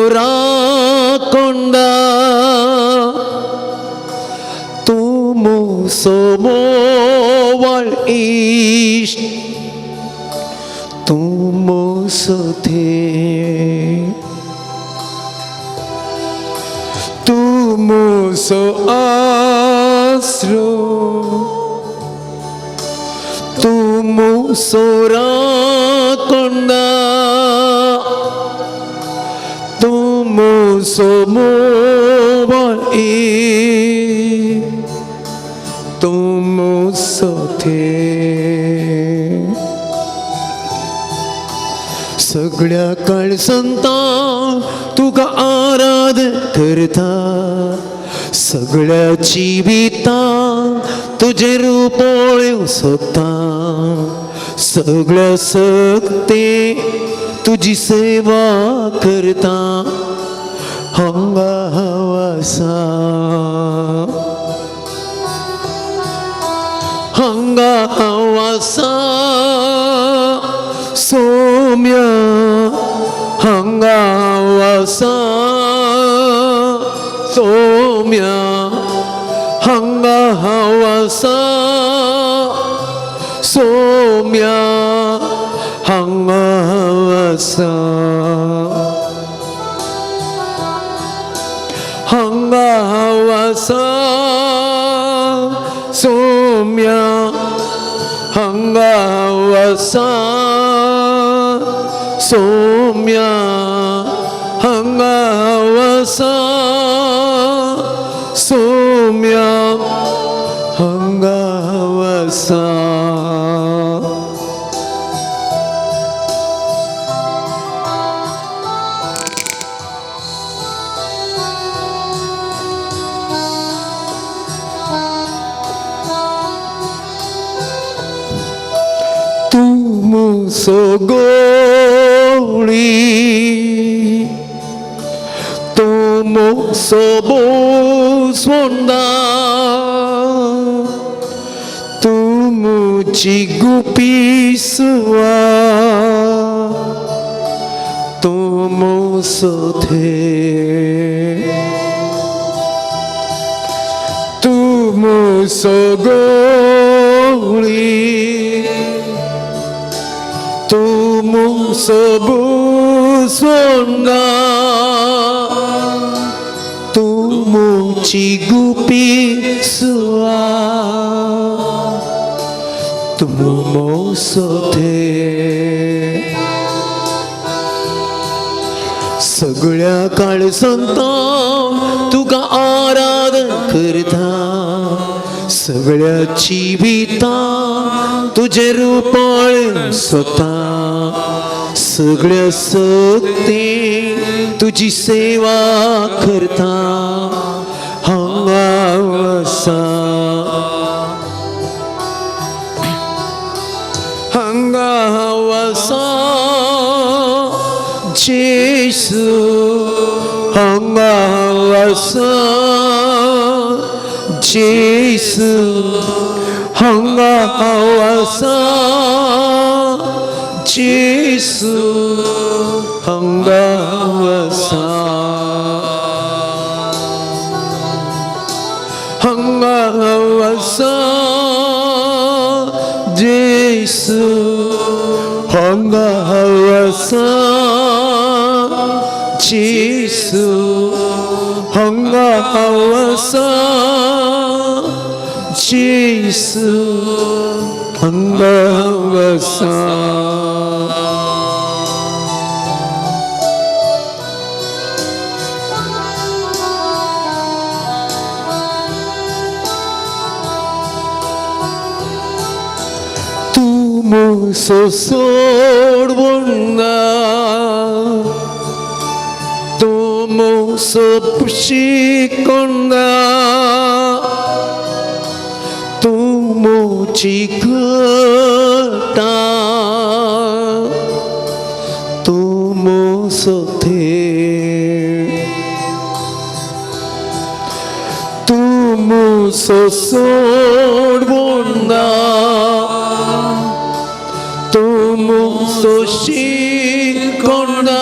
sorakonda tumu somowal ish tumu sothe tumu so asro tumu sorakonda tumu somowal ish तुम so थे सगळ्या काळसंता तुका आराधन करता सगळ्या जिवितां तुझे रूपोळ्यो सोदता सगळ्या सक्ते तुझी सेवा करता हंगावासा हंगावासा Saumya हंगावासा Saumya हंगावासा Saumya हंगावासा हंगावासा Saumya हंगावासा Saumya हंगावासा Saumya हंगावासा Sogoli Tomo sobo swanda Tomo chigupi suwa Tomo sothe Tomo sogoli तुम सब सोना तुम चिगुपी सुआ तुम मोसोथे सगळ्या काळसंता तुका आराधन करता सगळ्या जिवितां तुझे रूपोळ सोदता सगळ्या सक्ते तुझी सेवा करता हंगावासा हंगावासा जेसु हंगावासा जेसु हंगावासा जेसु हंगावासा हंगावासा जेसु हंगावासा जेसु हंगावासा जेसु हंगावासा तुम सोडवना तुम सोपुशिकोना तुम चिकटा तुम सोथे तुम सोडवना तुम सोशिकोना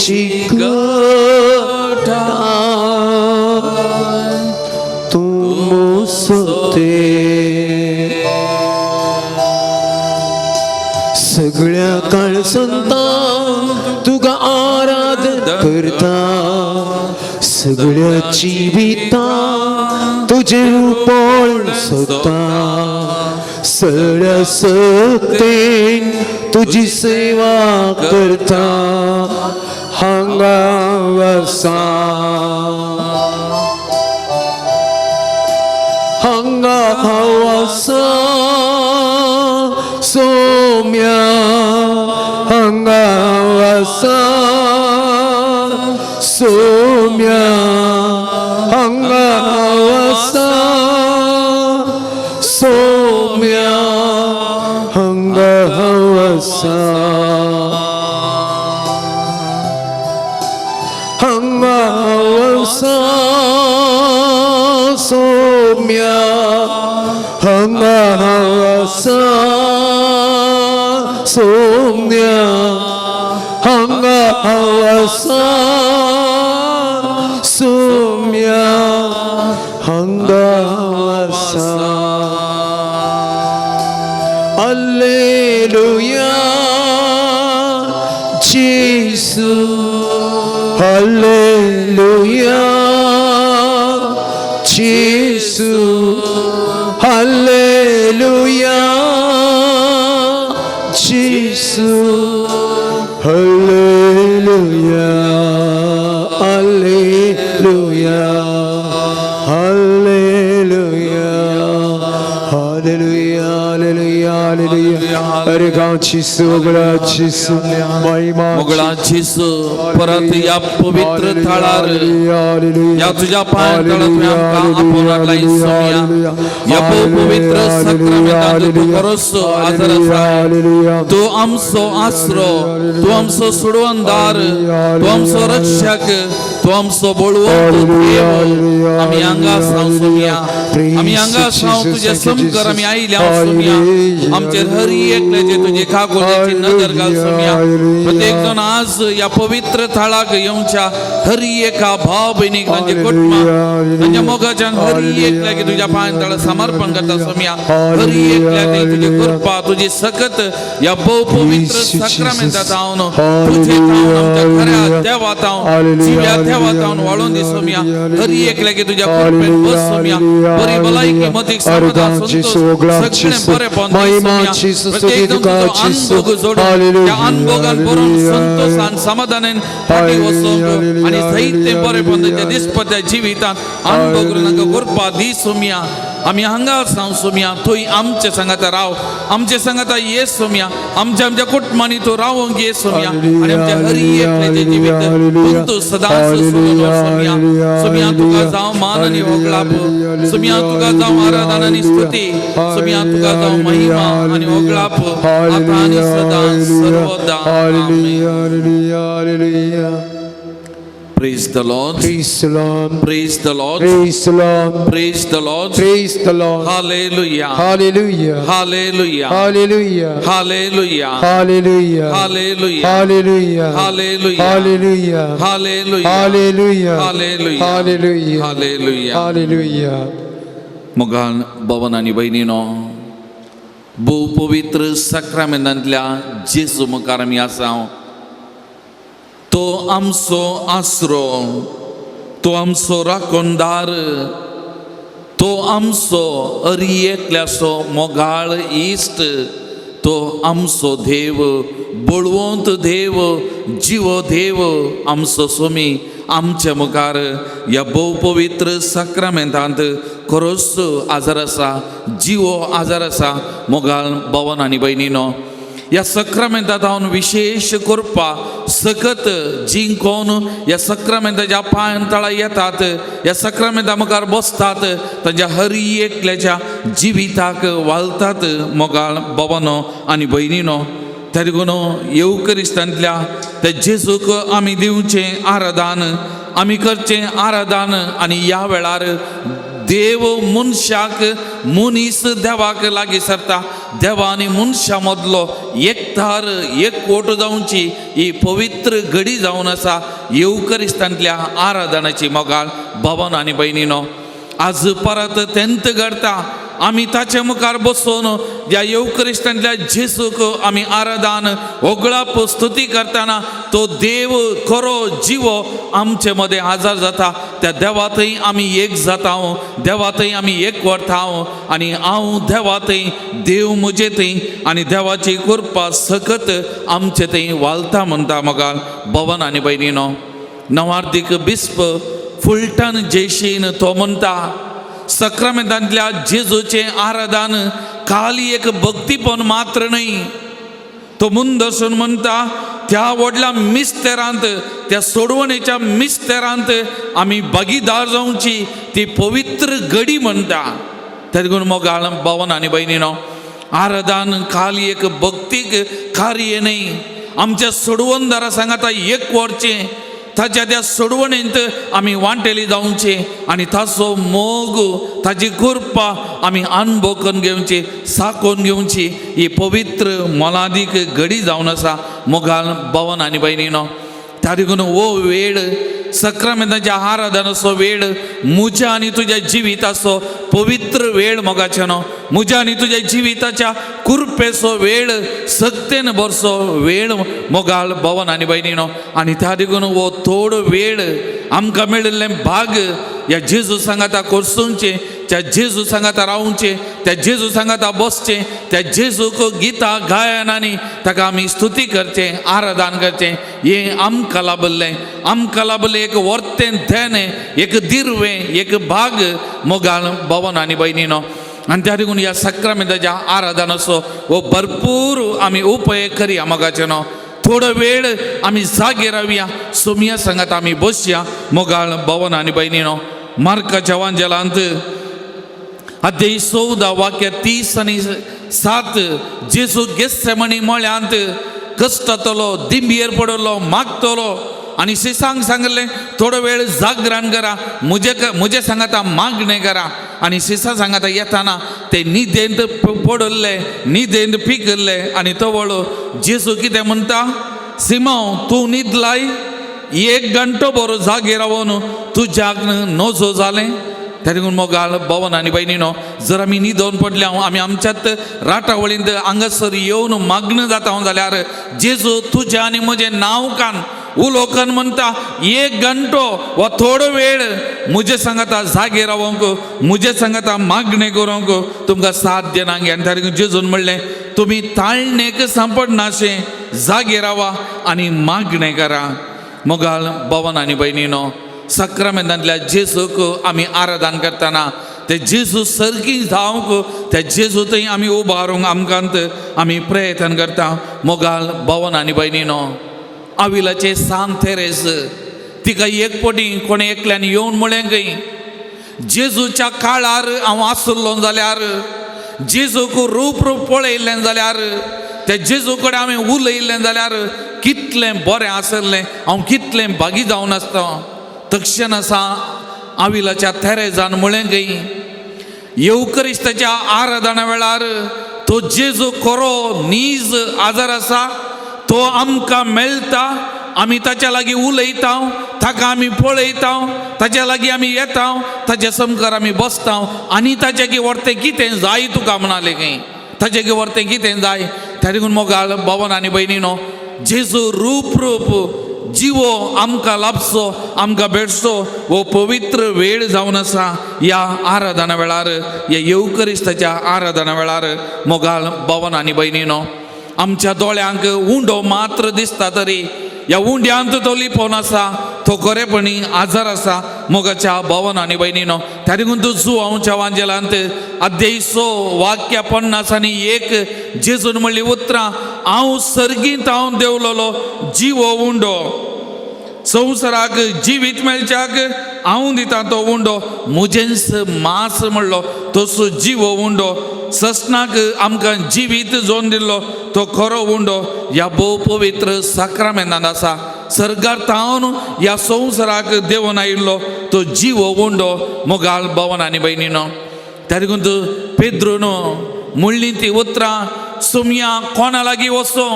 चिकटा तू सोते सगळ्या काळ संता तुका आराधन करता सगळ्याची विता तुझे रूपळ सोता सगळ्या सत्तेन तुझी सेवा करता हांगा वसा हांगा वसा सोम्या हांगा वसा सोम्या हांगा वसा सोम्या हांगा वसा हांगा वसा सोम्या हांगा वसा सोम्या हांगा वसा सोम्या हांगा वसा Alleluia Gesù Alleluia Gesù Alleluia Gesù Alleluia Alleluia Alleluia Alleluia Alleluia Alleluia अरे गांचीसु मुगळाचीसु महिमा मुगळाचीसु परत या पवित्र थाळार या तुझ्या पायांतळात आमकां आपोवपाक सोमिया या पवित्र सक्रमेंतांत तूं खरोच हाजर आसा तूं आमचो आसरो तूं आमचो सोडवणदार तूं आमचो रक्षक तूं आमचो बळवंत देव आमी हांगा आसा सोमिया आमी हांगा आसा तुजे समकर आमी आयल्या सोमिया आमचेर हर एकल्याचे तुझे खाकोल्याची नजर घाल सोमिया प्रत्येक जण आज या पवित्र थाळाक येवच्या हर एका भाव भयणीक तांचे कुटुंब तांच्या मोगाच्या हर एकल्याक तुझ्या पायांतळ समर्पण करता सोमिया हर एकल्याक तुझी कृपा तुझी सकत या पवित्र सक्रमेंतात हांव तुझे आमच्या खऱ्या देवात हांव जिव्या देवात हांव वाळून दी सोमिया हर एकल्याक तुझ्या कृपेन बस सोमिया बरी भलायकी मतीक समाधान संतोष सगळे बरेपण प्रत्येक जण अनुभव जोडून त्या अनुभवान भरून संतोषान समाधानान फाटी वचोंक आनी साहित्य बरेपण त्या दिसपट्या जिवितांत अनुभव करूंक कृपा दी सोमिया आमी हांगा आसा सोमिया थंय आमचे सांगाता राव आमचे सांगाता ये सोमिया आमच्या आमच्या कुटुंबांनी तूं रावोंक ये सोमिया आनी आमच्या हर एकल्याचें जिवीत तूं सदांच सोमिया सोमिया तुका जावं मान आनी होगळाप सोमिया तुका जावं आराधना आनी स्तुती सोमिया तुका जावं महिमा आनी होगळाप आतां आनी सदां सर्वदा आमेन Praise the Lord. Praise the Lord. Praise the Lord. Praise the Lord. Praise the Lord. Praise the Lord. Hallelujah. Hallelujah. Hallelujah. Hallelujah. Hallelujah. Hallelujah. Hallelujah. Hallelujah. Hallelujah. Hallelujah. Hallelujah. Hallelujah. Hallelujah. Hallelujah. Hallelujah. Hallelujah. मोगान भवन आनी भयणीनो भोव पवित्र सक्रमेंतांतल्या जेजू मुखार आमी आसा तो आमचो आसरो तो आमचो राखणदार तो आमचो एकल्याचो मोगाळ इश्ट तो आमचो देव बळवंत देव जीव देव आमचो स्वामी आमच्या मुखार या भोव पवित्र सक्रमेंतांत खरोच आजार आसा जीव आजार आसा मोगाळ भवन आनी भयणीनो या सक्रमेंतांत हांव विशेष करपा सकत जिंकोवन या सक्रमेंताच्या पांयतळा येतात या सक्रमेंता मुखार बसतात तांच्या हर एकल्याच्या जिविताक वालतात मोगाळ भवनो आनी भयणीनो त्या देखून येवकरिस्तांतल्या त्या जेजूक आमी दिवचें आराधन आमी करचें आराधन आनी ह्या वेळार देव मनशाक मनीस देवाक लागीं सरता. देवा आनी मनशा मदलो एकतार एकवट जावची ही पवित्र घडी जावन आसा येवकरिस्तांतल्या आराधनाची मोगाळ भावांनो आनी भयणीनो. आज परत तेंत घडता. आमी ताचे मुखार बसून ह्या येवकरिस्तांतल्या जेजूक आमी आराधन ओगळाप स्तुती करतना तो देव खरो जिवो आमचे मदें आजार जाता. त्या देवातय आमी एक जाता, देवातय आमी एक वरता आनी हांव देवातय देव म्हजे थंय आनी देवाची कृपा सकत आमचे थंय वालता म्हणटा मोगाल भवन आनी भयणीनो. नवार्दीक बिस्प फुलटन जेशीन तो म्हणटा सक्रामेंतांतल्या जेजूचे आराधन खाली एक भक्तीपण मात्र नाही. तो मुंदसून म्हणटा त्या व्हडल्या मिस्तेरांत त्या सोडवणेच्या मिस्तेरांत आमी भागीदार जावची ती पवित्र घडी म्हणटा. त्या देखून मोगाळ भावन आनी भयणीनो, आराधन खाली एक भक्तीक कार्य न्ही. आमच्या सोडवणदारा सांगाता एक वरचें ताच्या त्या सोडवणेंत आमी वांटेली जावचे आनी ताचो मोग ताची कृपा आमी अनुभव करून घेवची, साकोन घेवची ही पवित्र मोलादीक घडी जावन आसा मोगाल भवन आनी भयणीनो. त्या देखून हो वेळ सक्रामेंताच्या आराधनाचो वेळ म्हज्या आनी तुज्या जिविताचो पवित्र वेळ मोगाचे न्हू. म्हज्या आनी तुज्या जिविताच्या कृपेचो वेळ सक्तेन बरसो वेळ मोगाल भवन आनी भयणीनो. आनी त्या देखून हो थोडो वेळ आमकां मेळिल्ले भाग ह्या जेजू सांगाता करसूंचे, त्या जेजू सांगाता रावचे, त्या जेजू सांगाता बसचे, त्या जेजूक गितां गायनांनी ताका आमी स्तुती करचे, आराधन करचे. हे आमकां लाभल्लें, आमकां लाभलें एक वर्तें धेने, एक दिर्वें, एक भाग मोगाल भवन आनी भयणीनो. आनी त्या देखून ह्या सक्रामेंताच्या आराधनाचो हो भरपूर आमी उपेग करया मोगाचे न्हू. थोडो वेळ आमी जागे रावया, सोमया सांगात आमी बसया मोगाळ भवन आनी भयणीनो. मार्काच्या वांजेलांत अध्याय 14 वाक्य 30 आनी 7 जेजू गेत्सेमनी मळ्यांत कश्टातलो, दिंबयेर पडलो, मागतलो आनी शिसांक सांगलें थोडो वेळ जागरण करा, म्हजे सांगाता मागणें करा. आनी शिसा सांगाता येताना ते न्हिदेंत पडले, न्हिदेंत पिकल्ले आनी तो वळो जेजू कितें म्हणटा, सिमोन तूं न्हिदलाय, 1 घंटो बरो जागे रावन तुज्याक नजो जालें. त्या देखून मोगाळ भवन आनी भयणीनो, जर आमी न्हिदोन पडल्या आमी आमच्यात राटावळींत हांगासर येवन मागण जाता जाल्यार जेजू तुजें आनी म्हजें नांव कान उलोकन म्हणटा 1 घंटो वा थोडो वेळ म्हजे सांगाता जागे रावंक, म्हजे सांगाता मागणें करूंक तुमकां साथ देनांगे. आनी त्या देखून जेजून म्हणलें तुमी ताळणेक सांपडनाशें जागे रावा आनी मागणें करा. मोगाळ भवन आनी भयणीनो, सक्रामेंतांतल्या जेजूक आमी आराधन करतना ते जेजू सर्गी जावंक त्या जेजू थंय आमी उबारूंक आमकांत आमी प्रयत्न करता मोगाळ भवन आनी भयणीनो. आविलाचे सांत थेरेस तिका एकपटी कोणे एकल्यान येवन म्हळें खंय, जेजूच्या काळार हांव आसलो जाल्यार, जेजूक रूप पळयल्लें जाल्यार, त्या जेजू कडेन हांवें उलयल्लें जाल्यार कितलें बरें आसलें, हांव कितलें भागी जावन आसता. तक्षण असा आविलाच्या थेरेजान म्हळें खंय, येवकरिस्ताच्या आराधना वेळार तो जेजू खरो नीज आजार आसा, तो आमकां मेळटा, आमी ताच्या लागीं उलयता, ताका आमी पळयता, ताच्या लागीं आमी येता, ताच्या समकार आमी बसता आनी ताचे व्हरतें कितें जाय तुका म्हणालें खंय, ताचे व्हरतें कितें जाय. त्या देखून मोगाळ भवन आनी भयणीनो, जेजू रूप जिवो आमकां लाभचो, आमकां भेटचो हो पवित्र वेळ जावन आसा ह्या आराधना वेळार, ह्या येवकरिस्ताच्या आराधना वेळार मोगाळ भवन आनी भयणीनो. आमच्या दोळ्यांक उंडो मात्र दिसता तरी ह्या उंड्यांत तो लिपोवन आसा, तो खरेपणी आजार आसा मोगाच्या भवन आनी भयणीनो. त्या देखून तूं जुवांच्या वांजेलांत अध्याय 6 वाक्य 50 आनी 1 जेजून म्हणली उतरां, हांव सर्गींत हांव देवलोलो जिवो उंडो, संवसाराक जिवीत मेळच्याक हांव दिता तो उंडो, म्हजेंच मांस म्हणलो तसो जिवो उंडो, ससनाक आमकां जिवीत जोन दिल्लो तो खरो उंडो ह्या भोव पवित्र साक्रामेंतांत आसा. सर्गार तावन ह्या संवसाराक देवून आयिल्लो तो जीव ओंडो मोगाल भवन आनी भयणीनो तारिकून पेद्रोन म्हणली ती उतरां सोमया कोणा लागीं वचो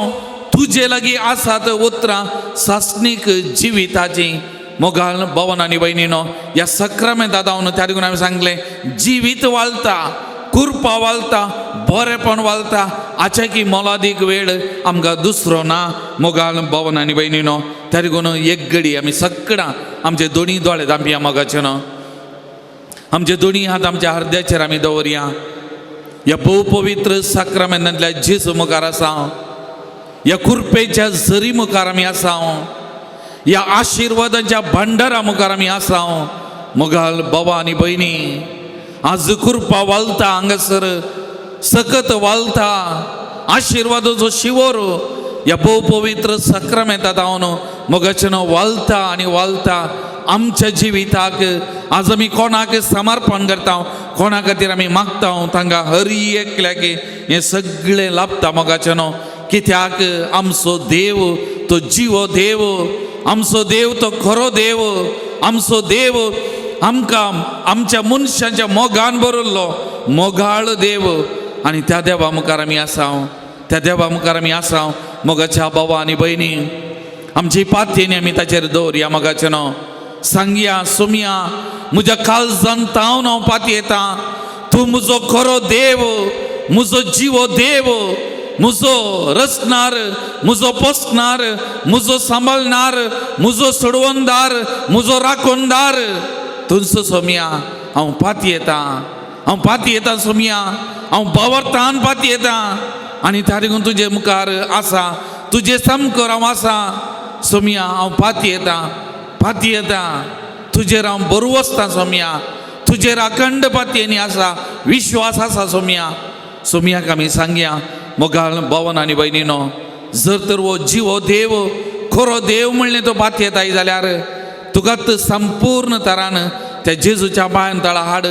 तुजे लागीं आसात उतरां सासणीक जिविताची मोगाल भवन आनी भयणीनो ह्या सक्रामेंतां जावन तारिकून हांवें सांगलें जिवीत वालता कुरपा वालता बरेपण वालता आच्या की मोलादीक वेळ आमकां दुसरो ना मोगाल भवन आनी भयणीनो तारिकून एक घडी आमी सगळां आमचे दोनी दोळे धांपया मोगाचे न्हू आमचे दोनी हात आमच्या हृदयाचेर आमी दवरया ह्या भोव पवित्र सक्रामेंतांतल्या जेजू मुखार आसा ह्या कुरपेच्या झरी मुखार आमी आसा ह्या आशिर्वादाच्या भंडारा मुखार आमी आसा मोगाल भावा आनी भयणी आज कुरपा वालता हांगासर सकत वालता आशिर्वादाचो शिवोर ह्या भोव पवित्र सक्रामेंतांत जावन मोगाचें वालता आनी वालता आमच्या जिविताक आज आमी कोणाक समर्पण करता कोणा खातीर आमी मागता तांकां हरी एकल्याक हें सगळें लाभता मोगाचें कित्याक आमचो देव तो जीव देव आमचो देव तो खरो देव आमचो देव आमकां आमच्या मनशांच्या मोगान भरिल्लो मोगाळ देव आनी त्या देवा मुखार आमी आसा त्या देवा मुखार आमी आसा मोगाच्या भावा आनी भयणी आमची पातयेनी आमी ताचेर दवरया मोगाचें सांगया सोमया म्हज्या काळजांत हांव पातयेता तूं म्हजो खरो देव म्हजो जीव देव म्हजो रचणार म्हजो पोसणार म्हजो सांबाळणार म्हजो सोडवणदार म्हजो राखणदार तुमचो सोमया हांव पातयेता सोमया हांव बावरतान पातयेता आनी तारिकून तुजे मुखार आसा तुजे सामको हांव आसा सोमया हांव पातयेता तुजेर हांव बरोवसता सोमया तुजेर अखंड पातयेनी आसा विश्वास आसा सोमयाक आमी सांगया मोगाल भवन आनी भयणीनो जर तर वो जीव देव खरो देव म्हणलें तो पातयेताय जाल्यार तुकात संपूर्ण तरान त्या जेजूच्या पांयां तळा हाड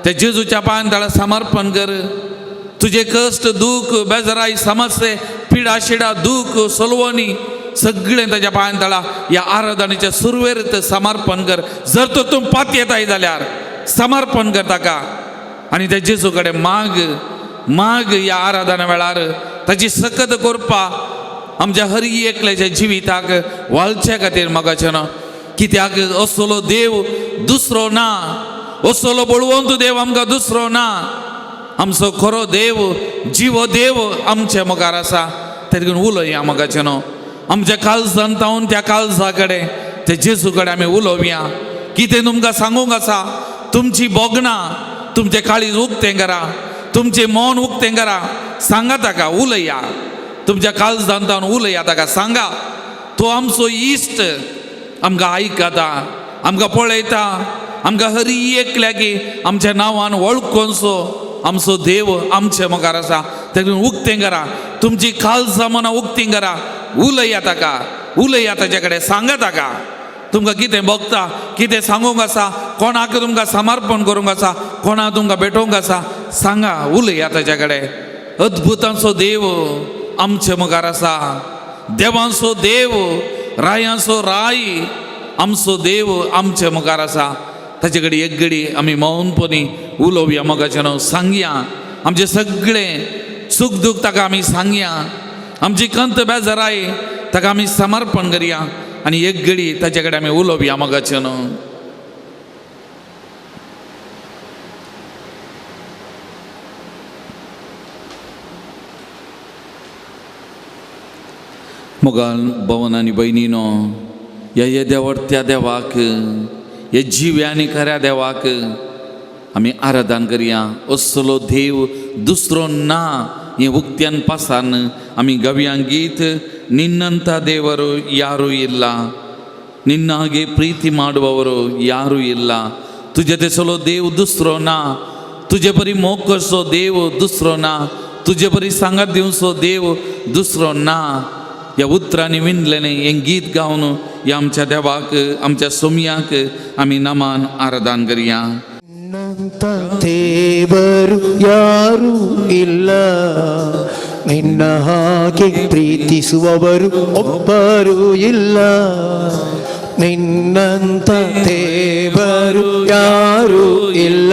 त्या जेजूच्या पांयां तळा समर्पण कर तुजे कश्ट दूख बेजाराई समस्ये पिडा शिडा दूख सोलवणी सगळें ताच्या पांयां तळा ह्या आराधनेच्या सुरवेर समर्पण कर जर तर तूं पातयेताय जाल्यार समर्पण कर ताका आनी त्या जेजू कडेन माग ह्या आराधना वेळार ताची सकत करपा आमच्या हरी एकल्याच्या जिविताक वालच्या खातीर मोगाचें कित्याक असलो देव दुसरो ना असलो बळवंत देव आमकां दुसरो ना आमचो खरो देव जीव देव आमच्या मुखार आसा तातूंत उलया मोगाचें आमच्या काळजांत हांव त्या काळजा कडेन त्या जेजू कडेन आमी उलोवया कितें तुमकां सांगूंक आसा तुमची बोगणां तुमचें काळीज उक्तें करा तुमचें मन उक्तें करा सांगा ताका उलया तुमच्या काळजांत हांव उलया ताका सांगा तो आमचो इश्ट आमकां आयकता आमकां पळयता आमकां हरी एकल्याक आमच्या नांवान वळखूनसो आमचो देव आमच्या मुखार आसा तातूंत उक्तें करा तुमची काळजां मनां उक्तीं करा उलया ताका उलया ताचे कडेन सांगा ताका तुमकां कितें भोगता कितें सांगूंक आसा कोणाक तुमकां समर्पण करूंक आसा कोणाक तुमकां भेटोवंक आसा सांगा उलया ताचे कडेन अद्भुतांचो देव आमच्या मुखार आसा देवांचो देव रायांचो राय आमचो देव आमच्या मुखार आसा ताचे कडेन एक घडी आमी मौनपणी उलोवया मोगाचें सांगया आमचें सगळें सुख दूख ताका आमी सांगया आमची कंत बेजाराय ताका आमी समर्पण करया आनी एक घडी ताचे कडेन आमी उलोवया मोगाचें मोगाल भवन आनी भयणीनो ह्या देवडत्या देवाक हे जिव्या आनी खऱ्या देवाक आमी आराधन करया असलो देव दुसरो ना हें उक्त्यान पासान आमी गव्यां गीत ನಿನ್ನಂಥ ದೇವರು ಯಾರೂ ಇಲ್ಲ ನಿನ್ನ ಹಾಗೆ ಪ್ರೀತಿ ಮಾಡುವವರು ಯಾರೂ ಇಲ್ಲ तुझे तेसलो देव दुसरो ना तुझे बरी मोग करचो देव दुसरो ना तुझे बरी सांगात दिवचो देव दुसरो ना ह्या उतरांनी विणलेलें हें गीत गावन ह्या आमच्या देवाक आमच्या सोमयाक आमी नामान आराधन करया ದೇವರು ಯಾರೂ ಇಲ್ಲ ನಿನ್ನ ಹಾಗೆ ಪ್ರೀತಿಸುವವರು ಒಬ್ಬರೂ ಇಲ್ಲ, ನಿನ್ನಂತ ದೇವರು ಯಾರೂ ಇಲ್ಲ.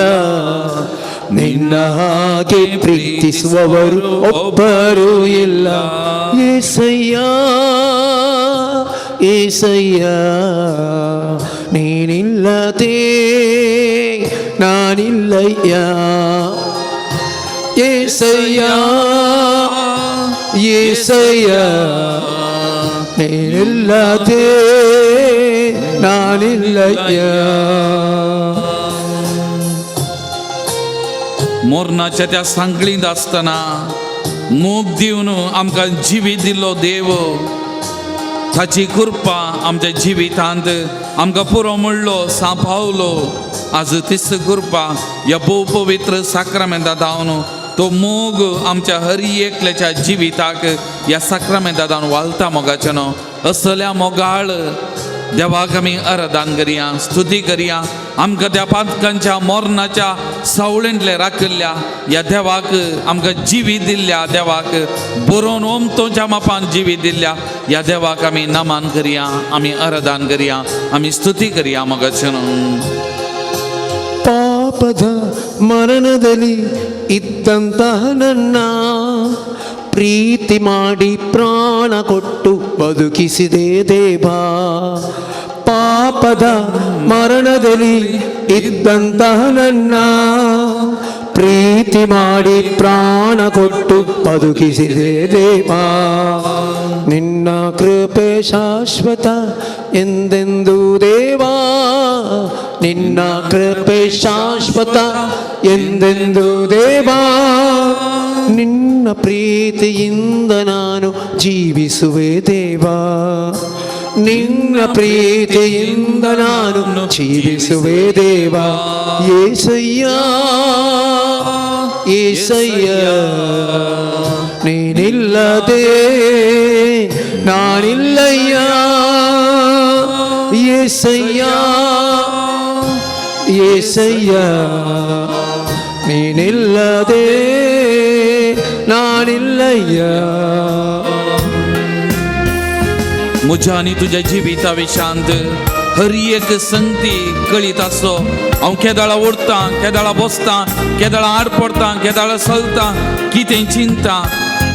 ನಿನ್ನ ಹಾಗೆ ಪ್ರೀತಿಸುವವರು ಒಬ್ಬರೂ ಇಲ್ಲ. ಏಸಯ್ಯ ಏಸಯ್ಯ, ನೀನಿಲ್ಲದೆ ನಾನಿಲ್ಲಯ್ಯ. ಏಸಯ್ಯ ಏಸಯ್ಯ, ನೀನಿಲ್ಲದೆ ನಾನಿಲ್ಲಯ್ಯ. मोरनाच्या त्या सांगळींत आसतना मोग दिवन आमकां जिवीत दिल्लो देव, ताची कृपा आमच्या जिवितांत आमकां पुरो म्हणलो सांपावलो. आज तीच कृपा ह्या भोव पवित्र साक्रामेंतांत हांव तो मोग आमच्या हर एकल्याच्या जिविताक ह्या साक्रामेंतांत हांव वालता मोगाचें न्हू. असल्या मोगाळ देवाक आमी आराधन करया, स्तुती करया. आमकां त्या पातकांच्या मोरनाच्या सावळेंतले राखल्या ह्या देवाक, आमकां जिवीत दिल्ल्या देवाक, बरोवन ओमतोच्या मापान जिवीत दिल्ल्या ह्या देवाक आमी नमन करया, आमी आराधन करया, आमी स्तुती करया मोगाचें न्हू. ಪಾಪದ ಮರಣದಲ್ಲಿ ಇದ್ದಂತಹ ನನ್ನ ಪ್ರೀತಿ ಮಾಡಿ ಪ್ರಾಣ ಕೊಟ್ಟು ಬದುಕಿಸಿದೆ ದೇವಾ. ಪಾಪದ ಮರಣದಲ್ಲಿ ಇದ್ದಂತಹ ನನ್ನ ಪ್ರೀತಿ ಮಾಡಿ ಪ್ರಾಣ ಕೊಟ್ಟು ಬದುಕಿಸಿದೆ ದೇವಾ. ನಿನ್ನ ಕೃಪೆ ಶಾಶ್ವತ ಎಂದೆಂದು ದೇವಾ, ನಿನ್ನ ಕೃಪೆ ಶಾಶ್ವತ ಎಂದೆಂದು ದೇವಾ. ನಿನ್ನ ಪ್ರೀತಿಯಿಂದ ನಾನು ಜೀವಿಸುವೆ ದೇವಾ, ನಿನ್ನ ಪ್ರೀತಿಯಿಂದ ನಾನು ಜೀವಿಸುವೆ ದೇವಾ. ಏಸಯ್ಯ ಏಸಯ್ಯ, ನೀನಿಲ್ಲದೆ ನಾನಿಲ್ಲಯ್ಯ. ಏಸಯ್ಯ ಏಸಯ್ಯ, ನೀನಿಲ್ಲದೆ ನಾನಿಲ್ಲಯ್ಯ. म्हज्या आनी तुज्या जिविता विशांत हर एक संगती कळीत आसो. हांव केदाळा ओडटा, केदाळा बसता, केदाळा आड पडटा, केदाळा चलता, कितें चिंता,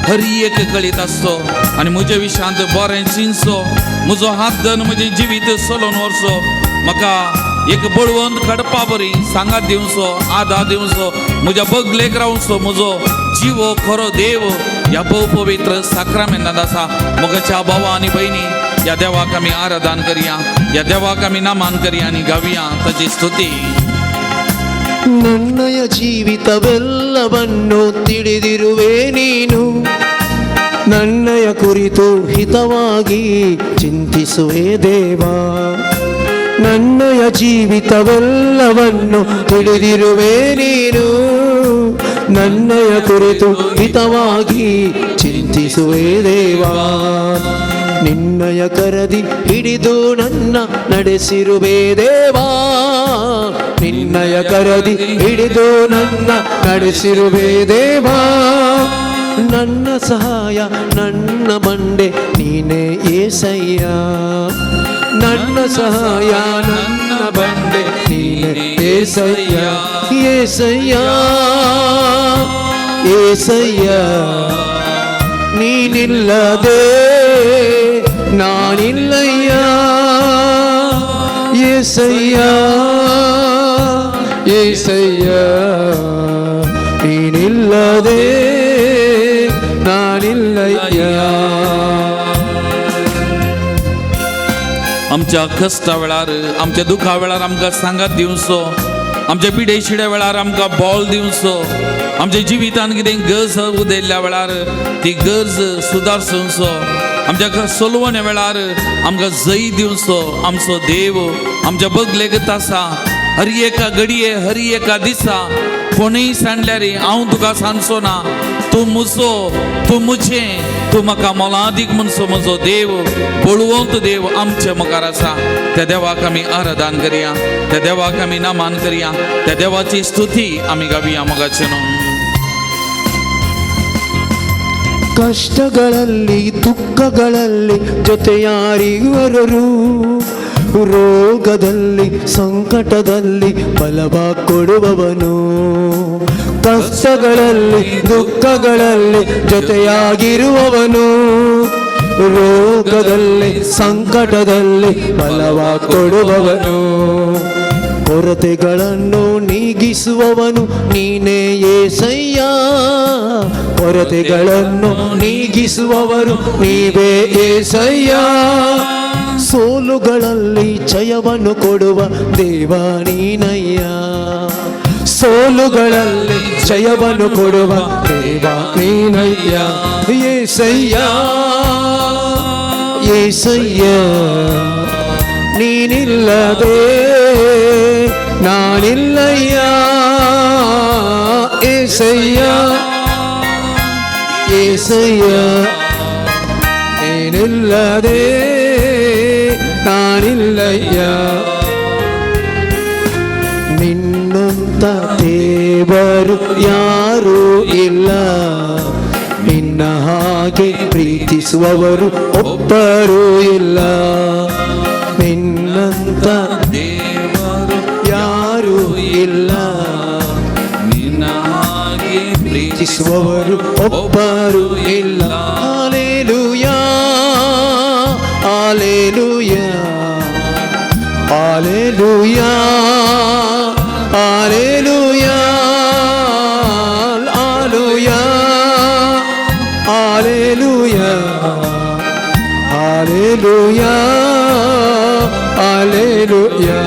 हर एक कळीत आसो. आनी म्हज्या विशांत बरें चिंतसो, म्हजो हात धरून म्हजें जिवीत चलोवन व्हरसो. म्हाका एक बळवंत काडपा बरी सांगात दिवचो, आदार दिवचो, म्हज्या बगलेक रावचो. म्हजो जीव खरो देव ह्या भोव पवित्र साक्रामेंतांत आसा. मोगाच्या भावा आनी भयणी, ह्या देवाक आमी आराधन करया, ह्या देवाक आमी नमन करया आनी गावया ताची स्तुती. ನನ್ನಯ ಜೀವಿತವೆಲ್ಲವನ್ನು ತಿಳಿದಿರುವೆ ನೀನು, ನನ್ನಯ ಕುರಿತು ಹಿತವಾಗಿ ಚಿಂತಿಸುವೆ ದೇವಾ. ನನ್ನಯ ಜೀವಿತವೆಲ್ಲವನ್ನು ತಿಳಿದಿರುವೆ ನೀನು, ನನ್ನಯ ಕುರಿತು ಹಿತವಾಗಿ ಚಿಂತಿಸುವೆ ದೇವಾ. ನಿನ್ನಯ ಕರದಿ ಹಿಡಿದು ನನ್ನ ನಡೆಸಿರುವೆ ದೇವಾ, ನಿನ್ನಯ ಕರದಿ ಹಿಡಿದು ನನ್ನ ನಡೆಸಿರುವೆ ದೇವಾ. ನನ್ನ ಸಹಾಯ ನನ್ನ ಬಂಡೆ ನೀನೇ ಏಸಯ್ಯ, ನನ್ನ ಸಹಾಯ ನನ್ನ ಬಂಡೆ ನೀನೇ ಏಸಯ್ಯ. ಏಸಯ್ಯ ಏಸಯ್ಯ, ನೀನಿಲ್ಲದೆ ನಾನಿಲ್ಲಯ್ಯ. ಏಸಯ್ಯ ಏಸಯ್ಯ, ನೀನಿಲ್ಲದೆ ನಾನಿಲ್ಲಯ್ಯ. आमच्या कष्टा वेळार, आमच्या दुखा वेळार आमकां सांगात दिवचो, आमच्या पिडे शिड्या वेळार आमकां बोल दिवचो. आमच्या जिवितांत कितें गरज उदेल्ल्या वेळार ती गरज सुदारचो. आमच्या सोलवण्या वेळार आमकां जय दिवचो. आमचो देव आमच्या बगलेक आसा. हर एका घडये, हर एका दिसा कोणीय सांडल्यार हांव तुका सांगचो ना. तूं म्हजो, तूं म्हजें, तूं म्हाका मोलादीक म्हणचो म्हजो देव, बळवंत देव आमचे मुखार आसा. त्या देवाक आमी आराधन करया, त्या देवाक आमी नमन करया, त्या देवाची स्तुती आमी गावया मोगाचें न्हू. ಕಷ್ಟಗಳಲ್ಲಿ ದುಃಖಗಳಲ್ಲಿ ಜೊತೆಯಾರಿರುವರು, ರೋಗದಲ್ಲಿ ಸಂಕಟದಲ್ಲಿ ಬಲವ ಕೊಡುವವನು. ಕಷ್ಟಗಳಲ್ಲಿ ದುಃಖಗಳಲ್ಲಿ ಜೊತೆಯಾಗಿರುವವನು, ರೋಗದಲ್ಲಿ ಸಂಕಟದಲ್ಲಿ ಬಲವ ಕೊಡುವವನು. ಕೊರತೆಗಳನ್ನು ನೀಗಿಸುವವನು ನೀನೇ యేసయ్య, ಕೊರತೆಗಳನ್ನು ನೀಗಿಸುವವರು ನೀವೇ యేసయ్య. ಸೋಲುಗಳಲ್ಲಿ ಜಯವನ್ನು ಕೊಡುವ ದೇವ ನೀನಯ್ಯ, ಸೋಲುಗಳಲ್ಲಿ ಜಯವನ್ನು ಕೊಡುವ ದೇವ ನೀನಯ್ಯ. యేసయ్య యేసయ్య, ನೀನಿಲ್ಲದೆ ನಾನಿಲ್ಲಯ್ಯ. యేసయ్య యేసయ్య, ನೀನಿಲ್ಲದೆ ನಾನಿಲ್ಲಯ್ಯ. ನಿನ್ನಂತ ದೇವರು ಯಾರೂ ಇಲ್ಲ, ನಿನ್ನ ಹಾಗೆ ಪ್ರೀತಿಸುವವರು ಒಬ್ಬರೂ ಇಲ್ಲ. ನಿನ್ನಂತ ದೇವರು ಯಾರೂ ಇಲ್ಲ, ನಿನ್ನ ಹಾಗೆ ಪ್ರೀತಿಸುವವರು ಒಬ್ಬರೂ ಇಲ್ಲ. Hallelujah hallelujah hallelujah hallelujah hallelujah hallelujah hallelujah hallelujah.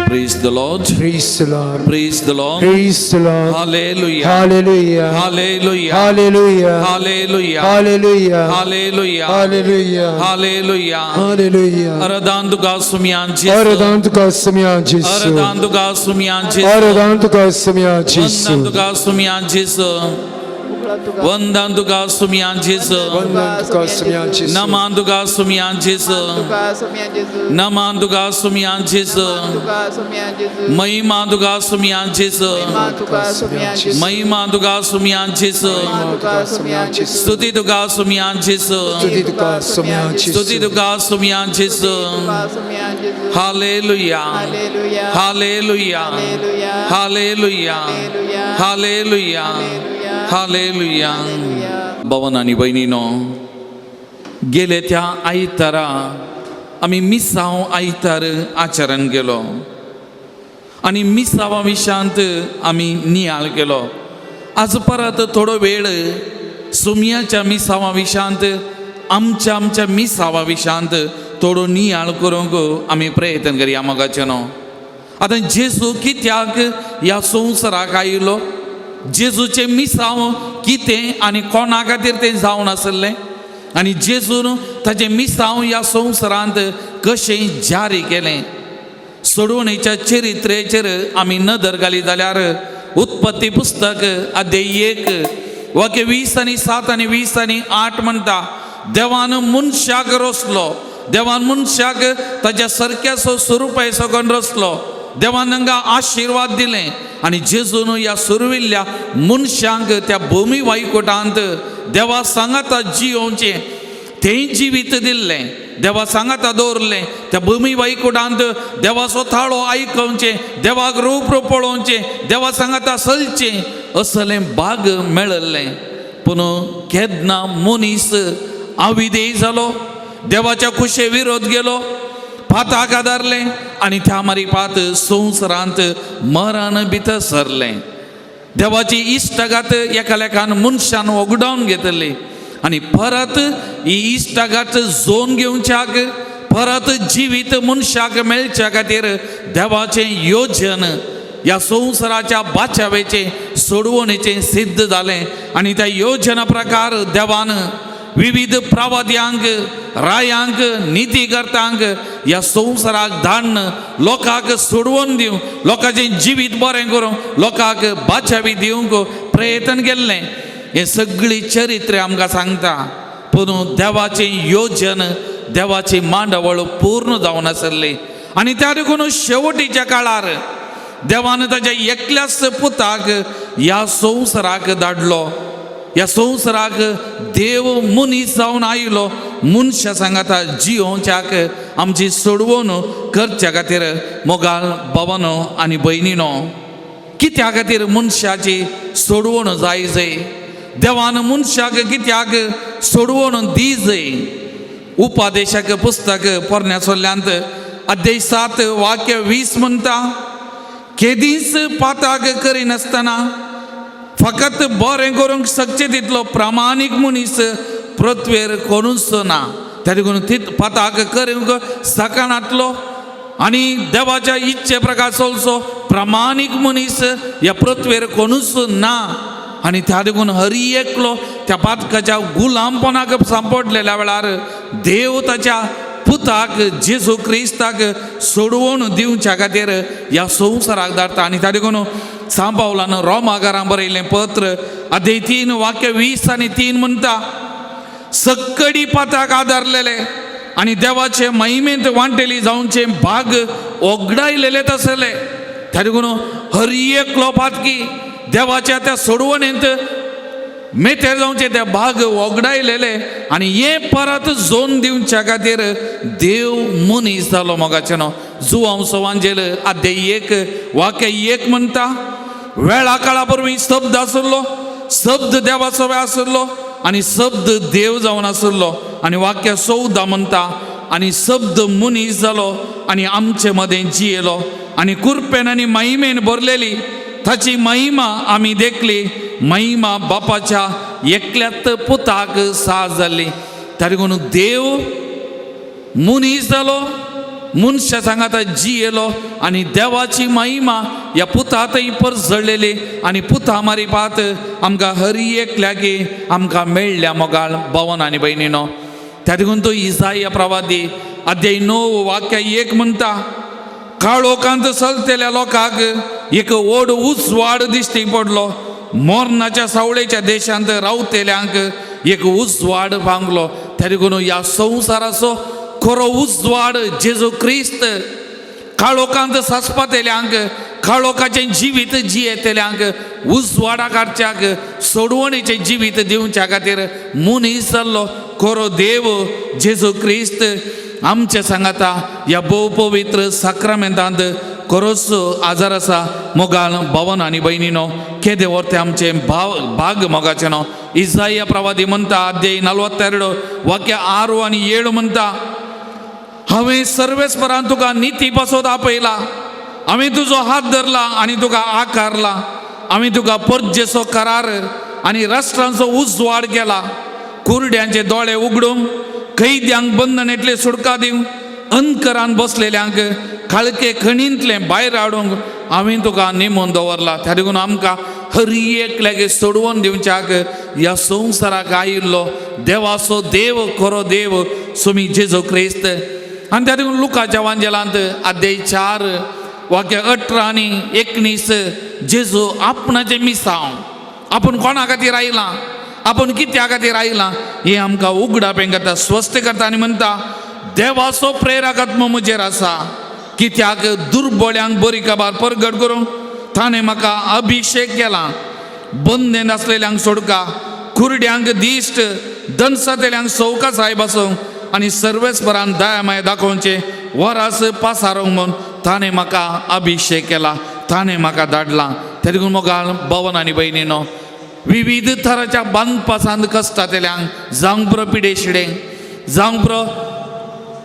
Praise the Lord. Praise the Lord. Praise the Lord. Praise the Lord. Hallelujah. Hallelujah. Hallelujah. Hallelujah. Hallelujah. Hallelujah. Hallelujah. Hallelujah. Hallelujah. Hallelujah. Aradanduga sumyanjis. Aradantuka samyanjis. Aradanduga sumyanjis. Aradantuka samyanjis. Vandanduga sumyanjis. Vandanduga sumyanjis. Vandantuka samyanjis. Namanduga sumyanjis. Namanduga sumyanjis. Maimanduga sumyanjis. Maimanduga sumyanjis. Stutituga sumyanjis. Studituka samyanjis. Stutituga sumyanjis. Hallelujah. Hallelujah. Hallelujah. Hallelujah. Hallelujah. भावन आणि बहिणीनो, गेले त्या आयतारा आम्ही मिसाव आयतार आचरण केलो आणि मिसावा विशांत आम्ही नियाळ केलो. आज परत थोडो वेळ सुमयाच्या मिसावा विशांत आमच्या मिसावा विशांत थोडो नियाळ करूंक आम्ही प्रयत्न करूया मगाच्यानो. आता जेजू कित्याक ह्या संवसाराक आयलो, जेजूचे मिसाव कितें आनी कोणा खातीर तें जावन आसलें, आनी जेजून ताचें मिसाव ह्या संवसारांत कशें जारी केलें. सोडवणेच्या चरित्रेचेर आमी नदर घाली जाल्यार उत्पत्ती पुस्तक अध्याय 1 वाक्य 20 आनी 7 आनी 20 आनी 8 म्हणटा, देवान मनशाक रचलो, देवान मनशाक ताच्या सारक्याचो स्वरुपा सकन रचलो, देवान तांकां आशिर्वाद दिलें आनी जेजून ह्या सोरविल्ल्या मनशांक त्या भुमी वायकुटांत देवा सांगाता जियोवचें तें जिवीत दिल्लें, देवा सांगाता दवरलें. त्या भुमी वायकुटांत देवाचो थाळो आयकवचें, देवाक रूप पळोवचें, देवा सांगाता चलचें असलें भाग मेळिल्लें. पूण केन्ना मनीस अविधेय जालो, देवाच्या खुशे विरोध केलो, पाताक आदारलें आनी त्या मारीपात संवसारांत मरण भितर सरलें. देवाची इश्टगात एका लेखान मनशान वगडावन घेतली आनी परत ही इश्टगात जोन घेवच्याक, परत जिवीत मनशाक मेळच्या खातीर देवाचें योजन ह्या संवसाराच्या बाचावेचें सोडवणेचें सिद्ध जालें. आनी त्या योजना प्रकार देवान विविध प्रवाद्यांक, रायांक, नितीकर्त्यांक ह्या संवसाराक धाडन लोकांक सोडवून दिवं, लोकांचें जिवीत बरें करूं, लोकांक बाचावी दिवंक प्रयत्न केल्लें. हें सगळी चरित्र आमकां सांगता. पूण देवाचें योजन, देवाची मांडवळ पूर्ण जावन आसली. आनी त्या देखून शेवटीच्या काळार देवान ताच्या एकल्याच पुताक ह्या संवसाराक धाडलो. ह्या संवसाराक देव मनीस जावन आयलो मनशा सांगाता जियोवच्याक आमची सोडवण करच्या खातीर मोगाल भावानो आनी भयणीनो. कित्या खातीर मनशाची सोडवण जाय. देवान मनशाक कित्याक सोडवण दी जाय. उपादेशाक पुस्तक पोरण्याचोल्यांत अध्याय 7 वाक्य 20 म्हणटा, केदींच पाताक करिनासतना फकत बरें करूंक शकचे तितलो प्रामाणीक मनीस पृथ्वीर कोणूच ना. त्या देखून पाताक करूंक सकनातलो आनी देवाच्या इच्छे प्रकार चलचो प्रामाणीक मनीस ह्या पृथ्वीर कोणूच ना. आनी त्या देखून हरी एकलो त्या पातकाच्या गुलामपणाक सांपडलेल्या वेळार देव ताच्या पुताक जेजू क्रिस्ताक सोडवण दिवच्या खातीर ह्या संवसाराक धाडटा. आनी त्या देखून सांपावलान रोमाकारांक बरयलें पत्र अध्याय 3 वाक्य 20 आनी 3 म्हणटा, सक्कडी पाताक आदारलेले आनी देवाचे महिमेंत वांटेली जावचे भाग ओगडायलेलेच आसले. त्या देखून हरी एकलो पातकी देवाच्या त्या सोडवणेंत मेथेर जावचे ते भाग ओगडायलेले आनी हे परत जोन दिवच्या खातीर देव मनीस जालो मोगाचेनो. जुवांसोवांजेल अध्याय 1 वाक्य 1 म्हणटा, वेळा काळा परवीं शब्द आसलो, शब्द देवाचो आसलो आनी शब्द देव जावन आसलो. आनी वाक्य 14 म्हणटा, आनी शब्द मनीस जालो आनी आमचे मदें जियेलो आनी कुरपेन आनी महिमेन भरलेली ताची महिमा आमी देखली. महिमा बापाच्या एकल्यात पुताक साज जाल्ली. त्या देखून देव मनीस जालो, मनशा सांगाता जियेलो आनी देवाची महिमा ह्या पुतांतय परजळलेली आनी पुता मारी पात आमकां हरी एकल्याकी आमकां मेळ्ळ्या मोगाळ भावन आनी भयणीनो. त्या देखून तो इसाया प्रवादी अध्याय 9 वाक्य 1 म्हणटा, काळोखांत चलतेल्या लोकांक एक व्हड उजवाड दिश्टी पडलो. मोर्नाच्या सावळेच्या देशांत रावतेल्यांक एक उजवाड पावलो. त्या देखून ह्या संवसाराचो खरो उजवाड जेजू क्रिस्त काळोखांत सासपातेल्यांक, काळोखाचें जिवीत जियेतेल्यांक उजवाडा काडच्याक सोडवणेचें जिवीत दिवच्या खातीर मनीस जाल्लो खरो देव जेजू क्रिस्त आमचे सांगाता ह्या भोव पवित्र साक्रामेंतांत खरोच आजार आसा मोगाल भावन आनी भयणीनो. केदे वर्ते आमचे भाग मोगाचेनो. इसाया प्रवादी म्हणटा अध्याय 42 वाक्य 6 आनी 7 म्हणटा, हांवें सर्वेस्परान तुका निती पासत आपयला, हांवें तुजो हात धरला आनी तुका आकारला, हांवें तुका परजेचो करार आनी राष्ट्रांचो उजवाड केला. कुरड्यांचे दोळे उगडूंक, कैद्यांक बंधनेंतले सुटका दिवंक, अंतरान बसलेल्यांक खाळके खणींतले भायर हाडूंक हांवें तुका नेमून दवरला. त्या देखून आमकां हरी एकल्यागे सोडवण दिवच्याक ह्या संवसाराक आयिल्लो देवाचो देव खरो देव स्वामी जेजू क्रिस्त. आनी त्या देखून लुकाच्या वांजेलांत अध्याय 4 वाक्य 18 आनी 19 जेजू आपणाचें मिसांव आपूण कोणा खातीर आयला, आपूण कित्या खातीर आयला हें आमकां उगडापें करता, स्वस्थ करता आनी म्हणटा, देवाचो प्रेरकात्म म्हजेर आसा, कित्याक दुर्बळ्यांक बरी खबर परगट करूंक ताणें म्हाका अभिशेक केला. बंदेन आसलेल्यांक सोडका, कुरड्यांक दिश्ट, दनसातेल्यांक सवकासाय बसोवंक आनी सर्वेस्परान दयामाय दाखोवचें वरास पासारूंक म्हूण ताणें म्हाका अभिशेक केला, ताणें म्हाका धाडला. त्या देखून मोगाल भावन आनी भयणीनो, विविध तराच्या बांदपासांत कश्टातेल्यांक जावंक बरो पिडेशिडेंक, जावंक बरो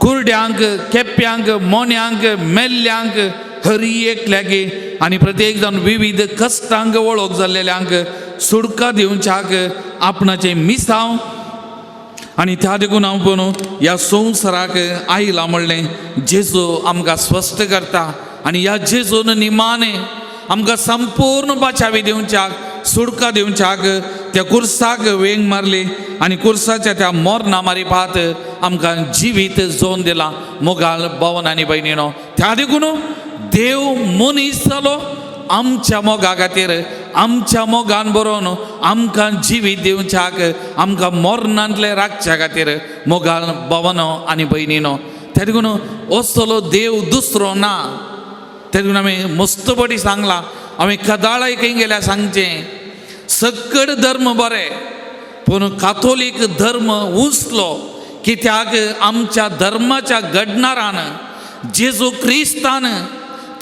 कुरड्यांक, केप्यांक, मोन्यांक, मेल्ल्यांक हरी एकल्यागे आनी प्रत्येक जावन विविध कश्टांक वळख जाल्लेल्यांक सुटका दिवच्याक आपणाचें मिसांव आनी त्या देखून हांव पूण ह्या संवसाराक आयला म्हणलें. जेजू आमकां स्वस्थ करता आनी ह्या जेजून निमाणें आमकां संपूर्ण बाचावी दिवच्याक, सुटका दिवच्याक त्या कुर्साक वेंग मारली आनी कुर्साच्या त्या मोरणा मारी पात आमकां जिवीत जोन दिला. मोगाल भावन आनी भयणीनो, त्या देखून देव मनीस जालो आमच्या मोगा खातीर, आमच्या मोगान बरोवन आमकां जिवीत दिवच्याक, आमकां मोरणांतले राखच्या खातीर. मोगाल भावनो आनी भयणीनो, त्या देखून असलो देव दुसरो ना. तेदून आमी मस्तपटी सांगला आमी कदाळाय खंय गेल्या सांगचे सकड धर्म बरे पूण काथोलीक धर्म उंचलो कित्याक आमच्या धर्माच्या घडणारान जेजू क्रिस्तान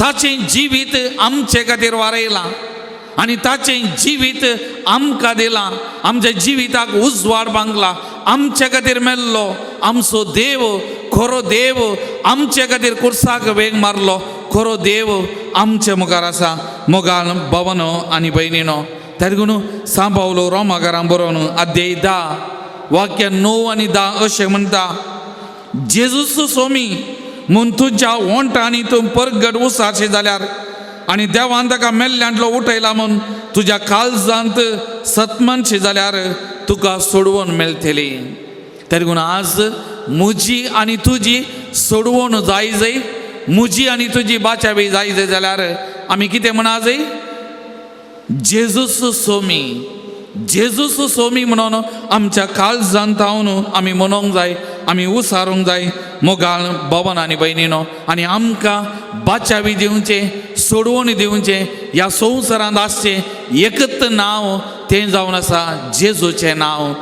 ताचें जिवीत आमचे खातीर वारयलां आनी ताचें जिवीत आमकां दिलां आमच्या जिविताक उजवाड बांगला आमचे खातीर मेल्लो आमचो देव खरो देव आमचे खातीर कुर्साक वेग मारलो खरो देव आमचे मुखार आसा मोगाल भवनो आनी भयणीनो तेदगून सांबावलो रोमाकारां बरोवन अध्याय 10 वाक्य 9 आनी 10 अशें म्हणटा जेजूस सोमी म्हूण तुज्या वोंटांनी तूं परगट उसाशें जाल्यार आनी देवान ताका मेल्ल्यांतलो उठयला म्हूण तुज्या काळजांत सतमनशी जाल्यार तुका सोडवण मेळटली तेदगून आज म्हजी आनी तुजी सोडवण जाय जाय म्हजी आनी तुजी बाचावी जाय जाय जाल्यार आमी कितें म्हणा जाय जेजूस सोमी म्हणून आमच्या काळजांत हांवन आमी म्हणोंक जाय आमी उसारूंक जाय मोगाळ भवन आनी भयणीनो आनी आमकां बाचावी दिवचे सोडवण दिवचे ह्या संवसारांत आसचें एकच नांव तें जावन आसा जेजूचें नांव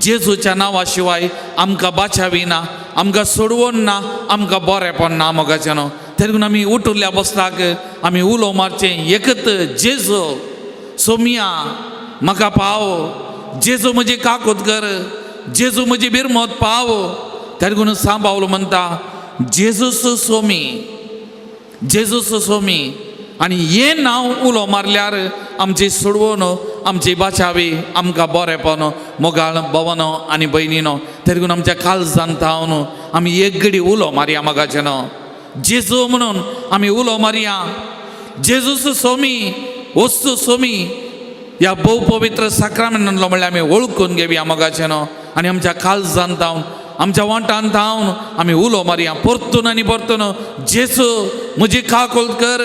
जेजूच्या नांवा शिवाय आमकां बाचावी ना आमकां सोडवण ना आमकां बरेंपण ना मोगाचें न्हू तेदून आमी उठुल्ल्या बसताक आमी उलो मारचें एकच जेजू सोमिया म्हाका पाव जेजू म्हजी काकूत कर जेजू म्हजी बिरमत पाव तेदगून सांबावलो म्हणटा जेजूस सोमी आनी हें नांव उलो मारल्यार आमची सोडवण आमची बाचावी आमकां बरेंपण मोगाळ भवनो आनी भयणीनो तेदगून आमच्या काळजांत हांवन आमी एक घडी उलो मारया मोगाचें न्हू जेजू म्हणून आमी उलो मारया जेजूस सोमी वस्तू सोमी ह्या भोव पवित्र साक्रामेंटांतलो म्हणल्यार आमी वळखून घेवया मोगाचें न्हू आनी आमच्या काळजांत हांवन आमच्या वांटांत हांवन आमी उलो मारया परतून आनी परतून जेजू म्हजी काकूळ कर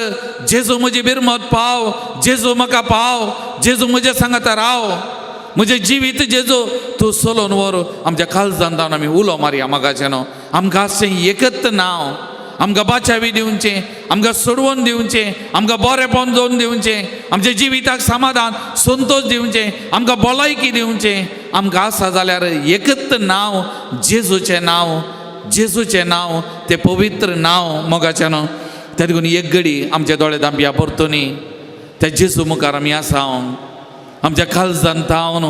जेजू म्हजी बिरमत पाव जेजू म्हाका पाव जेजू म्हज्या सांगाता राव म्हजें जिवीत जेजू तूं चलोवन व्हर आमच्या काळजांत हांवन आमी उलो मारया मोगाचें न्हू आमकां आसचें एकच नांव आमकां बाचावी दिवचें आमकां सोडवण दिवचें आमकां बरेंपण दोन दिवचें आमच्या जिविताक समाधान संतोश दिवचें आमकां भलायकी दिवचें आमकां आसा जाल्यार एकच नांव जेजूचें नांव तें पवित्र नांव मोगाचें न्हू तेदगून एक घडी आमचे दोळे धांपया परतुनी त्या जेजू मुखार आमी आसा आमच्या काळजांत हांवन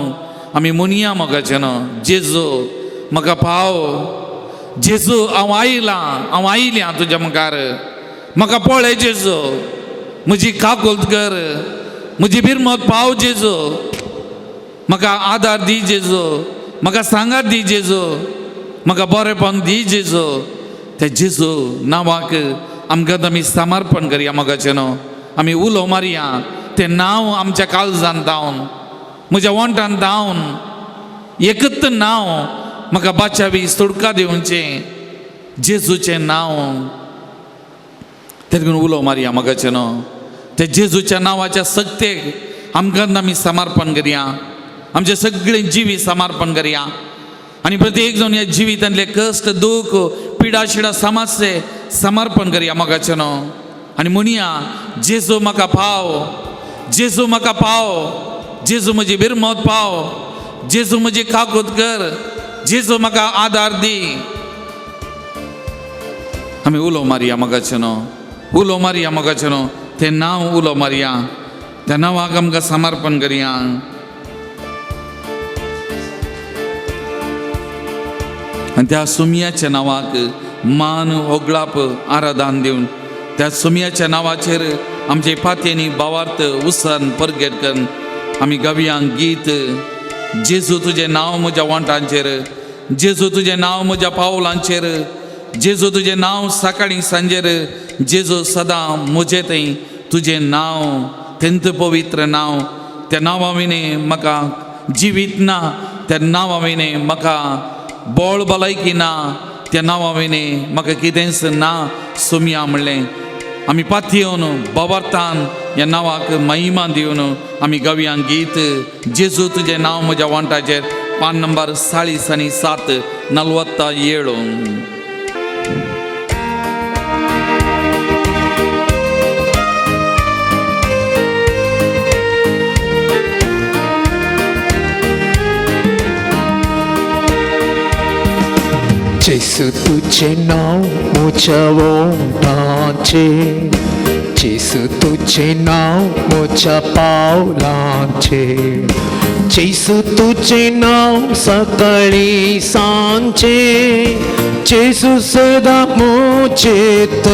आमी म्हणया मोगाचें न्हू जेजू म्हाका पाव जेजू हांव आयल्यां तुज्या मुखार म्हाका पळय जेजू म्हजी काकूळट कर म्हजी बिरमत पाव जेजू म्हाका आदार दी जेजू म्हाका सांगात दी जेजू म्हाका बरेंपण दी जेजू त्या जेजू नांवाक आमकां आमी समर्पण करया मोगाचें न्हू आमी उलो मारया तें नांव आमच्या काळजांत हांवन म्हज्या वोंटांत हांवन एकच नांव म्हाका बाचावी सुटका दिवचें जेजूचें नांव तेदगून उलो मारया मोगाचें न्हू त्या जेजूच्या नांवाच्या सक्तेक आमकां आमी समर्पण करया आमचें सगळें जिवी समर्पण करया आनी प्रत्येक जण ह्या जिवितांतले कश्ट दूख पिडा शिडा समस्ये समर्पण करया मोगाचें न्हू आनी म्हणया जेजू म्हाका पाव जेजू म्हाका पाव जेजू म्हजी बिरमत पाव जेजू म्हजी काकूत कर जेजू म्हाका आदार दी आमी उलो मारया मोगाचें न्हू उलो मारया मोगाचें न्हू तें नांव उलो मारया त्या नांवाक आमकां समर्पण करया आनी त्या सुमयाच्या नांवाक मान होगळाप आराधन दिवन त्या सुमयाच्या नांवाचेर आमचे पातयेनी भावार्थ उसन परगट करून आमी गावया गीत जेजू तुजें नांव म्हज्या वोंटांचेर जेजू तुजें नांव म्हज्या पावलांचेर जेजू तुजें नांव सकाळीं सांजेर जेजू सदां म्हजें थंय तुजें नांव तेंत पवित्र नांव त्या नांवा विणे म्हाका जिवीत ना त्या नांवा विणे म्हाका बोळ भलायकी ना त्या नांवा विणे म्हाका कितेंच ना सुमया म्हणलें आमी पातयेवन भावार्थान ह्या नांवाक महिमा दिवन आमी गावया गीत जेजू तुजें नांव म्हज्या वोंटाचेर पान नंबर 47 47 जेसू तुझे नाव मोच्या ओठांचे जेसू तुझे नाव मोच्या पावलांचे जेसू तुझे नाव सकाळी सांचे जेसू सदा मोचेत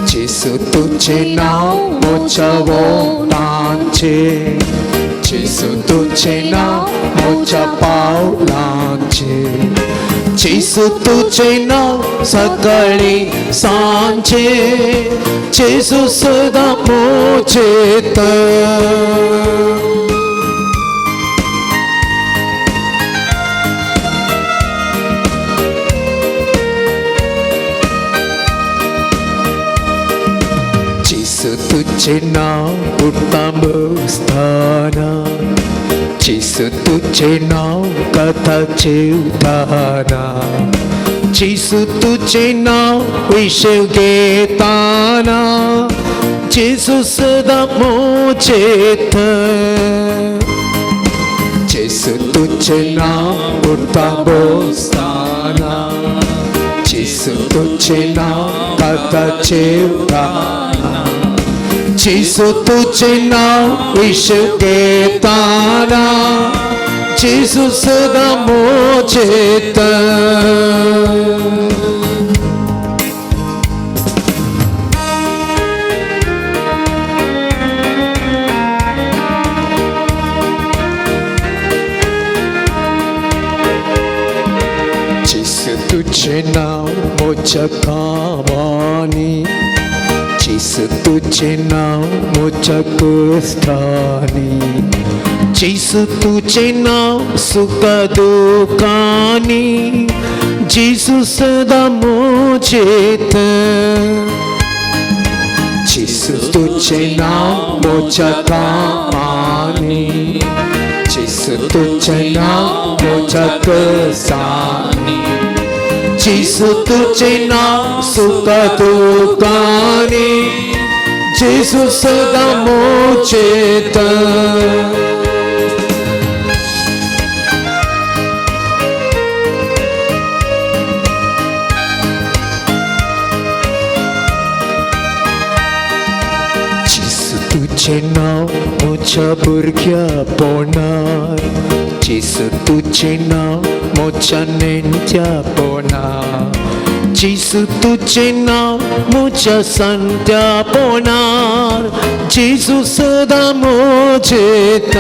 जेसू तुझे नाव मोच्या ओठांचे जेसू तुझे नाव मोच्या पावलांचे जेसू तुझे नाव सकाळी सांचे जेसू सदा मोचेत जेसू तुझे नाव उठता बसताना जेसू तुझे नाव कथाचे उतारा जेसू तुझे नाव विषय घेताना जेसू सदा मोचेत जेसू तुझे नाव उठता बसताना जेसू तुझे नाव कथाचे उतारा जेसू तुझे नाव विषय घेताना जेसू सदा मोचेत जेसू तुझे नाव मोच्या कामानी जेसू तुझे नाव मोच्या कष्टानी जेसू तुझे नाव सुख दुःखानी जेसू सदा मोचेत जेसू तुझे नाव मोच्या कामानी जेसू तुझे नाव मोच्या कष्टानी जेसू तुझे नाव सुख दुःखानी जेसू सदा मोचेत जेसू तुझे नाव मोच्या भुरग्यापणान जेसू तुझे नाव मोच्या नेणट्यापणान जेसू तुझे नाव मोच्या संत्यापणान जेसू सदा मोचेत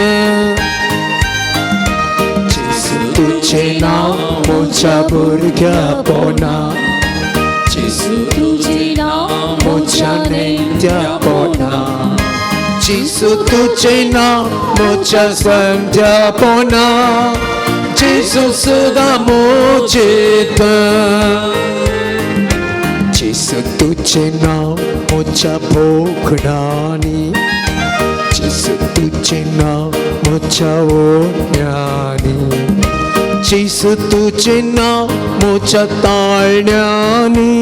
जेसू तुझे नाव मोच्या भुरग्यापणान जेसू तुझे नाव मोच्या नेणट्यापणान जेसू तुझे नाव मोच्या संत्यापणान जेसू सदा मोचेत जेसू तुझे नाव मोच्या भोगणानी जेसू तुझे नाव मोच्या ओढण्यानी जेसू तुझे नाव मोच्या ताळण्यानी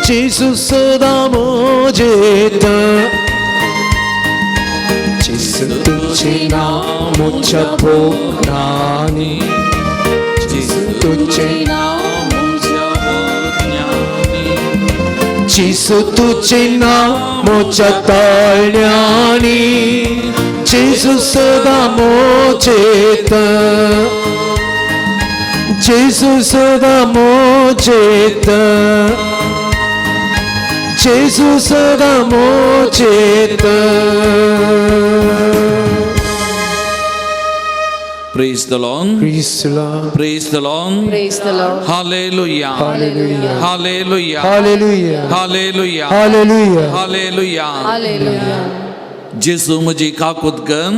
जेसू सदा मोचेत जेसू तुझे नाव मोच्या भोगणानी जेसू तुझे जेसू तुझे नाव मोच्या ताळण्यानी जेसू सदा मोचेत जेसू सदा मोचेत जेसू सदा मोचेत Praise the Lord. Praise the Lord. Praise the Lord. Praise the Lord. Hallelujah. Hallelujah. Hallelujah. Hallelujah. Hallelujah. Hallelujah. Hallelujah. Hallelujah. जेसू मुझे काकुदगन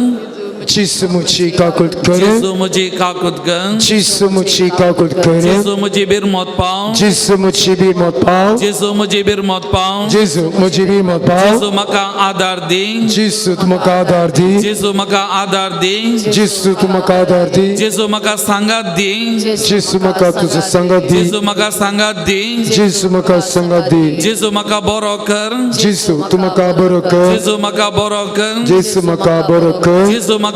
जिसु मुझे काकुत करे जेसू मुझे काकुदगन जिसु मुझे काकुत करे जेसू मुझे बीर मत पाओ जिसु मुझे भी मत पाओ जेसू मुझे बीर मत पाओ जिसु मुझे भी मत पाओ जेसू मका आधार दी जिसु तुमका आधार दी जेसू मका आधार दी जिसु तुमका आधार दी जेसू मका सांगत दी जिसु मका तुझे संगत दी जेसू मका सांगत दी जिसु मका संगत दी जेसू मका बरोकर जिसु तुमका बरोकर जेसू मका बरोकर जिसु मका बरोकर जेसू मका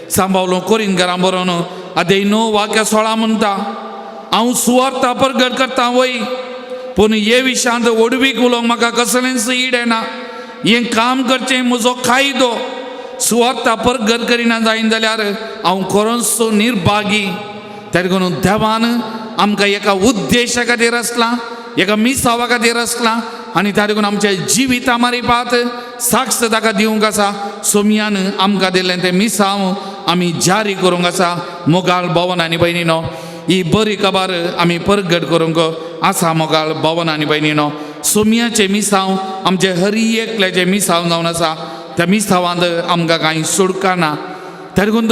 सांबावलो कोरीन घरां बरोवन अध्याय 9 वाक्य 16 म्हणटा हांव सुवार्ता परगट करता वय पूण हे विशयांत ओडवीक उलोवंक म्हाका कसलेंच ईड येना हें काम करचें म्हजो कायदो सुवार्ता परगट करिना जायना जाल्यार हांव खरोच निर्भागी त्या देखून देवान आमकां एका उद्देशा खातीर आसला एका मिसावा खातीर आसला आनी त्या देखून आमच्या जिविता मारिपात साक्ष ताका दिवंक आसा सोमयान आमकां दिल्लें तें मिसाव आमी जारी करूंक आसा मोगाळ भवन आनी भयणीनो ही बरी खबर आमी परगट करूंक आसा मोगाळ भवन आनी भयणीनो सोमयाचें मिसाव आमचे हरी एकल्याचें मिसाव जावन आसा त्या मिसावांत आमकां कांय सुटका ना त्या देखून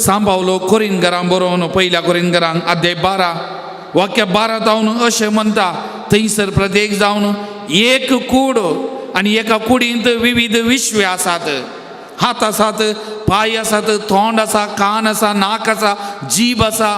सांबावलो कोरीन घरां बरोवन पयल्या कोरीन घरांक अध्याय 12 वाक्य 12 जावन अशें म्हणटा थंयसर प्रत्येक जावन एक कूड आनी एका कुडींत विविध विश्वे आसात हात आसात पाय आसात तोंड आसा कान आसा नाक आसा जीब आसा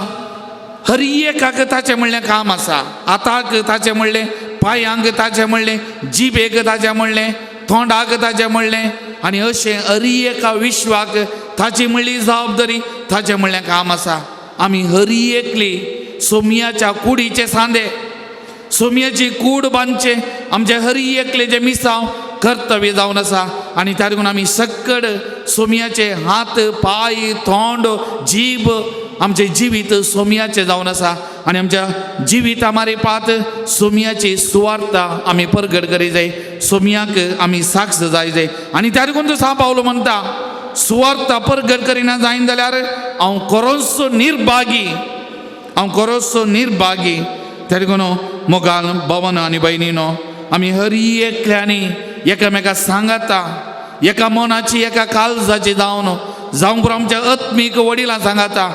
हर एकाक ताचें म्हणलें काम आसा हाताक ताचें म्हणलें पांयांक ताचें म्हणलें जिबेक ताचें म्हणलें तोंडाक ताचें म्हणलें आनी अशें हर एका विश्वाक ताची म्हणली जबाबदारी ताचें म्हणलें काम आसा आमी हर एकली सोमयाच्या कुडीचे सांदे सोमयाची कूड बांदचे आमचे हर एकले जे मिसाव कर्तव्य जावन आसा आनी त्या देखून आमी सक्कड सोमयाचे हात पाय तोंड जीब आमचे जिवीत सोमयाचे जावन आसा आनी आमच्या जिविता मारिपात सोमयाची सुवार्ता आमी परगट करी जाय सोमयाक आमी साक्ष जाय जाय आनी त्या देखून तो सांबावलो म्हणटा सुवार्ता परगट करिना जायना जाल्यार हांव खरोच निर्भागी त्या देखून मोगाल भवन आनी भयणीनो आमी हर एकल्यानी एकामेकाक सांगता एका मनाची एका काळजाची जावं पुरो आमच्या आत्मीक वडिलां सांगता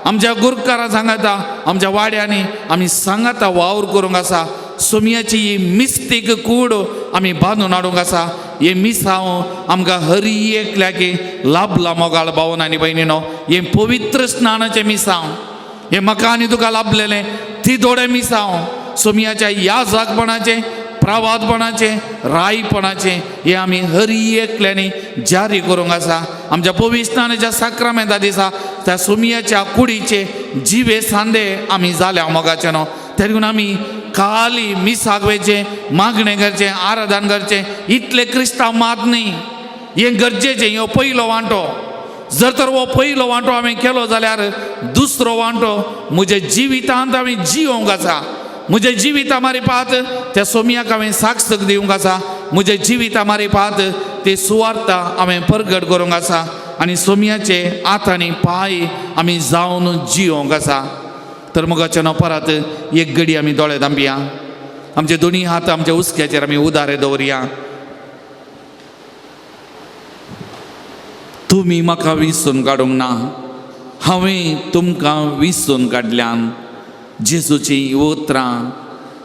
आमच्या गुरकारां सांगता आमच्या वाड्यांनी आमी सांगता वावर करूंक आसा सोमयाची ही मिस्तीक कूड आमी बांदून हाडूंक आसा हे मिसाव आमकां हर एकल्याक लाभला मोगाळ भवन आनी भयणीनो हे पवित्र स्नानाचें मिसाव हे म्हाका आनी तुका लाभलेलें ती दोडे मिसाव सोमयाच्या ह्या जागपणाचें प्रवादपणाचें रायपणाचें हे आमी हर एकल्यानी जारी करूंक आसा आमच्या पवित्र स्नानाच्या साक्रामेंता दिसा त्या सोमयाच्या कुडीचे जिवे सांदे आमी जाल्या मोगाचे न्हू त्या देखून आमी खाली मिसागवेचें मागणें करचें आराधन करचें इतले क्रिस्तांव मात न्ही हें गरजेचें हो पयलो वांटो जर तर हो पयलो वांटो हांवें केलो जाल्यार दुसरो वांटो म्हज्या जिवितांत हांवें जिवोंक आसा म्हज्या जिविता मारिपात त्या सोमयाक हांवें साक्ष दिवंक आसा म्हज्या जिविता मारिपात ते सुवार्ता हांवें परगट करूंक आसा आनी सोमयाचे हात आनी पाय आमी जावन जिवोंक आसा तर मोगाच्या परत एक घडी आमी दोळे धांपया आमचे दोनी हात आमच्या उस्क्याचेर आमी उदारे दवरया तुमी म्हाका विसरून काडूंक ना हांवें तुमकां विसरून काडल्यान जेजूची उतरां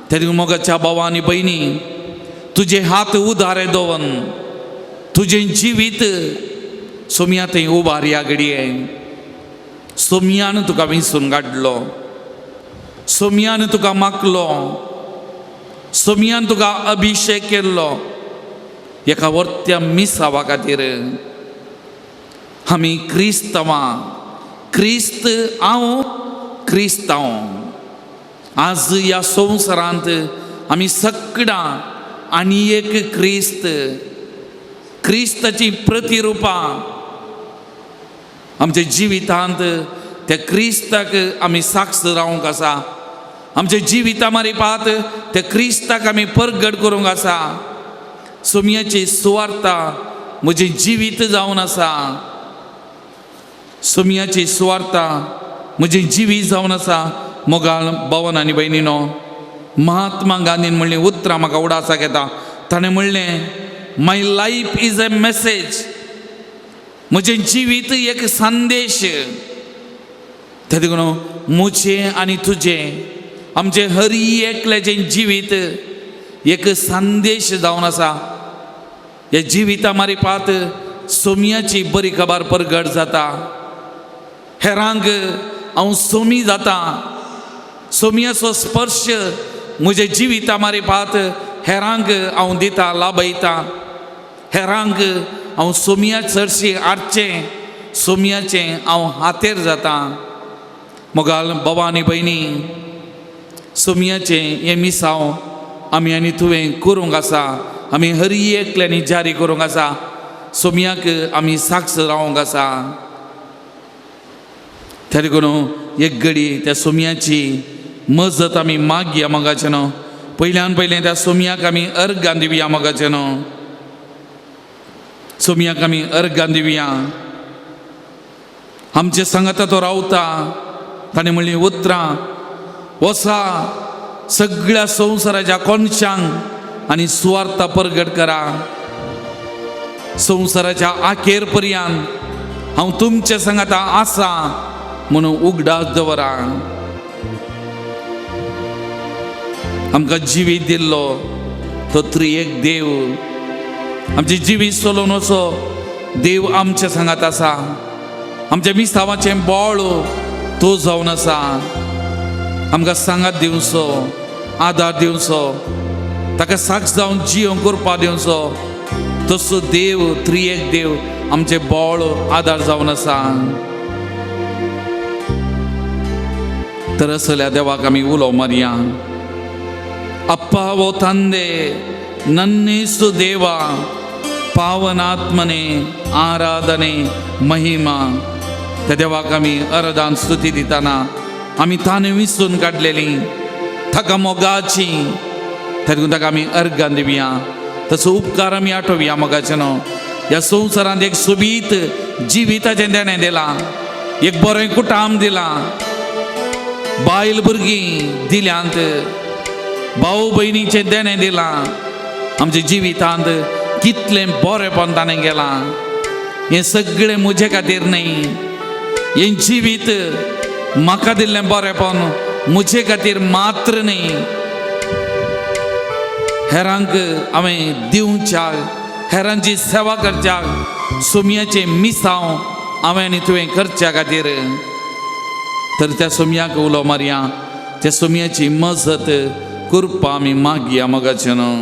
त्या देखून मोगाच्या भावा आनी भयणी तुजे हात उदारे दवन तुजें जिवीत सोमया थंय उबार ह्या घडये सोमयान तुका विसरून काडलो सोमयान तुका मागलो सोमयान तुका अभिशेक केल्लो एका वर्त्या मिसावा खातीर आमी क्रिस्तांवां क्रिस्त हांव क्रिस्तांव आज ह्या संवसारांत आमी सगळां आनी एक क्रिस्ताची प्रतिरुपां आमच्या जिवितांत त्या क्रिस्ताक आमी साक्ष रावंक आसा आमच्या जिविता मारिपात त्या क्रिस्ताक आमी परगट करूंक आसा सोमयाची सुवार्ता म्हजें जिवीत जावन आसा सोमयाची सुवार्ता म्हजें जिवीत जावन आसा मोगाळ भवन आनी भयणीनो महात्मा गांधीन म्हणलें उतरां म्हाका उडासाक येता ताणें म्हणलें माय लायफ इज अ मेसेज म्हजें जिवीत एक संदेश त्या देखून म्हजें आनी तुजें आमचें हर एकल्याचें जिवीत एक संदेश जावन आसा ह्या जिविता मारिपात सोमयाची बरी खबर परगट जाता हेरांक हांव सोमी जाता सोमयाचो स्पर्श म्हज्या जिविता मारिपात हेरांक हांव दिता लाभयता हेरांक हांव सोमया चडशी हाडचें सोमयाचें हांव हातेर जाता मोगाल बाबा आनी भयणी सोमयाचें हें मिसांव आमी आनी तुवें करूंक आसा आमी हर एकल्यांनी जारी करूंक आसा सोमयाक आमी साक्ष रावंक आसा त्या देखून एक घडी त्या सोमयाची मजत आमी मागया मोगाचें न्हू पयल्यान पयलें त्या सोमयाक आमी अर्गां दिवया मोगाचें न्हू सोमयाक आमी अर्गां दिवया आमचे सांगाता तो रावता ताणें म्हणली उतरां वसा सगळ्या संवसाराच्या कोणशांक आनी सुवार्ता परगट करा संवसाराच्या आखेर पर्यंत हांव तुमच्या सांगाता आसा म्हणून उगडास दवरा आमकां जिवीत दिल्लो तो त्रिएक देव आमचे जिवीत चलोवन वचो देव आमच्या सांगात आसा आमच्या मिसांवाचें बोळ तो जावन आसा आमकां सांगात दिवचो आदार दिवचो ताका साक्ष जावन जियो करपा दिवचो तसो देव त्रिएक देव आमचे बोळ आदार जावन आसा तर असल्या देवाक आमी उलो मारया अप्पा वो ತಂದೆ ನನ್ನೇಸು ದೇವ पावनात्मने आराधने महिमा त्या देवाक आमी अरदान स्तुती दिताना आमी ताने विसरून काडलेली ताका मोगाची त्या देखून ताका आमी अर्गां दिवया तसो उपकार आमी आठोवया मोगाचें न्हू ह्या संवसारांत एक सोबीत जिविताचें देणें दिलां एक बरें कुटाम दिलां बायल भुरगीं दिल्यांत भाऊ भयणीचें देणें दिलां आमच्या जिवितांत कितलें बरेंपण ताणें गेलां हें सगळें म्हजे खातीर न्ही हें जिवीत म्हाका दिल्लें बरेंपण म्हजे खातीर मात्र न्ही हेरांक हांवें दिवच्याक हेरांची सेवा करच्याक सोमयाचें मिसांव हांवें आनी तुवें करच्या खातीर तर त्या सोमयाक उलो मारया त्या सोमयाची मजत करपा आमी मागया मोगाचें न्हू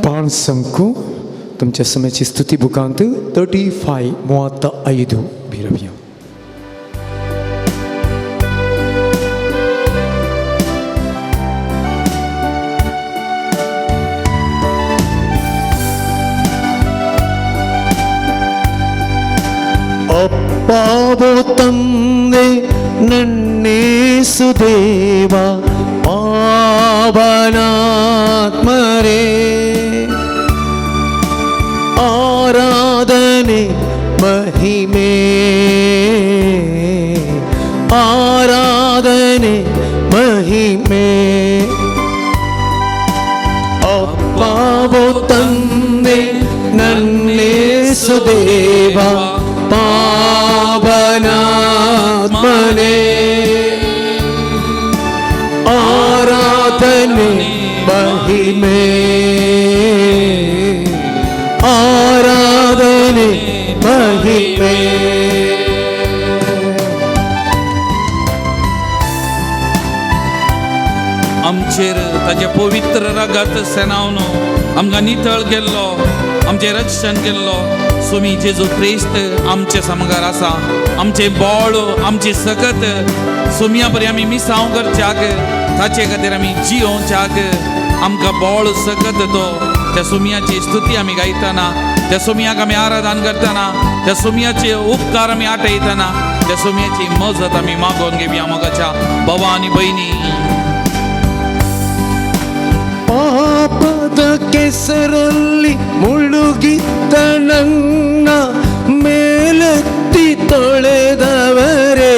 पान संकू तुमच्या समयाची स्तुती बुकांत 35 भिरवया ಅಪ್ಪಾವೋ ತಂದೆ ನನ್ನೇಸು ದೇವ ಪಾವನಾತ್ಮರೇ ಆರಾಧನೆ ಮಹಿಮೆ ಆರಾಧನೆ ಮಹಿಮೆ ಅಪ್ಪಾವೋ ತಂದೆ ನನ್ನೇಸು ದೇವ पावनात्मने आराधने महिमे आराधने महिमे आमचेर ताजे पवित्र रगत सेनावन आमकां नितळ केल्लो आमचें रक्षण केल्लो सोमी जेजू क्रिस्त आमचे समगार आसा आमचे बोळ आमची सकत सोमया बरी आमी मिसांव करच्याक ताचे खातीर आमी जियोवच्याक आमकां बोळ सकत तो त्या सोमयाची स्तुती आमी गायतना त्या सोमयाक आमी आराधन करतना त्या सोमयाचे उपकार आमी आठयतना त्या सोमयाची मजत आमी मागोवन घेवया मोगाच्या भावा आनी भयणी ಪಾಪದ ಕೆಸರಲ್ಲಿ ಮುಳುಗಿದ್ದ ನನ್ನ ಮೇಲೆತ್ತಿ ತೊಳೆದವರೇ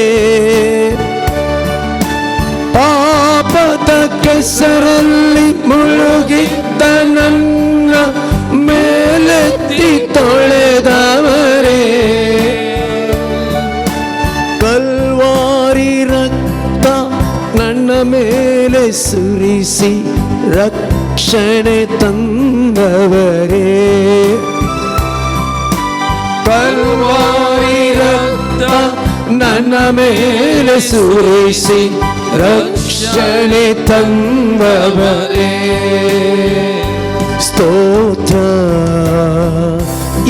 ಪಾಪದ ಕೆಸರಲ್ಲಿ ಮುಳುಗಿದ್ದ ನನ್ನ ಮೇಲೆತ್ತಿ ತೊಳೆದವರೇ ಕಲ್ವಾರಿ ರಕ್ತ ನನ್ನ ಮೇಲೆ ಸುರಿಸಿ ರಕ್ಷಣೆ ತಂದವರೇ ಕಲ್ವಾರಿ ರಕ್ತ ನನ್ನ ಮೇಲೆ ಸುರಿಸಿ ರಕ್ಷಣೆ ತಂದವರೇ ಸ್ತೋತ್ರ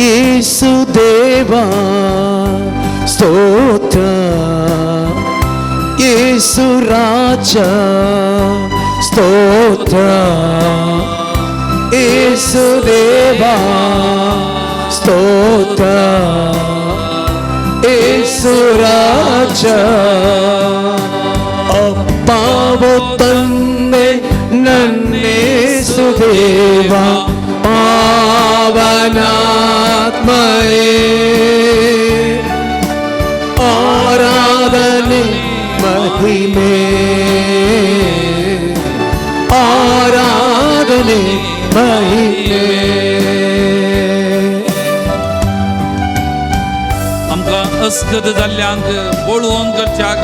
ಯೇಸು ದೇವ ಸ್ತೋತ್ರ, ಯೇಸು ರಾಜ ಸ್ತೋತ್ರ, ಯೇಸು ದೇವ ಸ್ತೋತ್ರ, ಯೇಸು ರಾಜ. ಅಪ್ಪವು ತಂದೆ ನನ್ನೇಸು ದೇವ ಪಾವನಾತ್ಮಯೇ, ಆರಾಧನೆ ಮಹಿಮೆ, ಆರಾಧನೆ ಮಹಿಮೆ. आमकां अस्कत जाल्ल्यांक बोळवून करच्याक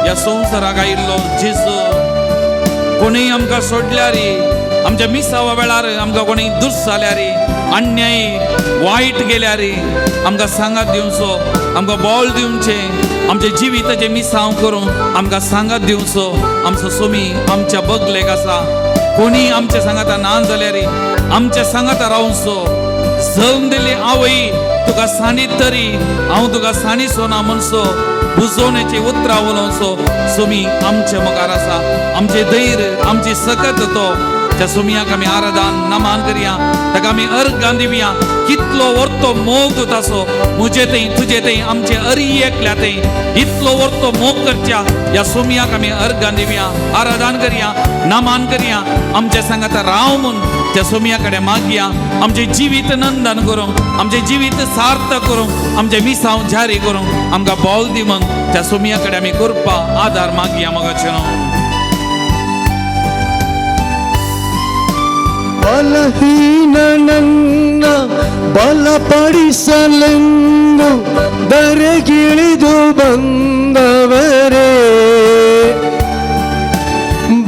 ह्या संवसाराक आयिल्लो जेजू कोणीय आमकां सोडल्यार, आमच्या मिसावा वेळार आमकां कोणी दुस जाल्यार, अन्याय वायट गेल्यार आमकां सांगात दिवचो, आमकां बोल दिवचें, आमच्या जिविताचें मिसांव करूंक आमकां सांगात दिवचो. आमचो सोमी आमच्या बगलेक आसा, कोणी आमच्या सांगाता ना जाल्यार आमच्या सांगाता रावचो. जळून दिली आवय तुका साणीत तरी हांव तुका साणीचो ना म्हणसो, बुजोवण्याची उतरां उलोवचो. सोमी आमच्या मुखार आसा, आमचे धैर्य, आमची सकत तो. त्या सोमयाक आमी आराधन नमान करया, ताका आमी अर्घ दिवया. कितलो वर्तो मोग ताचो म्हजे थंय तुजे थंय आमचे अरी एकल्या थंय इतलो वर्तो मोग करच्या ह्या सोमयाक आमी अर्घ दिवया, आराधन करया, नमान करया. आमच्या सांगाता राव म्हूण त्या सोमया कडेन मागया. आमचे जिवीत नंदन करूंक, आमचे जिवीत सार्थक करूंक, आमचे मिसांव जारी करूंक आमकां बोल दी म्हूण त्या सोमया कडेन आमी कृपा आदार मागया. मोगाचें नांव. ಬಲಹೀನ ನನ್ನ ಬಲಪಡಿಸಲೆಂದು ಧರೆಗಿಳಿದು ಬಂದವರೇ,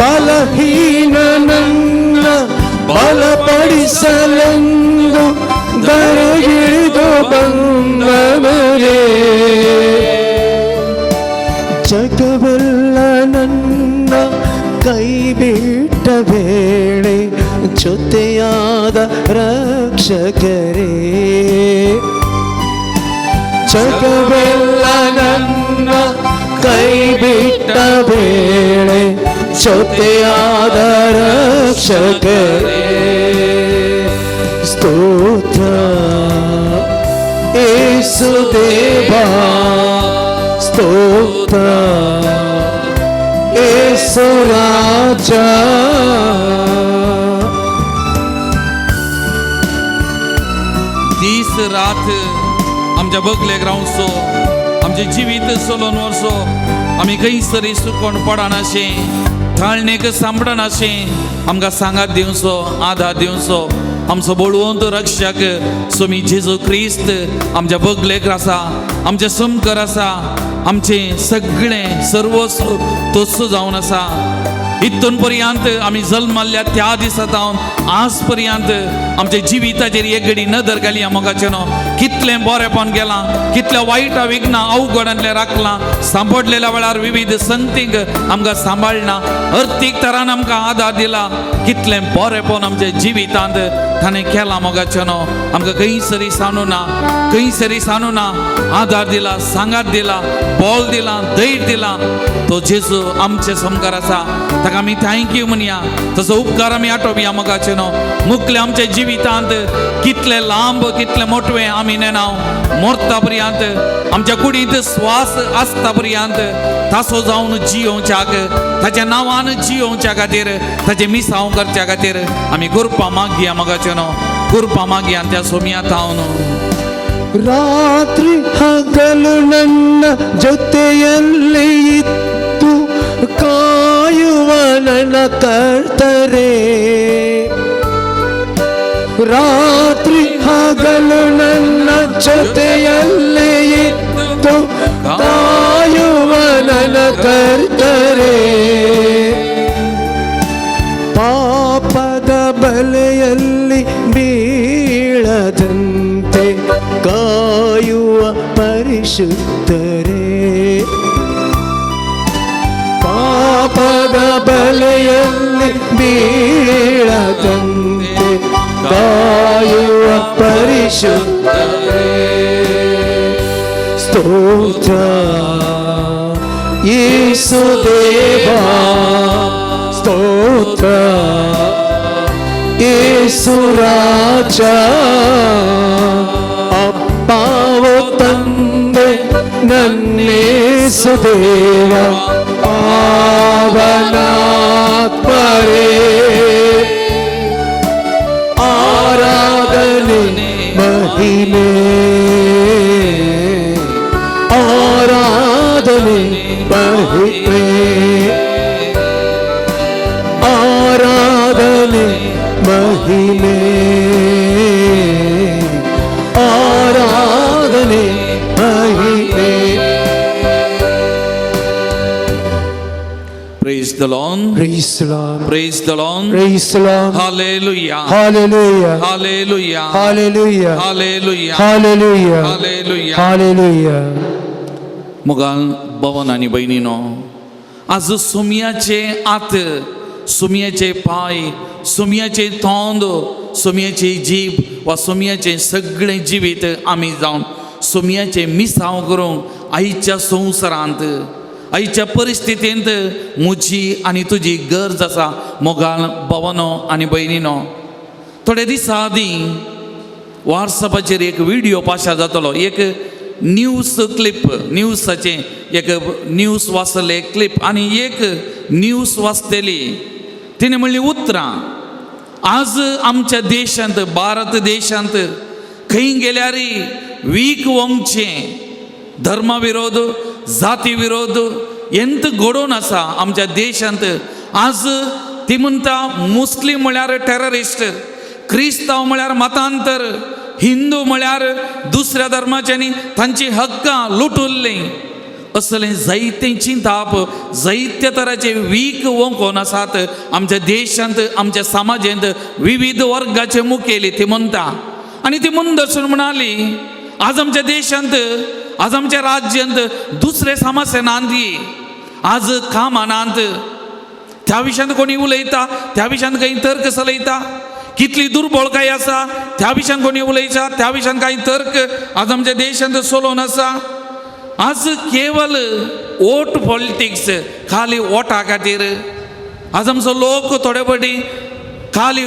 ಬಲಹೀನ ನನ್ನ ಬಲಪಡಿಸಲೆಂದು ಧರೆಗಿಳಿದು ಬಂದವರೇ, ಜಗವೆಲ್ಲ ನನ್ನ ಕೈ ಬಿಟ್ಟ ವೇಳೆ ಜೊತೆಯಾದ ರಕ್ಷಕರೇ, ಜಗವೆಲ್ಲ ನನ್ನ ಕೈ ಬಿಟ್ಟ ವೇಳೆ ಜೊತೆಯಾದ ರಕ್ಷಕರೇ, ಸ್ತೋತ್ರ ಯೇಸು ದೇವ ಸ್ತೋತ್ರ, ಯೇಸು ರಾಜ. दीस रात आमच्या बगलेक रावचो, आमचे जिवीत चलोवन वचो. आमी खंयसरी सुकोवन पडनाशें, थाळणेक सांबडनाशें आमकां सांगात दिवचो, आदार दिवचो. आमचो बळवंत रक्षक सोमी जेजू क्रिस्त आमच्या बगलेक आसा, आमचे समकर आसा, आमचे सगळें सर्वस्व तोच जावन आसा. इतून पर्यंत आमी जल्मल्ल्या त्या दिसा जावन आज पर्यंत आमच्या जिविताचेर एक घडी नदर घाली. मोगाचें न्हू, कितलें बरेंपण गेलां, कितल्या वायटा विघ्नां अवघडांतले राखलां, सांपडलेल्या वेळार विविध संगतीक आमकां सांबाळना, अर्थीक तरान आमकां आदार दिला. कितलें बरेंपण आमच्या जिवितांत ताणें केलां. मोगाचें न्हू, आमकां खंयसरी सांडूना, खंयसरी सांडूना आदार दिला, सांगात दिला, बोल दिला, धैर्य दिला. तो जेजू आमचे समकार आसा, ताका आमी थँक्यू म्हणया. तसो उपकार आमी आठोवया. मोगाचें न्हू, मुखले आमच्या जिवितांत कितले लांब, कितले मोठवे आमी नेनाव मोरता पर्यंत, आमच्या कुडींत स्वास आसता पर्यंत तासो जावन जियोवच्याक, ताच्या नांवान जियोवच्या खातीर, ताचे मिसांव करच्या खातीर आमी कृपा मागया. मोगाचें न्हू, कृपा मागया त्या सोमया तावन. ರಾತ್ರಿ ಹಗಲು ನನ್ನ ಜೊತೆಯಲ್ಲಿ ಇತ್ತು ಕಾಯುವ ನನ್ನ ಕರ್ತರೇ, ರಾತ್ರಿ ಹಗಲು ನನ್ನ ಜೊತೆಯಲ್ಲಿ ಇತ್ತು ಕಾಯುವ ನನ್ನ ಕರ್ತರೇ, ಪಾಪದ ಬಲೆಯಲ್ಲಿ ಬೀಳದಂತೆ ಕಾಯುವ ಪರಿಶುದ್ಧರೇ, ಪಾಪದ ಬಲೆಯಲ್ಲಿ ಬೀಳದಂತೆ ಕಾಯುವ ಪರಿಶುದ್ಧ ಸ್ತೋತ್ರ ಯೇಸು ದೇವಾ ಸ್ತೋತ್ರ ಯೇಸು ರಾಜ ಅಪ್ಪಾವೋ ತಂದೆ ನನ್ನೇಸು ದೇವ ಪಾವನಾತ್ಮರೇ ಆರಾಧನೆ ಮಹಿಮೆ ಆರಾಧನೆ ಮಹಿಮೆ ಆರಾಧನೆ ಮಹಿಮೆ ಆರಾಧನೆ ಮಹಿಮೆ. Praise the Lord. Praise the Lord. Praise the Lord. Praise the Lord. Hallelujah. Hallelujah. Hallelujah. Hallelujah. Hallelujah. Hallelujah. Hallelujah. Hallelujah. मुगाल भवन आणि बहिणीनो, आज सुमयाचे आत, सुमयाचे पाय, सुमयाचे तोंड, सुमयाची जीभ वा सुमयाचे सगळे जिवीत आम्ही जाऊन सुमयाचे मिसाव करून आईच्या संवसारांत आईच्या परिस्थितींत म्हजी आनी तुजी गरज आसा मोगाल भवनो आनी बहिणीनो. थोडे दिसा आदीं वॉट्सॅपाचेर एक व्हिडिओ पाशा जातलो, एक न्यूज क्लिप, न्यूजाचे एक न्यूज वाचले क्लिप आनी एक न्यूज वाचतेली. तिने म्हणली उतरां, आज आमच्या देशांत, भारत देशांत खंय गेल्यार वीक वंशचे धर्मविरोध, जाती विरोध ಎಂತ घडोवन आसा आमच्या देशांत. आज ती म्हणटा मुस्लीम म्हळ्यार टेररिस्ट, क्रिस्तांव म्हळ्यार मतांतर, हिंदू म्हळ्यार दुसऱ्या धर्माच्यांनी तांची हक्कां लुटुल्लीं. असलें जायतें चिंताप, जायत्या तरांचे वीक वंकोन आसात आमच्या देशांत, आमच्या समाजांत. विविध वर्गाचे मुखेली ती म्हणटा. आनी ती म्हणदसून म्हणाली, आज आमच्या देशांत, आज आमच्या राज्यांत दुसरे समस्या नांदी, आज काम अनांत. त्या विशयान कोणी उलयता, त्या विशयान काही तर्क चलयता. कितली दुर्बळकाय आसा त्या विशयान कोणी उलयता, त्या विशयान काही तर्क आज आमच्या देशांत चलोवन आसा. आज केवल वोट पॉलिटिक्स, खाली वोटा खातीर आज आमचो लोक थोडे फावटी खाली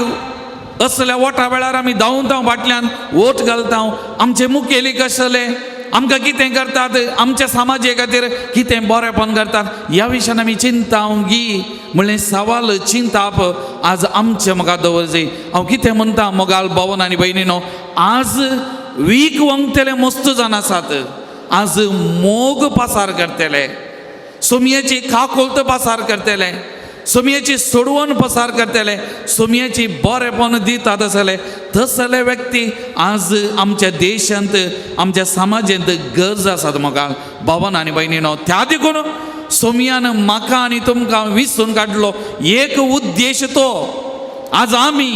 असल्या वोटा वेळार आमी धांवता फाटल्यान वोट घालता. आमचे मुखेली कशेले आमकां कितें करतात, आमच्या समाजे खातीर कितें बरेंपण करतात, ह्या विशयान आमी चिंतावंगी म्हणलें सवाल चिंताप आज आमचे मुखार दवरचें. हांव कितें म्हणटा मोगाल भवन आनी भयणीनो, आज वीक वंगतेले मस्त जाण आसात. आज मोग पासार करतले, सुमयेची काकोलत पासार करतले, सुमयेची सोडवण पसार करतले, सुमयेची बरेपण दितात आसले तसले व्यक्ती आज आमच्या देशांत, आमच्या समाजांत गरज आसात मोगाल भवन आनी भयणीनो. त्या देखून सुमयान म्हाका आनी तुमकां विसरून काडलो एक उद्देश तो, आज आमी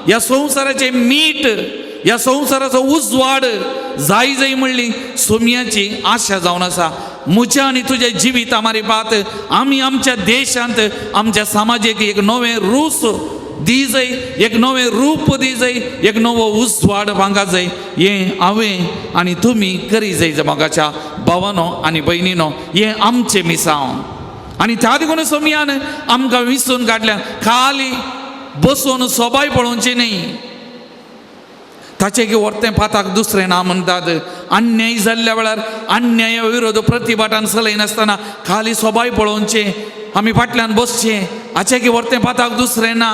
ह्या संवसाराचें मीठ, ह्या संवसाराचो उजवाड जाय जाय म्हणली सुमयाची आशा जावन आसा. म्हज्या आनी तुज्या जिवितामारी बात आमी आमच्या देशांत, आमच्या समाजाक एक नवें रूस दी जाय, एक नवें रूप दी जाय, एक नवो उजवाड भांगा जाय. हें हांवें आनी तुमी करी जाय मोगाच्या भवनो आनी भयणीनो. हें आमचें मिसांव. आनी त्या देखून सुमयान आमकां विसरून काडल्या, खाली बसून सोबाय पळोवची न्ही, ताचे वर्तें पाताक दुसरें ना म्हणटात. अन्याय जाल्ल्या वेळार अन्याया विरोध प्रतिभटन चलयनासतना खाली सोबाय पळोवचें, आमी फाटल्यान बसचें, हाचें वर्तें पाताक दुसरें ना.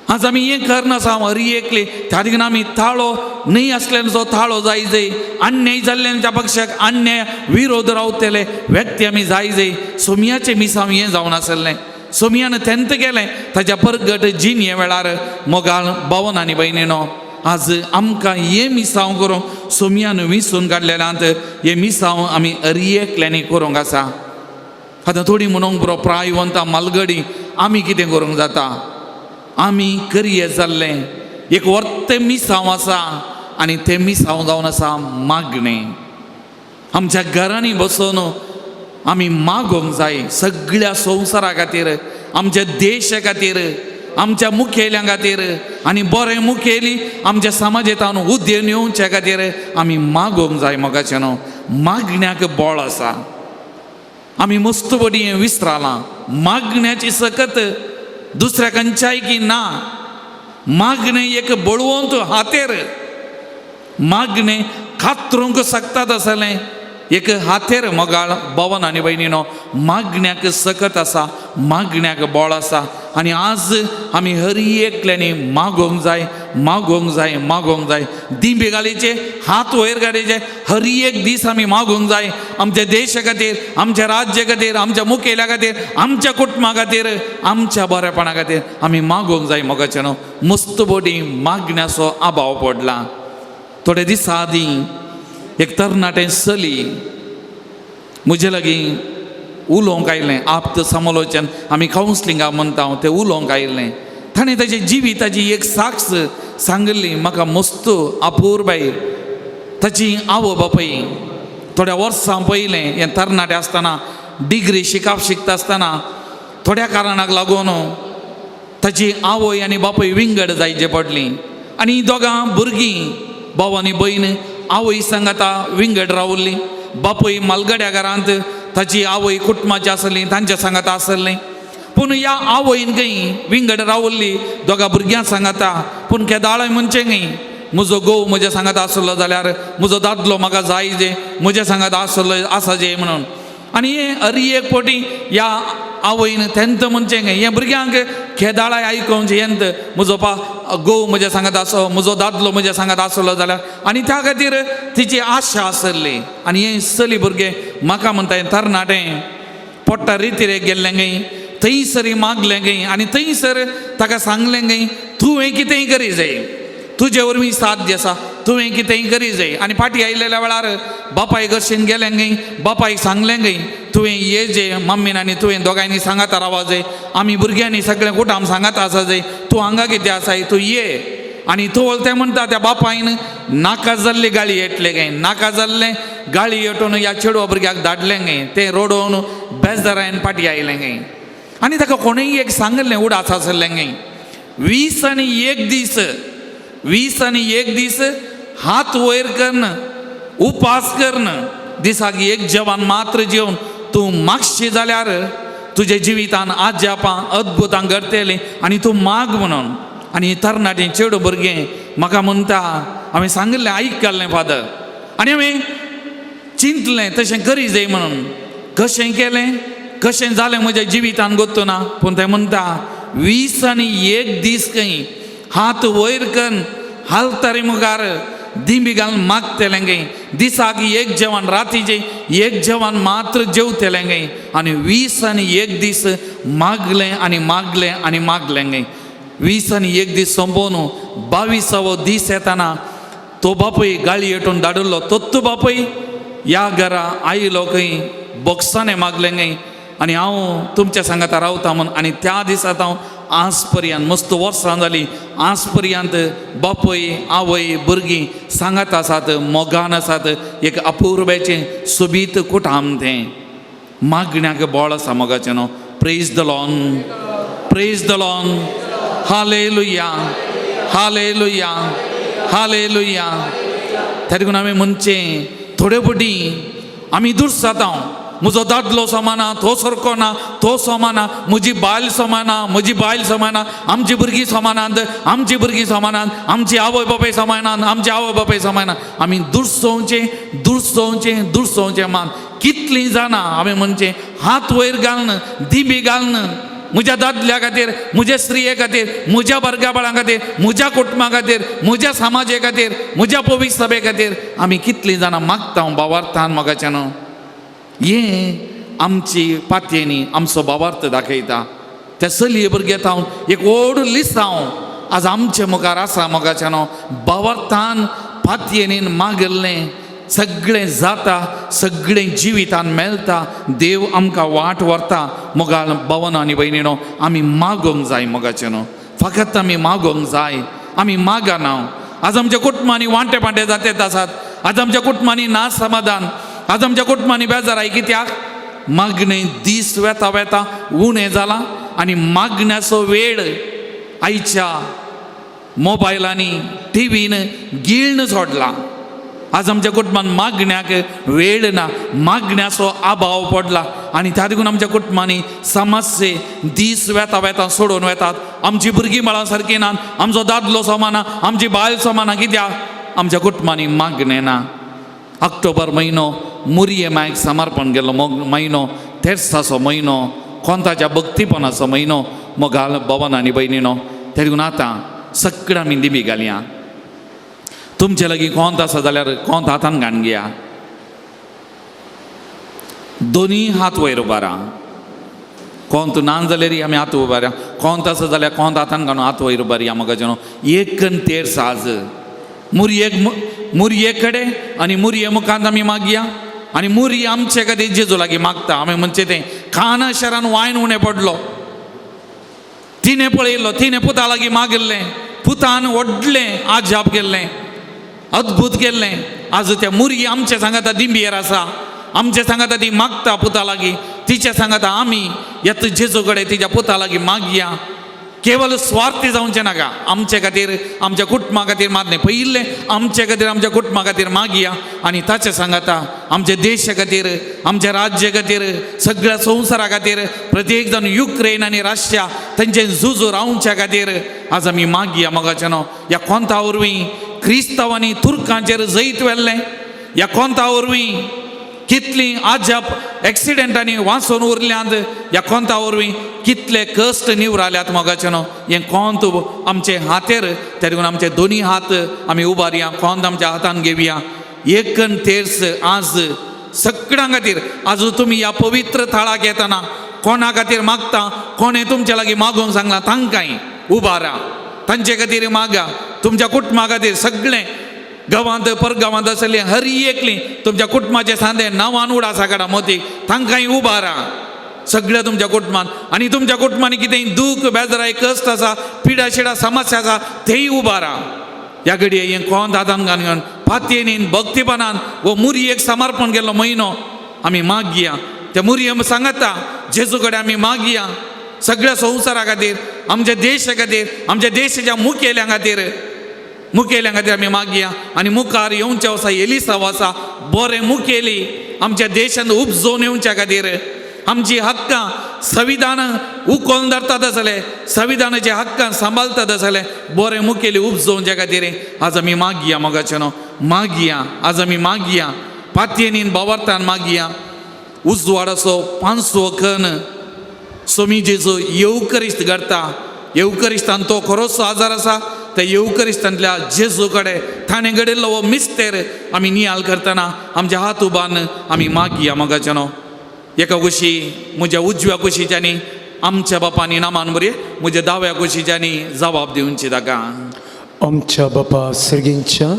आज आमी हें करनासा हरी एकले, त्या देखून आमी ताळो न्हय आसलेलो ताळो जाय जाय. अन्याय जाल्ल्यांच्या पक्षाक अन्याय विरोध रावतले व्यक्ती आमी जाय जाय. सुमयाचें मिसांव हें जावन आसलें. सुमयान तेंत केलें ताच्या परगट जिणे वेळार मोगाल भवन आनी भयणीनो. आज आमकां हे मिसांव करूंक सुमयान विसरून काडलेल्यांत हे मिसांव आमी हरी एकल्यांनी करूंक आसा. आतां थोडी म्हणूंक बरो प्रायवंतां मालगडी आमी कितें करूंक जाता, आमी करिये जाल्लें एक वर्तें मिसांव आसा आनी तें मिसांव जावन आसा मागणें. आमच्या घरांनी बसून आमी मागोवंक जाय सगळ्या संवसारा खातीर, आमच्या देशा खातीर, आमच्या मुखेल्या खातीर आनी बरें मुखेली आमच्या समाजांत उद्देन येवच्या खातीर आमी मागोवंक जाय मोगाचे न्हू. मागण्याक बळ आसा. आमी मस्तबडी विसरालां. मागण्याची सकत दुसऱ्या खंयच्याय की ना. मागणें एक बळवंत हातेर. मागणें खात्रूंक सकतात आसलें एक हातेर मोगाळ भवन आनी भयणीनो. मागण्याक सकत आसा, मागण्याक बळ आसा. आनी आज आमी हर एकल्यांनी मागोवंक जाय, मागोवंक जाय, मागोवंक जाय. दिंबेगालीचे हात वयर काडचे हर एक दीस आमी मागोवंक जाय. आमच्या देशा खातीर, आमच्या राज्या खातीर, आमच्या मुखेल्या खातीर, आमच्या कुटुंबा खातीर, आमच्या बरेपणा खातीर आमी मागोवंक जाय मोगाचे न्हू. मस्तबडी मागण्याचो अभाव पडला. थोडे दिसा आदीं एक तरणाटें चली म्हजे लागीं उलोवंक आयलें. आप्त समालोचन आमी कावन्सिलिंगाक म्हणटा तें उलोवंक आयलें. ताणें ताचे जिविताची एक साक्ष सांगली म्हाका मस्त अपूर्बाय. ताची आवय बापूय थोड्या वर्सां पयलें हें तरणाटें आसतना डिग्री शिकता आसतना थोड्या कारणाक लागून ताची आवय आनी बापूय विंगड जायचें पडलीं. आनी हीं दोगां भुरगीं भाव आनी भयण आवय सांगाता विंगड रावल्ली. बापूय मालगड्या घरांत ताची आवय कुटुंबाची आसली, तांच्या सांगाता आसली. पूण ह्या आवयन खंय विंगड रावल्ली दोगा भुरग्यां सांगाता. पूण केदाळ म्हणचें खंय म्हजो घोव म्हज्या सांगाता आसलो जाल्यार म्हजो दादलो म्हाका जाय जे म्हज्या सांगाता आसलो आसा जे म्हणून. आनी हें हर एक फावटी ह्या आवयन तेंत म्हणचें खंय हें भुरग्यांक केदाळाय आयकोवचें येंत म्हजो घोव म्हज्या सांगात आसो, म्हजो दादलो म्हज्या सांगात आसलो जाल्यार. आनी त्या खातीर तिची आशा आसली. आनी हें चली भुरगें म्हाका म्हणटा हें तरणाटें पोट्टा रितीरेक गेल्लें खंय थंयसरी मागलें खंय आनी थंयसर ताका सांगलें खंय तुवें कितेंय करी जाय, तुजे वरवीं साध्य आसा, तुवें कितेंय करी जाय. आनी फाटीं आयलेल्या वेळार बापाय गर्शेन गेलें खंय बापायक सांगलें खंय तुवें ये जे मम्मीन आनी तुवें दोगांयनी सांगाता रावा जाय, आमी भुरग्यांनी सगळें कुटाम सांगाता आसा जाय, तूं हांगा कितें आसाय तूं ये. आनी तो तें म्हणटा त्या बापायन नाका जाल्ली गाळी येतले खंय. नाका जाल्लें गाळी येटून ह्या चेडवा भुरग्याक धाडलें खंय. तें रोडोवन बेजारायन फाटीं आयलें खंय. आनी ताका कोणेंय एक सांगलें उडास आसलें खंय 20 आनी 1 दीस 20 आनी 1 दीस हात वयर करन उपास करन दिसाक एक जेवण मात्र जेवन तूं मागशी जाल्यार तुज्या जिवितान आज जापां अद्भुतां घडटलीं आनी तूं माग म्हणून. आनी तरणाटें चेडूं भुरगें म्हाका म्हणटा हांवें सांगलें आयकल्लें फादर. आनी हांवें चिंतलें तशें करी जाय म्हणून. कशें केलें कशें जालें म्हज्या जिवितान गोत्तू ना. पूण तें म्हणटा 20 आनी 1 दीस खंय हात वयर करून हालतारी मुखार दिंबी घालून मागतलें खंय. दिसाक एक जेवण रातीचें एक जेवण मात्र जेवतलें खंय. आनी 20 आनी 1 दीस मागलें आनी मागलें आनी मागलें खंय. 20 आनी 1 दीस संपोवन 22वो दीस येताना तो बापूय गाळी येटून धाडिल्लो तोच बापूय ह्या घरा आयलो खंय बोक्सांनी मागलें खंय. आनी हांव तुमच्या सांगाता रावता म्हूण. आनी त्या दिसांत हांव आज पर्यंत मस्त वर्सां जालीं आज पर्यंत बापूय आवय भुरगीं सांगात आसात मोगान आसात. एक अपूर्वेचें सोबीत कुटाम तें मागण्याक बळ आसा मोगाचें न्हू. Praise the Lord, praise the Lord. Hallelujah, hallelujah, hallelujah. त्या देखून हांवें म्हणचें थोडे फावटी आमी दुर्स जाता. म्हजो दादलो समाना तो सारको ना, तो समाना, म्हजी बायल समाना, म्हजी बायल समाना, आमची भुरगीं समानांत, आमची भुरगीं समानांत, आमची आवय बापूय समानांत, आमची आवय बापूय समानांत. आमी दुर्सोवचें दुर्सोवचें दुर्सोवचें मान कितलीं जाणां हांवें म्हणचें हात वयर घालन दिबी घालन म्हज्या दादल्या खातीर, म्हज्या स्त्रिये खातीर, म्हज्या भुरग्या बाळां खातीर, म्हज्या कुटुंबा खातीर, म्हज्या समाजा खातीर, म्हज्या पवित्र सभे खातीर आमी कितलीं जाणां मागता भावार्थान मोगाचें न्हू. हें आमची पातयेनी आमचो भावार्थ दाखयता. त्या चलये भुरगे हांव एक व्हड लिस्ट हांव आज आमचे मुखार आसा मोगाचें न्हू. भावार्थान पातयेनीन मागल्लें सगळें जाता, सगळें जिवितान मेळटा. देव आमकां वाट व्हरता. मोगाळ भवन आनी भयणीनो आमी मागोवंक जाय मोगाचें न्हू. फकत आमी मागोवंक जाय. आमी मागना. आज आमच्या कुटुंबांनी वांटे पांटे जातेत आसात. आज आमच्या कुटुंबांनी ना समाधान. आज आमच्या कुटुंबांनी बेजाराय कित्याक मागणें दीस वेता वेता उणें जालां. आनी मागण्याचो वेळ आईच्या मोबायलांनी टीव्हीन गिळण सोडला. आज आमच्या कुटुंबान मागण्याक वेळ ना, मागण्याचो अभाव पडला आणि त्या देखून आमच्या कुटुंबांनी समस्ये दीस वेता वेता सोडून वेतात. आमची भुरगीं बाळां सारकी नात, आमचो दादलो समाना, आमची बायल समाना, कित्याक आमच्या कुटुंबांनी मागणें ना. ऑक्टोबर म्हयनो मुरये मायक समर्पण केल्लो म्हयनो, तेर्साचो म्हयनो, कोंताच्या भक्तीपणाचो म्हयनो मोगाल भवन आनी भयणीनो. त्या देखून आतां सगळें आमी दिमी घालया. तुमचे लागीं कोंत आसा जाल्यार कोंत हातान घालून घेया. दोनी हात वयर उबारा. कोंत ना जाल्यार आमी हात उबारया. कोंत आसा जाल्यार कोंत हातान घालून हात वयर उबारया. मोगाचेनो एक तेर्स आज मुरये कडेन आनी मुरये मुखांत आमी मागया. आनी मुरये आमचे खातीर जेजू लागीं मागता. आमी म्हणचे तें खाना शारान वायन उणें पडलो, तिणें पळयल्लो, तिणें पुता लागीं मागलें, पुतान व्हडलें आजाप केल्लें, अद्भुत केल्लें. आज त्या मुरये आमचे सांगाता दिंबयेर आसा, आमचे सांगाता ती मागता पुता लागीं. तिचे सांगाता आमी येत जेजू कडेन तिच्या पुता लागीं मागया. केवल स्वार्थी जावचें नाका. आमचे खातीर, आमच्या कुटुंबा खातीर मागणें पयिल्लें, आमचे खातीर, आमच्या कुटुंबा खातीर मागया. आनी ताचे सांगाता आमच्या देशा खातीर, आमच्या राज्या खातीर, सगळ्या संवसारा खातीर, प्रत्येक जण युक्रेन आनी रशिया तांचे झुजू रावच्या खातीर आज आमी मागया. मोगाचेनो ह्या कोंता वरवीं क्रिस्तांवांनी तुर्कांचेर जैत व्हेल्लें. ह्या कोंता वरवीं कितलीं आजाप एक्सिडेंटांनी वाचून उरल्यांत. ह्या कोंता वरवीं कितले कश्ट निवराल्यात. मोगाचेनो हें कोंत आमचे हातेर, त्या देखून आमचे दोनी हात आमी उबारया, कोंत आमच्या हातान घेवया. एकन तेर्स आज सगळ्यां खातीर. आज तुमी ह्या पवित्र थाळाक येतना कोणा खातीर मागता, कोणें तुमच्या लागीं मागूंक सांगलां तांकांय उबारा, तांचे खातीर मागा. तुमच्या कुटुंबा खातीर सगळें गांवांत परगांवांत आसली हर एकली तुमच्या कुटुंबाचे सांदे नांवान उडासा काडा मोतीक, तांकांय उबारा सगळ्या तुमच्या कुटुंबान. आनी तुमच्या कुटुंबांनी कितेंय दूख बेजाराय कश्ट आसा, पिडा शिडा समस्या आसा, तेय उबारा. ह्या घडये हें कोंत हातान घालून फातयेनीन भक्तीपणान वो मुरयेक समर्पण केल्लो म्हयनो आमी मागया. त्या मुरये सांगता जेजू कडेन आमी मागया. सगळ्या संवसारा खातीर, आमच्या देशा खातीर, आमच्या देशाच्या मुखेल्या खातीर आमी मागया. आनी मुखार येवच्या वर्सा एलिसा वर्सा बरें मुखेली आमच्या देशांत उपजोवन येवच्या खातीर, आमची हक्कां संविधान उखोवन धरतात आसले, संविधानाच्या हक्कां सांबाळतात आसले बरें मुखेली उपजोवच्या खातीर आज आमी मागया. मोगाचेनो मागया, आज आमी मागया. पातयेनीन बावार्थान मागया. उजवाडाचो 5वो खण सोमी जेजू येवकरिस्त घडता. येवकरिस्तान तो खरोच आजार आसा. त्या येवकरिस्तांतल्या जेजू कडेन ताणें घडयल्लो हो मिस्तेर आमी नियाल करतना आमच्या हात उबान आमी मागया. मोगाचेनो एका कुशी म्हज्या उजव्या कुशीच्यांनी आमच्या बापानी नामान बरे, म्हज्या दाव्या कुशीच्यांनी जबाब दिवची ताका. आमच्या बापा सर्गींच्या,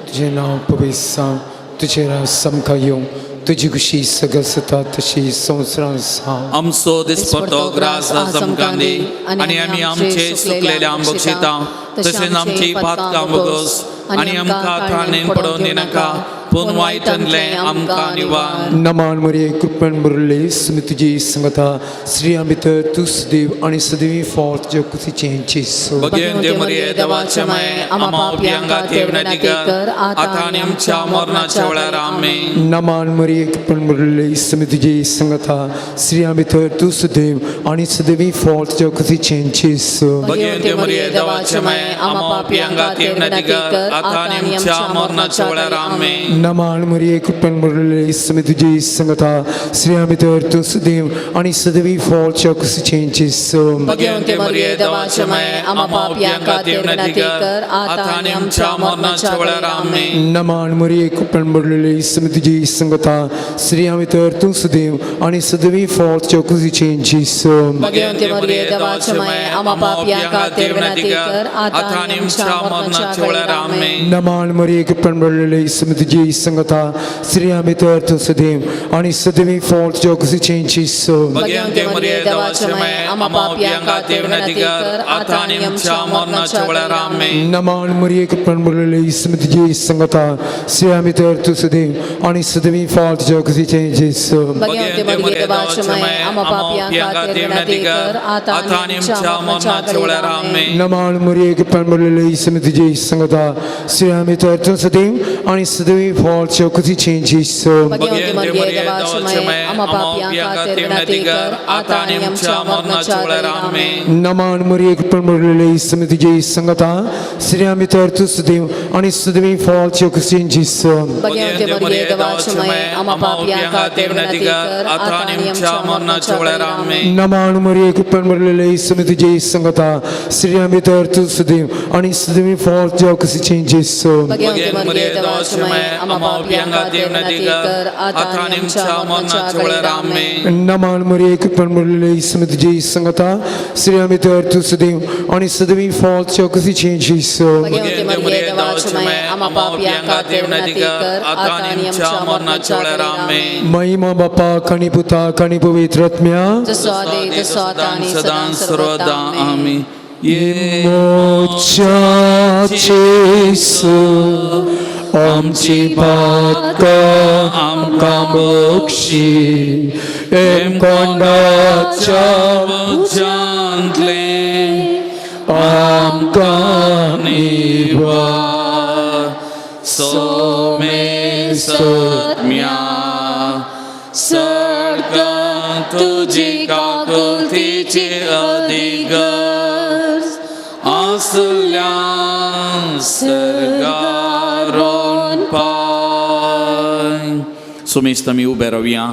तुझें नांव पवित्र जावं, तुजें राज समका येवं, तुजी कुशी सगळ जाता तशी संवसारांत जावं. आमचो दिसपडटो ग्रास आमकां दी, आनी आमी आमचे चुकलेले बक्षिता, तशेंच आमची पातकां बगोस, आनी आमकां थाणेन पडोवन दिनाका, पूण वायटांतलें आमकां निवार. नमान मरे कृपण मुरले सुमी तुजी संगता, स्त्रियां भितर तूं सदैव आनी सदैवी फावट तुज्या कुशीचें जेजू. भगवंते मरिये देवाचे माये, आम्हा पापियांक खातीर विनंती कर, आतां आनी आमच्या मरणाच्या वेळार आमेन. नमान मरे कृपण मुरले सुमी तुजी संगता, स्त्रियां भितर तूं सदैव आनी सदैवी फावट तुज्या कुशीचें जेजू. भगवंते मरिये देवाचे माये, आम्हा पापियांक खातीर विनंती कर, आतां आनी आमच्या मरणाच्या वेळार आमेन. नमान मरिये कृपण मुरले सुमी तुजी संगता, स्त्रियां भितर तूं सदैव आनी सदैवी फावट तुज्या कुशीचें जेजू. भगवंते मरिये देवाचे माये, आम्हा पापियांक खातीर विनंती कर, आतां आनी आमच्या मरणाच्या वेळार आमेन. नमान मरिये कृपण मुरले सुमी तुजी संगता, स्त्रियां भितर तूं सदैव आनी सदैवी फावट तुज्या कुशीचें जेजू. भगवंते मरिये देवाचे माये, आम्हा पापियांक खातीर विनंती कर, आतां आनी आमच्या मरणाच्या वेळार आमेन. नमान मरिये कृपण मुरले सुमी तुजी संगता श्री आम्ही तर तू सदैव आणि सदैवी फॉल तुझ्या कुशीचेंची so Băgăm-te, Mărie, devace mai, ama papianca, te vnatigar, ataniam cea mornacea vălera amen. नमान मरिये कृपण मुरले स्मृति जी संगता श्री आम्ही तर तू सदैव आणि सदैवी फॉल तुझ्या कुशीचेंची so Băgăm-te, Mărie, devace mai, ama papianca, te vnatigar, ataniam cea mornacea vălera amen. नमान मरिये कृपण मुरले स्मृति जी संगता श्री आम्ही तर तू सदैव आणि सदैवी फॉल तुझ्या कुशीचेंची so Băgăm-te, Mărie, devace mai, ama papianca, te vnatigar, ataniam cea mornacea vălera amen. नमान मरिये कृपण मुरले स्मृति जी संगता श्री आम्ही तर तू सदैव आणि सदैवी फॉल तुझ्या कुशीचेंची so Băgăm-te, Mărie, devace mai, ama papianca, te vnatigar, ataniam cea mornacea vălera amen. नमान मरिये कृपण मुरले स्मृति जी संगता श्री आम्ही तर तू सदैव आणि सदैवी फॉल तुझ्या कुशीचेंची so Băgăm-te, Mărie, devace mai, ama papianca, te vnatigar, ataniam cea mornacea vălera amen. नमान मरिये कृपण मुरले स्मृति जी संगता श्री आम्ही तर तू सदैव आणि सदैवी फॉल तुझ्या कुशीचेंची so Băgăm-te, Mărie, devace mai, ama papianca, te vnatigar, ataniam cea mornacea vălera amen. महिमा बापा कणी पुता कणी पवित्र आत्म्या जसो आधी तसो आता आणि सदा सर्वदा आमेन. मोक्षाचे आमची पातका आमका बक्षी एम कोंडाच्या जांतले आमका निवा सोमे सत्म्या सडक तुझी काकुलतीची अधिगर असल्या सर्गारोन पाय. सुमेस्त मी उभे राहूया.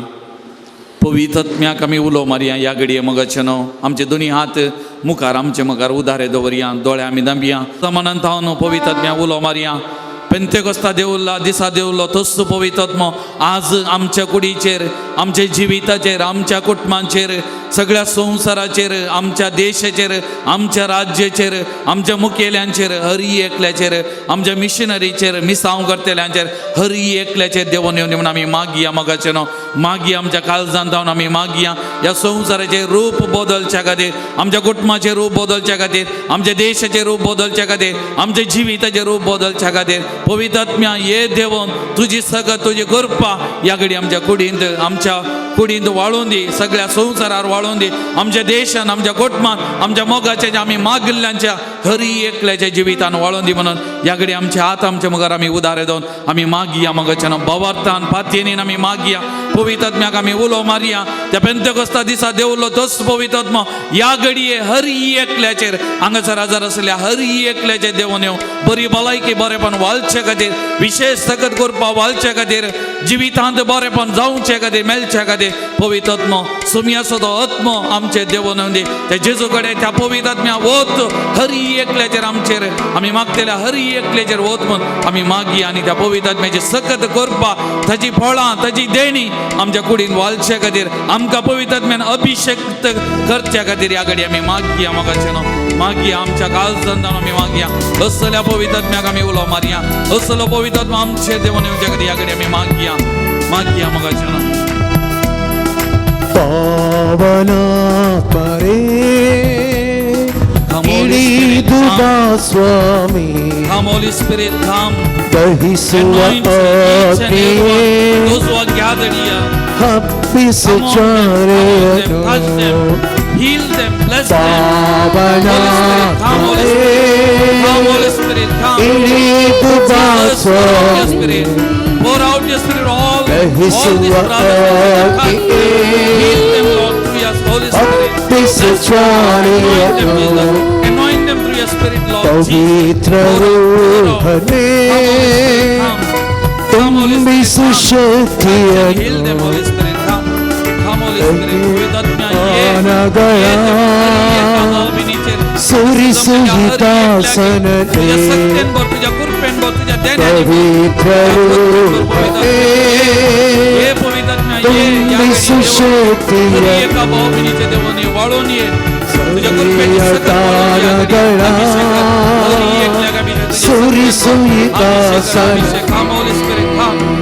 पवित्रत्म्याक आमी उलो मारया या घडये मगचनो आमचे दोनी हात मुखार आमचे मुखार उदारे दवरया दोळे आमी दांबया समानांत हांव पवित्रत्म्या उलो मारया. पेंतेकोस्ता देवुल्ला दिसा देवुल्लो तोच पवित्रत्मो आज आमच्या कुडीचेर आमच्या जिविताचेर आमच्या कुटुंबाचेर सगळ्या संवसाराचेर आमच्या देशाचेर आमच्या राज्याचेर आमच्या मुखेल्यांचेर हर एकल्याचेर आमच्या मिशनरीचेर मिसांव करतल्यांचेर हर एकल्याचेर देवून येवन म्हणून आमी मागया मोगाचे न्हू मागया आमच्या काळजांत जावन आमी मागया ह्या संवसाराचें रूप बदलच्या खातीर आमच्या कुटुंबाचें रूप बदलच्या खातीर आमच्या देशाचें रूप बदलच्या खातीर आमच्या जिविताचें रूप बदलच्या खातीर पवित्र आत्म्या ये देवून तुजी सगत तुजी कृपा ह्या घडी आमच्या कुडींत वाळून दी सगळ्या संवसारार वाळून दी आमच्या देशान आमच्या कुटुंबान आमच्या मोगाच्या आमी मागिल्ल्यांच्या हर एकल्याच्या जिवितान वाळून दी म्हणून ह्या घडी आमचे हात आमच्या मुखार आमी उदारे दवन आमी मागया मोगाच्यान भवार्थान पातयेनीन आमी मागया पवित्र आत्म्याक आमी उलो मारया त्या पेंतेकोस्ता दिसा देवलो तोच पवित्र आत्मा ह्या घडये हर एकल्याचेर हांगासर आजार आसल्या हर एकल्याचेर देवून येवं बरी भलायकी बरेपण वालचे खातीर विशेष सगत करपा वालचे खातीर जिवितांत बरेपण जावचे खातीर मेलचे खातीर पवित्र आत्मो सुमयाचो तो आत्मो आमचे देवून येवन दी त्या जेजू कडेन त्या पवित्र आत्म्या वत हर एकल्याचेर आमचेर आमी मागतल्या हर एकल्याचेर वत म्हणून आमी मागया आनी त्या पवित्र आत्म्याची सकत करपा ताची फळां ताची देणी आमच्या कुडीन वालचे खातीर आमकां पवित्र आत्म्यान अभिषेक करच्या खातीर ह्या घडी आमी मागया मोगाचें न्हू मागया आमच्या काळजांत आमी मागया असल्या पवित्र आत्म्याक आमी उलो मारया असलो पवित्र आत्मा आमचे देवून येवचे खातीर ह्या घडी आमी मागया मोगाचें न्हू पावना परे दुबा स्वामी Come Holy Spirit, come. दहिसुआ Those who are gathered here, हप्पिस come on, चारे touch them, heal them, bless them. पावना Holy Spirit, come. दुबा Holy Swami Spirit, pour out your Spirit all these दहिसुआ brothers. Heal them, Lord, through your Holy Spirit. हप्पिस चारे Anoint them through your Spirit, Lord पवित्र रूहने तुम भी Sushakti Heal them, Holy Spirit, come. Come, Holy Spirit, with us, आना गया सूरी सुहितासन तुझ्या सत्तेंवर तुझ्या कृपेंवर तुझ्या पवित्र रूहने तुम भी सुशक्ति एका भावनीचे देवाने वाळून ये तुझ्या Suri सुहितासन Come, Holy Spirit, come.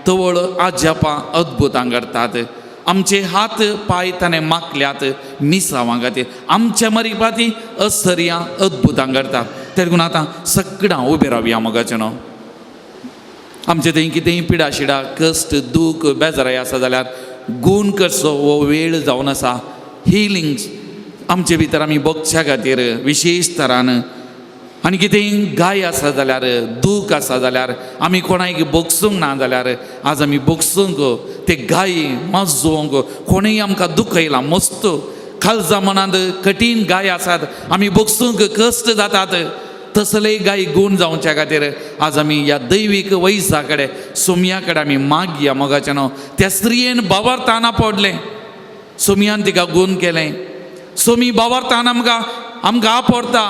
तवळ आज्यापा अद्भुतां घडतात. आमचे हात पाय ताणें माकल्यात मिसावां खातीर. आमच्या मरिपाती अस्तरिया अद्भुतां घडतात. ते देखून आतां सगळां उबे रावया मोगाचें न्हू. आमचे थंय कितेंय पिडा शिडा कश्ट दूख बेजाराय आसा जाल्यार गूण करचो हो वेळ जावन आसा. हिलिंग्स आमचे भितर आमी भोगच्या खातीर विशेश तरान आनी कितेंय गाय आसा जाल्यार दूख आसा जाल्यार आमी कोणाक बोगसूंक ना जाल्यार आज आमी बोगसूंक ते गाय माजोवंक. कोणूय आमकां दुखयलां मस्त काळजां मनांत कठीण गाय आसात आमी बोगसूंक कश्ट जातात तसले गाय गूण जावच्या खातीर आज आमी ह्या दैवीक वैसा कडेन सोमया कडेन आमी मागया मोगाचें न्हू. त्या स्त्रियेन बावार्थाना पडलें, सोमयान तिका गूण केलें. सोमी बावार्थान आमकां आपडटा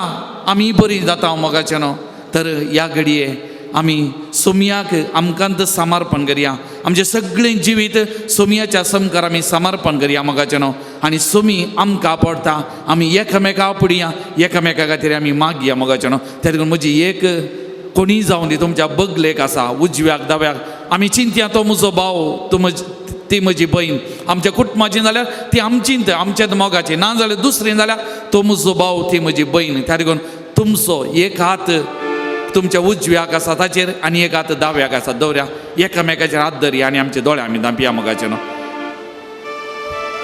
आमी बरी जाता मोगाचें न्हू. तर ह्या घडये आमी सोमयाक आमकांत समर्पण करया. आमचें सगळें जिवीत सोमयाच्या समकार आमी समर्पण करया मोगाचें न्हू. आनी सोमी आमकां आपडटा आमी एकामेका आपडया, एकामेका खातीर आमी मागया मोगाचें न्हू. त्या देखून म्हजी एक कोणीय जावं दी तुमच्या बगलेक आसा उजव्याक दाव्याक आमी चिंतया तो म्हजो भाव ती म्हजी बहीण आमच्या कुटुंबाची जाल्यार ती आमचींत आमच्याच मोगाची ना जाल्यार दुसरी जाल्यार तो म्हजो भाव ती म्हजी बहीण. त्या देखून तुमचो एक हात तुमच्या उजव्याक आसा ताचेर आनी एक हात दाव्याक आसा दवऱ्या. एकामेकाचेर हात धरया आनी आमचे दोळे आमी धांपया मोगाचें न्हू.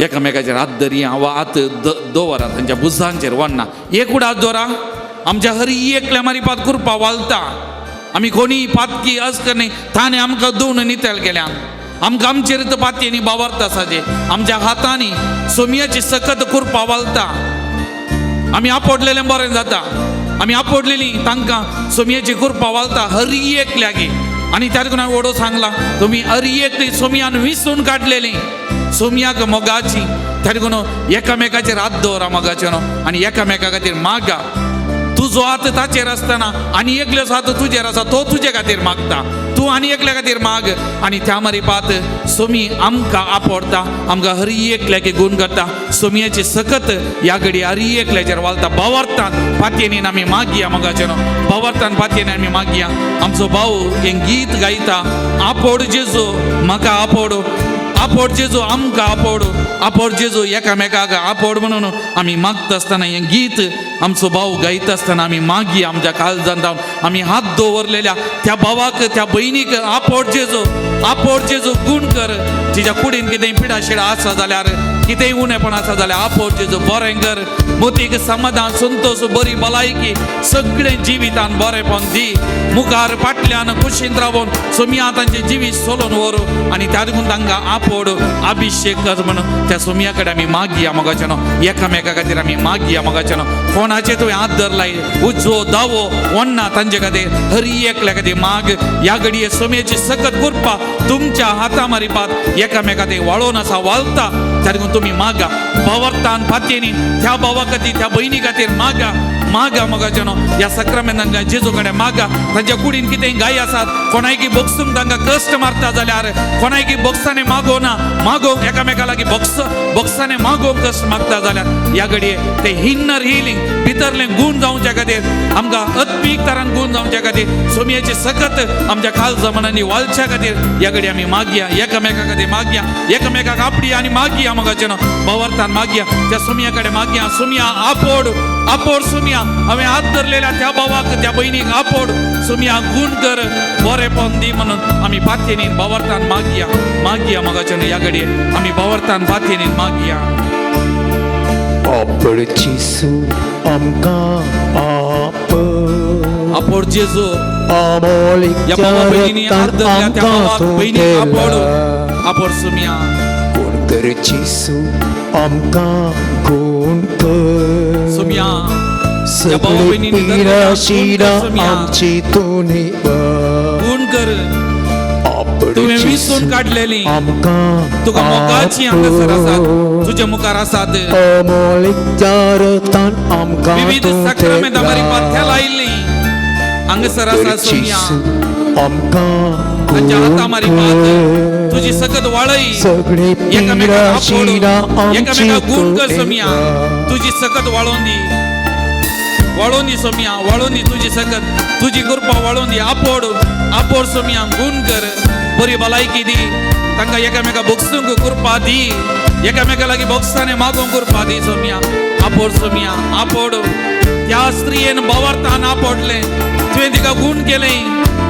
एकामेकाचेर हात धरया वा हात दवरा तांच्या भुजांचेर वडना. एक उडात दवरा. आमच्या हरी एकल्या मारिपात कुरपा वालता. आमी कोणी पातकी असकरणी ताणें आमकां दोन नितेल केल्या. आमकां आमचेर पातयेनी बावार्थ आसाचे. आमच्या हातांनी सोमयाची सकत कुरपा वालता. आमी आपडलेलें बरें जाता. आमी आपडलेली तांकां सोमयाची कुरपा वालता हरी एकल्यागे. आनी त्या देखून हांवें वडो सांगला तुमी हरी एकली सोमयान विसून काडलेली सोमयाक मोगाची. त्या देखून एकामेकाचेर हात दवरा मोगाचें न्हू आनी एकामेका खातीर मागा. तुजो हात ताचेर आसतना आनी एकलोच हात तुजेर आसा तो तुजे खातीर मागता. तूं आनी एकल्या खातीर माग आनी त्या मारिपात सोमी आमकां आपडटा आमकां हरी एकल्याक गूण करता. सोमयाची सकत ह्या घडी हरी एकल्याचेर वालता. बावार्थान पातयेनीन आमी मागया मोगाचें न्हू. बावार्थान पातयेनीन आमी मागया. आमचो भाव हें गीत गायता आपोड जेजो म्हाका आपोड आपोड जेजो आमकां आपोड आपोड जेजो एकामेकाक आपोड म्हणून आमी मागता आसतना हें गीत आमचो भाव गायता आसतना आमी मागया आमच्या काळजांत रावन आमी हात दवरलेल्या त्या भावाक त्या भयणीक आपोड जेजो गूण कर. तिच्या कुडीन कितेंय पिडा शिडा आसा जाल्यार कितेंय उणेपण आसा जाल्यार आपोड जेजो बरें कर. मोतीक समाधान संतोष बरी भलायकी सगळें जिवितान बरेंपण दी. मुखार फाटल्यान कुशीन रावून सोमया तांचें जिवीत सोलोवन व्हरू आनी त्या देखून तांकां आपोड अभिशेक कर म्हणून त्या सोमया कडेन आमी मागया मोगाचें न्हू. एकामेका खातीर आमी मागया मोगाचें न्हू. कोणाचे तुवें हात धरलाय उजवो दावो वन्ना तांचे खातीर हरी एकल्या खातीर माग. ह्या घडये सोमयाची सकत कुरपा तुमच्या हाता मारिपात एकामेका खातीर वाळोवन आसा वालता. त्या देखून तुमी मागा. बावार्थान फातयेनी त्या भावा खातीर त्या भयणी खातीर मागा मोगाचें न्हू. ह्या सक्रामेंतांतल्या जेजू कडेन मागा. तांच्या कुडीन कितेंय गाय आसात कोणायकी बोगसूंक तांकां कश्ट मारता जाल्यार कोणायकी बोगसांनी मागोवना मागोवंक एकामेका लागीं बोगसांनी मागोवंक कश्ट मागता जाल्यार ह्या घडये ते इन्नर हिलिंग भितरलें गूण जावच्या खातीर आमकां अत्मीक तरान गूण जावच्या खातीर सोमयाची सकत आमच्या काळजा मनांनी वालच्या खातीर ह्या घडये आमी मागया. एकामेका खातीर मागया. एकामेकाक आपडी आनी मागया मोगाचें न्हू. बावार्थान मागया. त्या सोमया कडेन मागया. सोमया आपोड सोमया हांवें हात धरलेल्या त्या भावाक त्या भयणीक आपोड सोमया गूण कर बरेंपण दी म्हणून आमी पातयेनीन बावार्थान मागया मोगाचें न्हू. ह्या घडये आमी बावार्थान पातयेनीन मागया. आपड जेजू आमकां आपोड जेजू अमोलीक ह्या भावा भयणीनी हात धरल्या त्या भावाक भयणीक आपोड सोमया गूण कर जेजू आमकां गूण कर. सोमया सगळी पिडा शिडा आमची तूं गूण कर. आपड तुवें विसून काडलेली आमकां तुका मोगाची हांगासर आसात तुजे मुखार आसात. अमोलीक जारतान आमकां विविध सक्रामेंतां मारिपात त्या लायिल्ली हांगासर आसा सोमया. तांच्या हाता मारिपात तुजी सकत वाळय. एकामेकाक आपोड एकामेकाक गूण कर सोमया. तुजी सकत वाळोवन दी सोमया वाळोवन दी तुजी सकत तुजी कृपा वाळोवन दी. आपोड सोमया गूण कर. बरी भलायकी दी, तांकां एकामेका भोगसूंक कृपा दी, एकामेका लागीं भोगसाने मागोंक कृपा दी सोम्या. आपोड सोम्या, आपोड. त्या स्त्रियेन बावार्थान आपडले, तुवें तिका गूण केलें.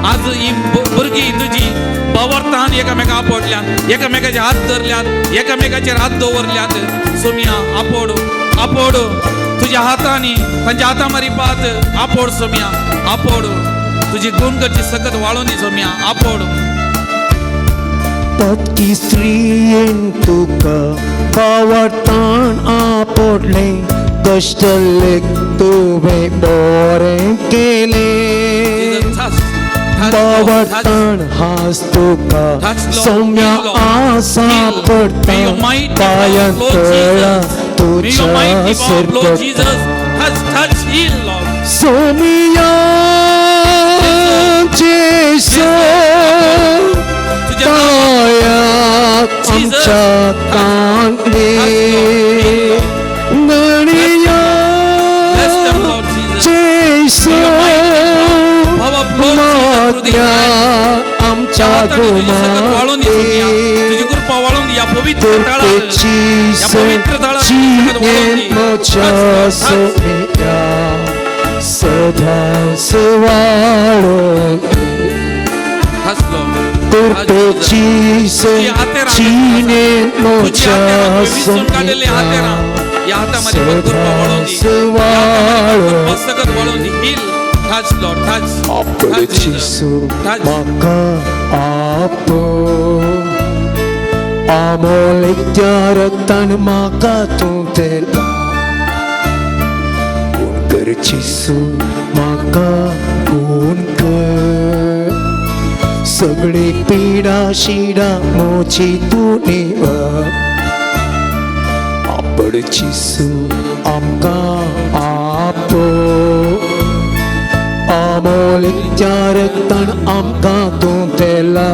आज ही भुरगीं तुजी बावार्थान एकामेका आपडल्यात, एकामेकाचे हात धरल्यात, एकामेकाचेर हात दवरल्यात. सोम्या आपोड, आपोड. तुझ्या हातांनी तांच्या हाता मारीपात आपोड सोम्या, आपोड. तुझी गूण करची सकत वाळून दी सोम्या, आपोड. पत्की स्त्रियेन तुका बावार्थान आपडले, कश्टलेक तुवें बरें केलें. बावार्थान हास तुका सौम्या आसा पडटा, पांयां तळा तुज्या सरपडटा. सोम्या जेसू कायाक आमच्या कांदे नळिया जेसू मात्या आमच्या घुमाते तुर्तेची सचिने मोच्या सोम्या सदा सवाळो तुर्तेची सचिने मोच्या सोम्या सदा सवाळो. आपडचीसू म्हाका आपो, अमोल त्या रक्तान म्हाका तूं दिला. खून करचीसू म्हाका खून कर, सगळी पिडा शिडा मोची तूं निवा. आपडचीसू आमकां आपो, अमोल त्या रक्तान आमकां तूं दिला.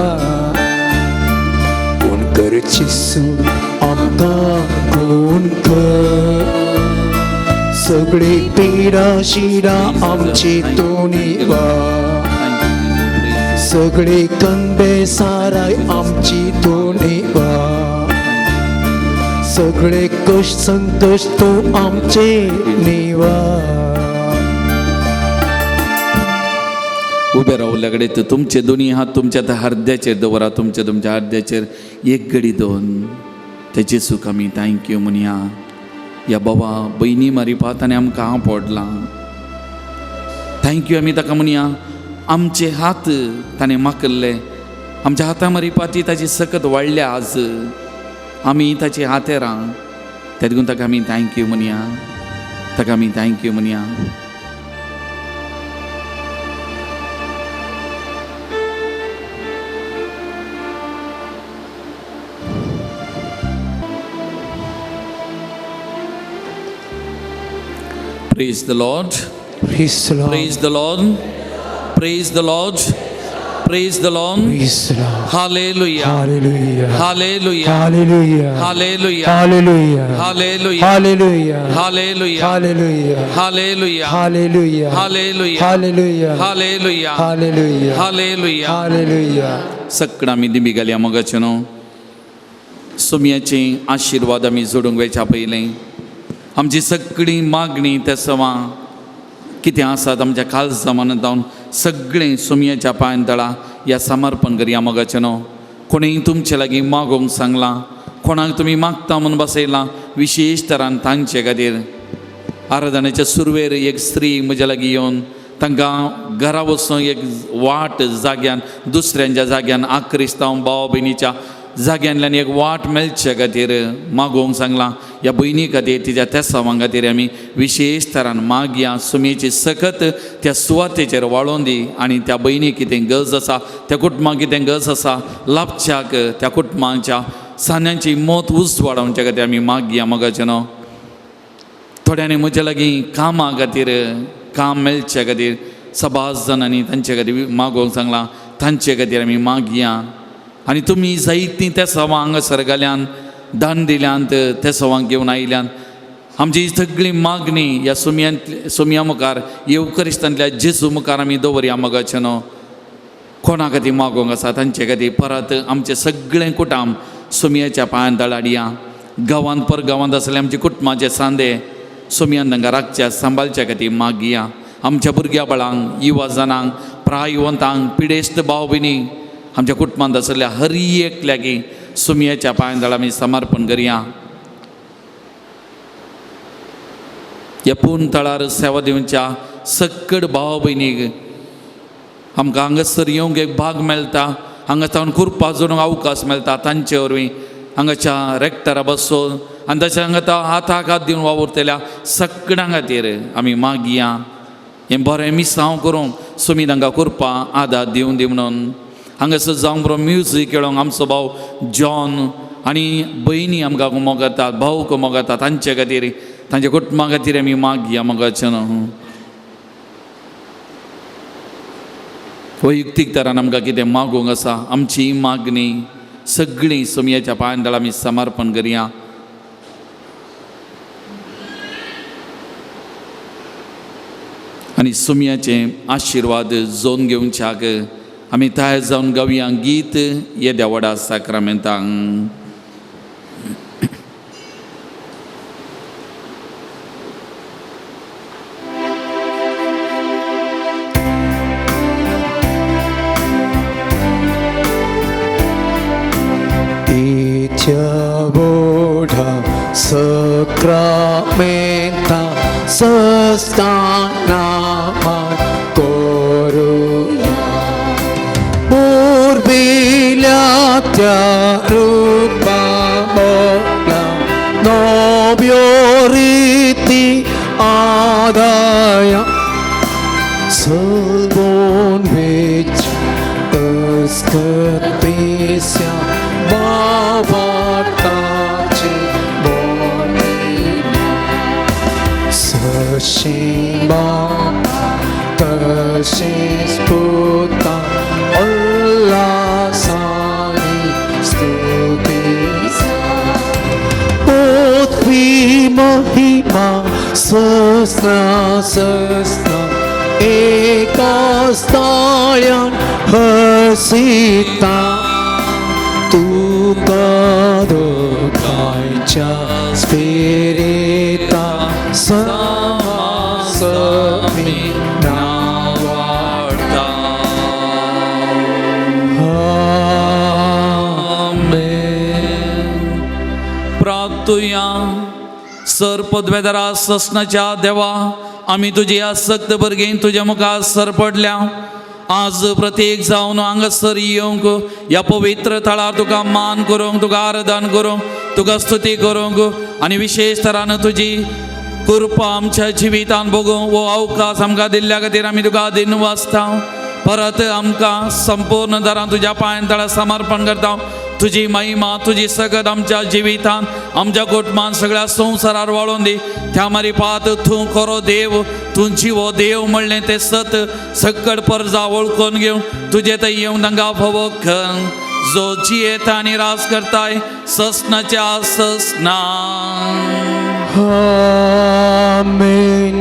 खून करचीसू आमकां खून कर, सगळी पिडा शिडा आमची तूं निवा. सगळी कंबे साराय आमची तूं निवा. सगळे कश्ट संकश्ट तूं आमचे निवा. उबे रावल्या कडेन तुमचे दोन्ही हात तुमच्या हृदयाचेर दवरा, तुमच्या हृदयाचेर एक घडी दोन. तेचे सुख आमी थँक्यू म्हणया. या बाबा बहिणी मारिपात आनी आमकां हांव पडलां. थँक्यू आमी ताका म्हणया. आमचे हात ताणें माकल्ले, आमच्या हाता मारिपाती ताची सकत वाडल्या. आज आमी ताचे हातेरां, त्या देखून ताका आमी थँक्यू म्हणया, ताका आमी thank you म्हणया. Praise the Lord. Praise the Lord. Praise the Lord. Praise the Lord. Praise the Lord. Praise the Lord. Hallelujah. Hallelujah. Hallelujah. Hallelujah. Hallelujah. Hallelujah. Hallelujah. Hallelujah. Hallelujah. Hallelujah. Hallelujah. Hallelujah. Hallelujah. Hallelujah. Hallelujah. Hallelujah. Hallelujah. Hallelujah. सगळा मी दिमी घालया मोगाचे न्हू. सुमयाचे आशीर्वाद आमी जोडूंक वेच्या पयलें आमची सगळी मागणी त्या सवा कितें आसात आमच्या काळजा मनांत सगळें सुमयाच्या पांय तळा ह्या समर्पण करया मोगाचें न्हू. कोणीय तुमचे लागीं मागोंक सांगलां, कोणाक तुमी मागता म्हणून बसयलां, विशेश तरान तांचे खातीर आराधनाच्या सुरवेर एक स्त्री म्हज्या लागीं येवन तांकां घरा वचूंक एक वाट जाग्यान दुसऱ्यांच्या जाग्यान आक्रिस्तांव भाव भयणीच्या जाग्यांतल्यान एक वाट मेळचे खातीर मागोवंक सांगलां. ह्या भयणी खातीर तिच्या त्या सवां खातीर आमी विशेश तरान मागया. सुमयेची सकत त्या सुवातेचेर वाळोवन दी आनी त्या भयणी कितें गरज आसा, त्या कुटुंबाक कितें गरज आसा, लाभच्याक त्या कुटुंबाच्या सान्यांची मोत उज वाडोवच्या खातीर आमी मागया मोगाचें न्हू. थोड्यांनी म्हज्या लागीं कामा खातीर काम मेळचे खातीर सबाज जाणांनी तांचे खातीर मागोवंक सांगलां. तांचे खातीर आमी मागया. आनी तुमी जायतीं त्या सवां हांगासर घाल्यान दान दिल्यांत, त्या सवांक घेवन आयल्यान आमची सगळी मागणी ह्या सुमया मुखार येवकरिस्तांतल्या जेजू मुखार आमी दवरया मोगाचें न्हू. कोणा खातीर मागोंक आसा तांचे खातीर परत आमचे सगळे कुटुंब सुमयाच्या पांयान दळाडया. गांवांत परगांवांत आसले आमचे कुटुंबाचे सांदे सुमयान तांकां राखच्या सांबाळच्या खातीर मागया. आमच्या भुरग्या बाळांक, युवा जनांक, प्रायुवंतांक, पिडेस्त भाव भयणी, आमच्या कुटुंबांत आसलेल्या हर एक लागीं सुमयाच्या पांयान दळ आमी समर्पण करया. ह्या पूर्ण तळार सेवा दिवच्या सकड भाव भयणीक आमकां हांगासर येवंक एक भाग मेळटा, हांगाच्यान खुरपा जोडूंक अवकाश मेळटा. तांचे वरवीं हांगाच्या रेक्टरा बसून आनी तशें हांगा हाताक हात दिवन वावुरतल्या सगळ्यां खातीर आमी मागया. हें बरें मिसांव करूंक सुमी तांकां खुरपा आदार दिवन दी म्हणून. हांगासर जावं बरो म्युजीक खेळोंक आमचो भाव जॉन आनी भयणी आमकां मोगातात, भाऊ मोगातात. तांचे खातीर तांच्या कुटुंबा खातीर आमी मागया. मोगाचें न्हू वैयक्तीक तरान आमकां कितें मागूंक आसा आमची मागणी सगळीं सुमयाच्या पांयान दळ आमी समर्पण करया. आनी सुमयाचे आशिर्वाद जोन घेवच्याक आमी तयार जावन गावया गीत येद्या व्हडा साक्रामेंतांक. Boda sakramenta sastanama koruya urbilatya rupa mola nobioriti adaya salvon vich eskatpisya Bhavatache bonina Sashima Tashes Puta Allah Sani Stupisa Utvi Mahima Sasna Sasna Ekastayan Hasita Tu kadukaicha spirita samasami navarta. Amen. प्रार्थुया. सर पदवेदारा ससनाच्या देवा, आमी तुजी आसक्त भुरगीं तुज्या मुखार सरपडल्या. आज प्रत्येक जावन हांगासर येवंक ह्या पवित्र थळार तुका मान करूंक, तुका आराधन करूंक, तुका स्तुती करूंक आनी विशेश तरान तुजी कृपा आमच्या जिवितान बघूंक वो अवकाश आमकां दिल्ल्या खातीर आमी तुका दिनवासता. परत आमकां संपूर्ण दरान तुज्या पांयान तळार समर्पण करता. तुजी महिमा, तुजी सगत आमच्या जिवितान, आमच्या कुटुंबान, सगळ्या संवसारार वाळून दी. त्या मारी पात तूं खरो देव, तूं जिवो देव म्हणलें तें सत सकड परजा वळखून घेवन तुजे थंय येवन तांकां फोव कर. जो जियेता आनी रास करताय ससनाच्या ससना. Amen.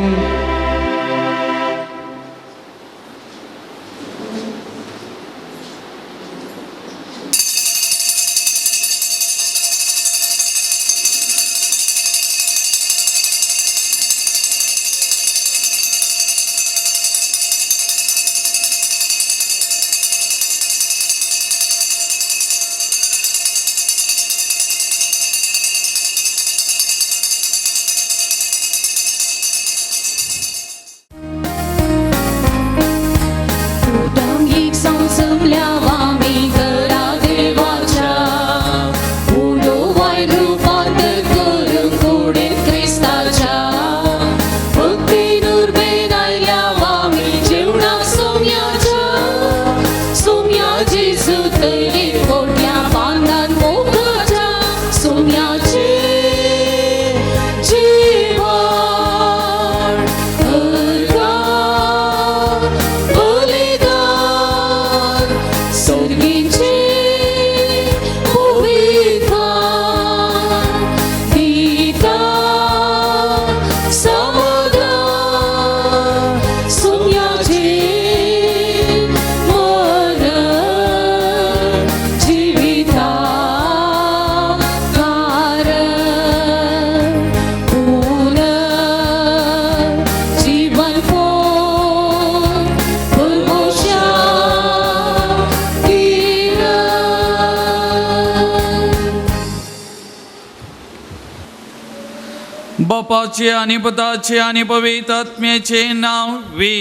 बापाचे आणि पुताचे आणि पवित्र आत्म्याचे नावे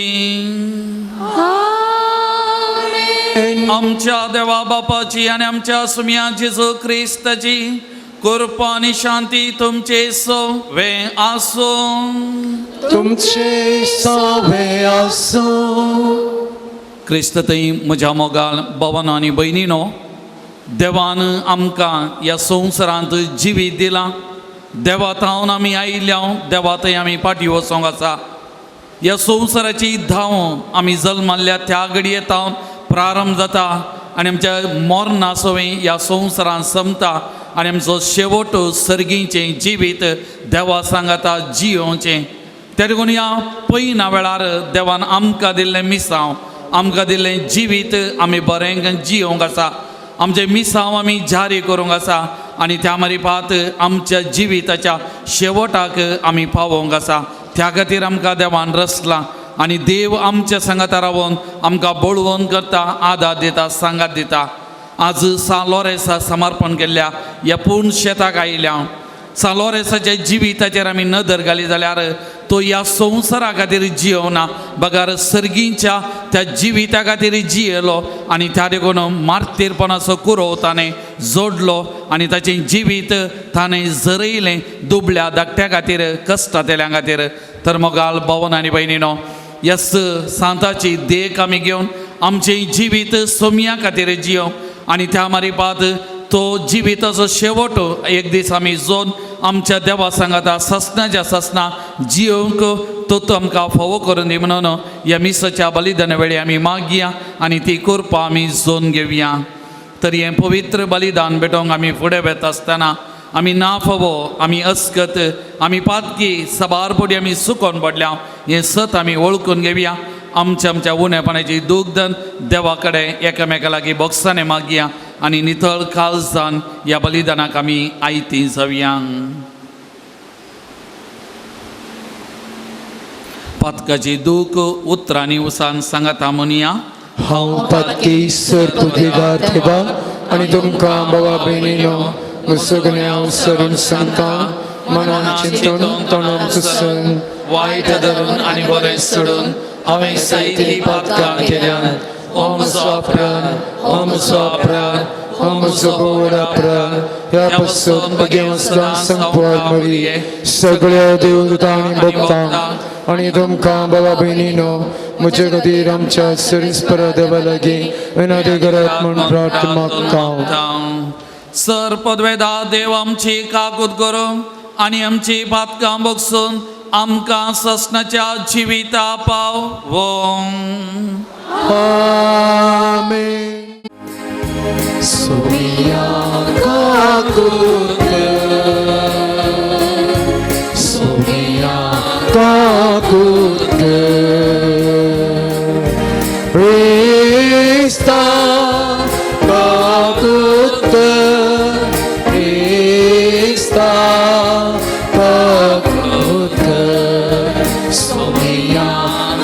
आमच्या देवा बापाची आणि आमच्या सुमिया जेजू ख्रिस्ताची कृपा आणि शांती तुमचे सोवे असो. तुमचे सवे असो. क्रिस्ततई म्हज्या मोगाल भावांनो आनी भयणीनो, देवान आमकां ह्या संवसारांत जिवीत दिलां. देवातावन आमी आयिल्ल्या, देवातय आमी फाटीं वचोंक आसा. ह्या संवसाराची धांव आमी जल्माल्ल्या त्या घडयेतावन प्रारंभ जाता आनी आमच्या मोरनासोवें ह्या संवसारांत संपता आनी आमचो शेवट सर्गीचें जिवीत देवा सांगाता जियोचें. त्या देखून ह्या पयना वेळार देवान आमकां दिल्लें मिसांव, आमकां दिल्लें जिवीत आमी बरें जियोंक आसा. आमचें मिसांव आमी जारी करूंक आसा आनी त्या मारिफात आमच्या जिविताच्या शेवटाक आमी पावोंक आसा. त्या खातीर आमकां देवान रचलां आनी देव आमच्या सांगाता रावून आमकां बळवून करता, आदार दिता, सांगात दिता. आज सालोरेसा समर्पण केल्ल्या ह्या पूर्ण शेताक आयिल्ल्या सालोरेसाच्या जिविताचेर आमी नदर घाली जाल्यार तो ह्या संवसारा खातीर जियोना, बगार सर्गीच्या त्या जिविता खातीर जियेलो आनी त्या देखून मार्तेरपणाचो कुरो ताणें जोडलो आनी ताचें जिवीत ताणें जरयलें दुबळ्या धाकट्या खातीर, कश्टातेल्या खातीर. तर मोगाल भावन आनी भयणीनो, ह्या सांताची देख आमी घेवन आमचें जिवीत सोमिया खातीर जियो आनी त्या मारिफात तो जिविताचो शेवट एक दीस आमी जोन आमच्या देवा सांगाता ससनाच्या ससना जियोंक तो आमकां फोव करून दी म्हणून ह्या मिसाच्या बलिदाना वेळी आमी मागया आनी ती कृपा आमी जोन घेवया. तर हें पवित्र बलिदान भेटोवंक आमी फुडें वेता आसतना आमी ना फोवो, आमी अस्कत, आमी पातकी सबारपडी आमी सुकोन पडल्या, हें सत आमी वळखून घेवया. आमच्या उणेपणाची दुग्धन देवा कडेन एकामेका लागीं बोगसाने मागया आनी नितळ काळजान ह्या बलिदानाक आमी आयती जावया. पातकाची दूख उतरांनी उसान सांगाता म्हणया. हांव पातकी सर तुगेदार थेबा आनी तुमकां बाबा भयणीनो सगळें हांव सरून सांगता. मनान चिंतून तोंडान पुसून वायट धरून आनी बरें सोडून हांवें जायतीं पातकां केल्यात. ओ म्हजो अपराध, ओ म्हजो अपराध, ओ म्हजो बोड अपराध. ह्या पासून बगे वचून संपवाद मरी सगळ्या देवदूतांनी भक्तांक आनी तुमकां बाबा भयणीनो म्हजे खातीर आमच्या सरीस्परा देवा लागीं विनोदी करात म्हूण प्रार्थना मागता. सर पदवेदा देव आमची काकूत करूं आनी आमची पातकां बगसून आमकां ससनाच्या जिविता पावो. आमेन. सोमिया काकूत कर, सोमिया काकूत कर. Resta काकूत कर, Resta काकूत कर. सोमिया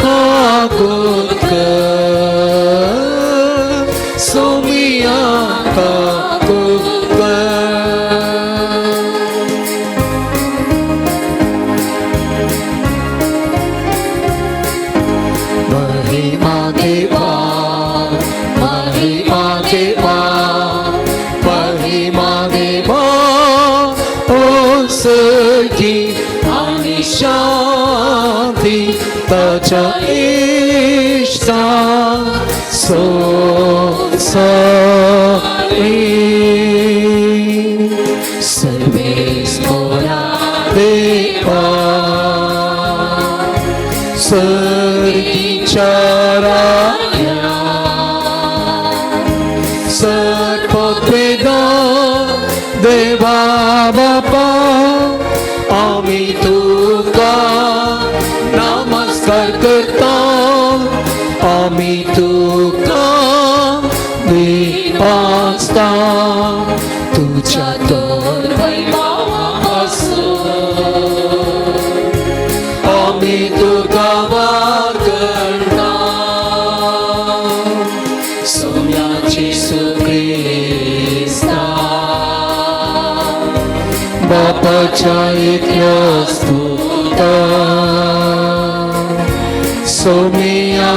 काकूत कर, सोमिया काकूत कर. महिमा देवा, महिमा देवा, महिमा देवा. ओ सर्गी आणि शांती ताच्या इष्टा संसारी. सर्वेश्वरा देवा सर्गीच्या राया सर्ववेदान देवा बापा आमी तुका नमस्कार करता. आमी तुका वाचता तुझ्या दोन आमी तुका वागणा. सोम्याची सुक्रिस्ता बाप बापाच्या एकल्या स्तुता सोमिया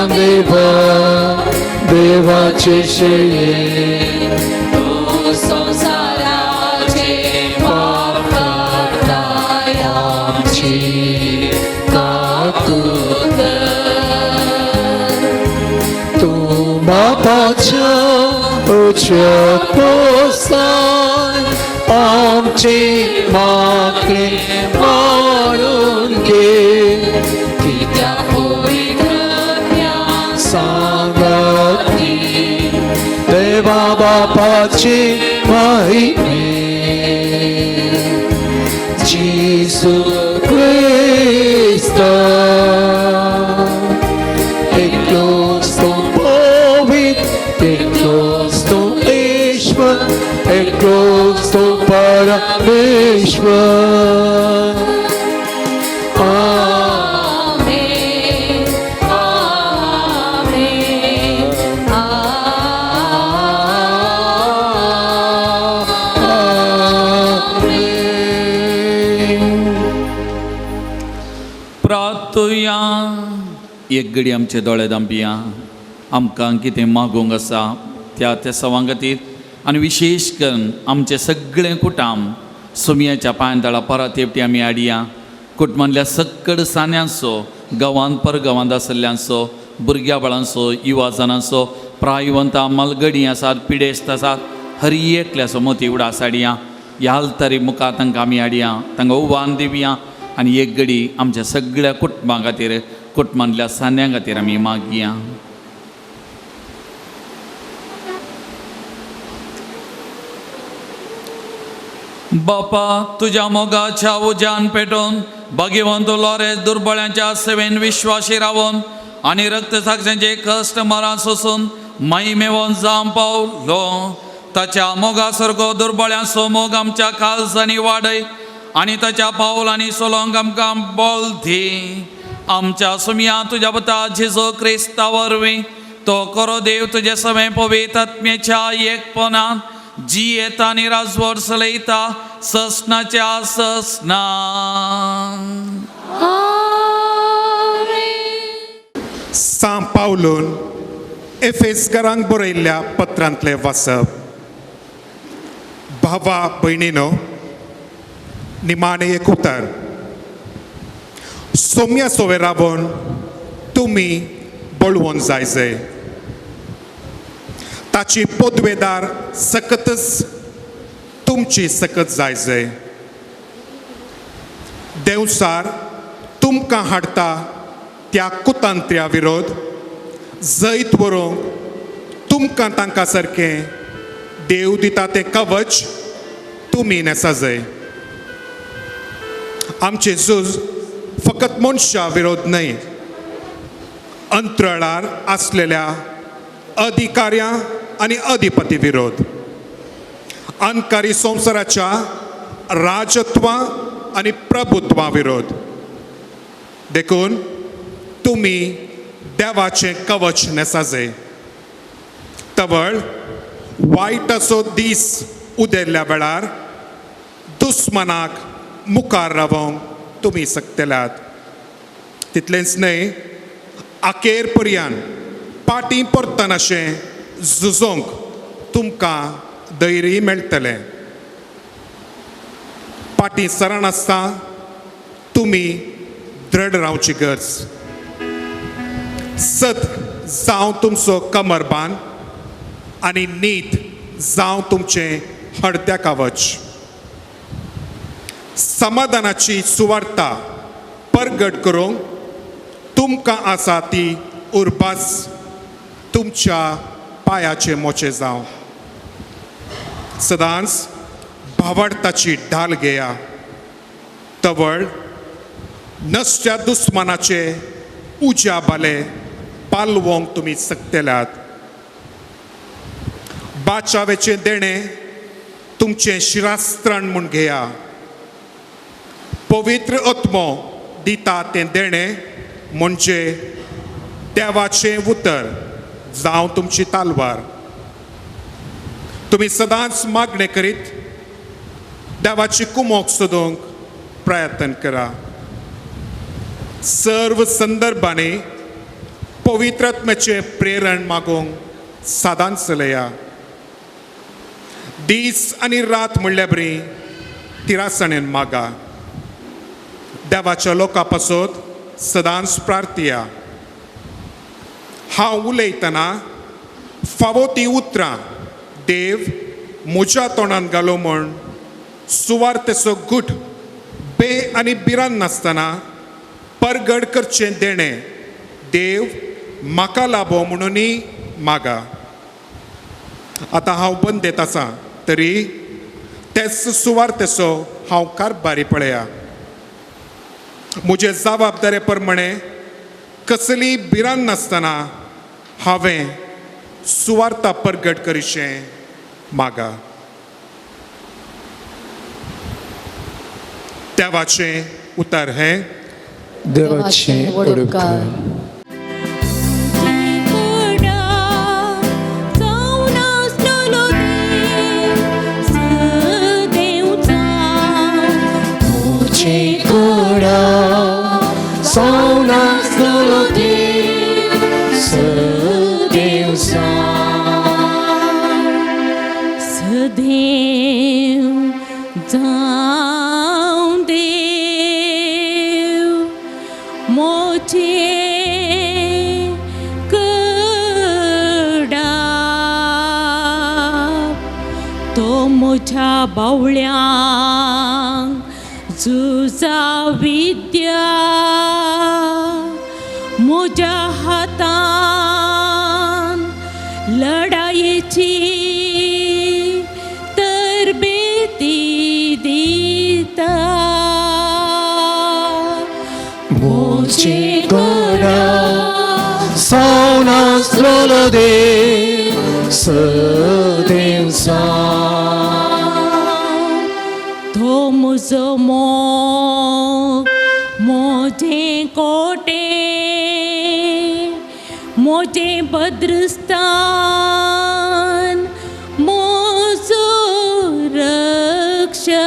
देवाचे शेये तू संसाराचे पाप काढताय आमची काकूत. तू बापाच्या उच्च पोसाय आमची मागणी मानून घे त्या पवित्र सांगती देवा बापाची महिमे जिसू ख्रिस्त एकलोच तो पवित्र एकलोच तो ईश्वर एकलोच तो परमेश्वर. प्रार्थुया. एक घडी आमचे दोळे धांपिया. आमकां कितें मागूंक आसा त्या सवां खातीर आनी विशेश करून आमचे सगळे कुटुंब सुमयाच्या पांयतळा परत येवटी आमी हाडया. कुटुंबांतल्या सकड सान्यांचो गांवांत परगांवांत आसल्ल्यांचो भुरग्यां बाळांचो युवा जाणांचो प्रायवंतां मलगडी आसात पिडेस्त आसात हर एकल्याचो मोती उडास हाडया. ह्या आल्तारी मुखार तांकां आमी हाडया तांकां उबान दिवया आनी एक घडी आमच्या सगळ्या कुटुंबां खातीर कुटुंबांतल्या सान्यां खातीर आमी मागया. बापा तुझ्या मोगाच्या उज्यान पेटोवन भगिवंत लोरेस दुर्बळ्यांच्या सेवेन विश्वासी रावून आनी रक्त साक्षांचे कश्ट मरां सोसून महिमेवून जावं पावलो. ताच्या मोगा सारको दुर्बळ्यांचो मोग आमच्या काळजांनी वाडय आनी ताच्या पावलांनी सोलोंक आमकां बोल दी. आमच्या सुमया तुज्या पुता जेजू क्रिस्ता वरवीं तो करो देव तुजे सवे पवित्र आत्म्याच्या एकपणान जी येता आनी राजवट चलयता ससनाच्या ससना. सांत पावलोन एफेसकारांक बरयल्ल्या पत्रांतले वाचप. भावा भयणीनो, निमाणे एक उतर. सोम्या सोवे राबोवन तुमी बळवून जायचे. ताची पोदवेदार सकतच तुमची सकत जायचे. देवसार तुमकां हाडटा त्या कुतांत्र्या विरोध जैत व्हरूंक तुमकां तांकां सारकें देव दिता तें कवच तुमी नेसाजय. आमचे झूज फकत मनशा विरोध न्हय, अंतराळार आसलेल्या अधिकाऱ्यां आनी अधिपती विरोध, अनकारी संवसाराच्या राजत्वा आनी प्रभुत्वा विरोध. देखून तुमी देवाचें कवच नेसाजे. तवळ वायटाचो दीस उदेल्ल्या वेळार दुस्मनाक मुखार रावोंक तुमी सकतेल्यात. तितलेंच न्हय, आखेर पर्यंत पाटी परतन अशें झुजोंक तुमकां धैर्य मेळटलें. पाटी सरण आसता तुमी दृढ रावची गरज. सत जावं तुमचो कमरबांद आनी नीत जावं तुमचें हडत्या कवच. समाधानाची सुवार्ता परगट करूंक तुमकां आसा ती उर्बास तुमच्या पांयाचे मोचे जावं. सदांच भावार्थाची ढाल घेया. तवळ नसच्या दुस्मानाचे उज्या बाले पालवोंक तुमी सकतेल्यात. बाचावेचें देणें तुमचें शिरास्त्रण म्हूण घेया. पवित्र आत्मो दिता तें देणें म्हणजे देवाचें उतर जावं तुमची तालवार. तुमी सदांच मागणें करीत देवाची कुमोक सोदूंक प्रयत्न करा. सर्व संदर्भांनी पवित्रात्म्याचे प्रेरण मागूंक सदांच चलया. दीस आनी रात म्हणल्या बरी तिरासणेन मागा. देवाच्या लोकां पासत सदांच प्रार्थया. हांव उलयतना फावो ती उतरां देव म्हज्या तोंडान घालो म्हूण सुवार्थेचो घुट बे आनी बिरान नासतना परगड करचें देणें देव म्हाका लाबो म्हणूनय मागा. आतां हांव बंदेत आसां तरी तेच सुवार्थेचो हांव कारभारी पळया. म्हजे जबाबदारे प्रमाणे कसली बिरान नासतना हांवें सुवार्ता परगट करीचें मागा. देवाचें उतर हें. देवाचें उडोवकार. मोठ्या बावळ्यांक झुजा विद्या म्हज्या हातान लढायेची तरबेती दिता. मोचे गडा सावनासलो देव सदैव तो म्हजो मोग मोठें कोटे मोठें भद्रस्थान म्हजो रक्षक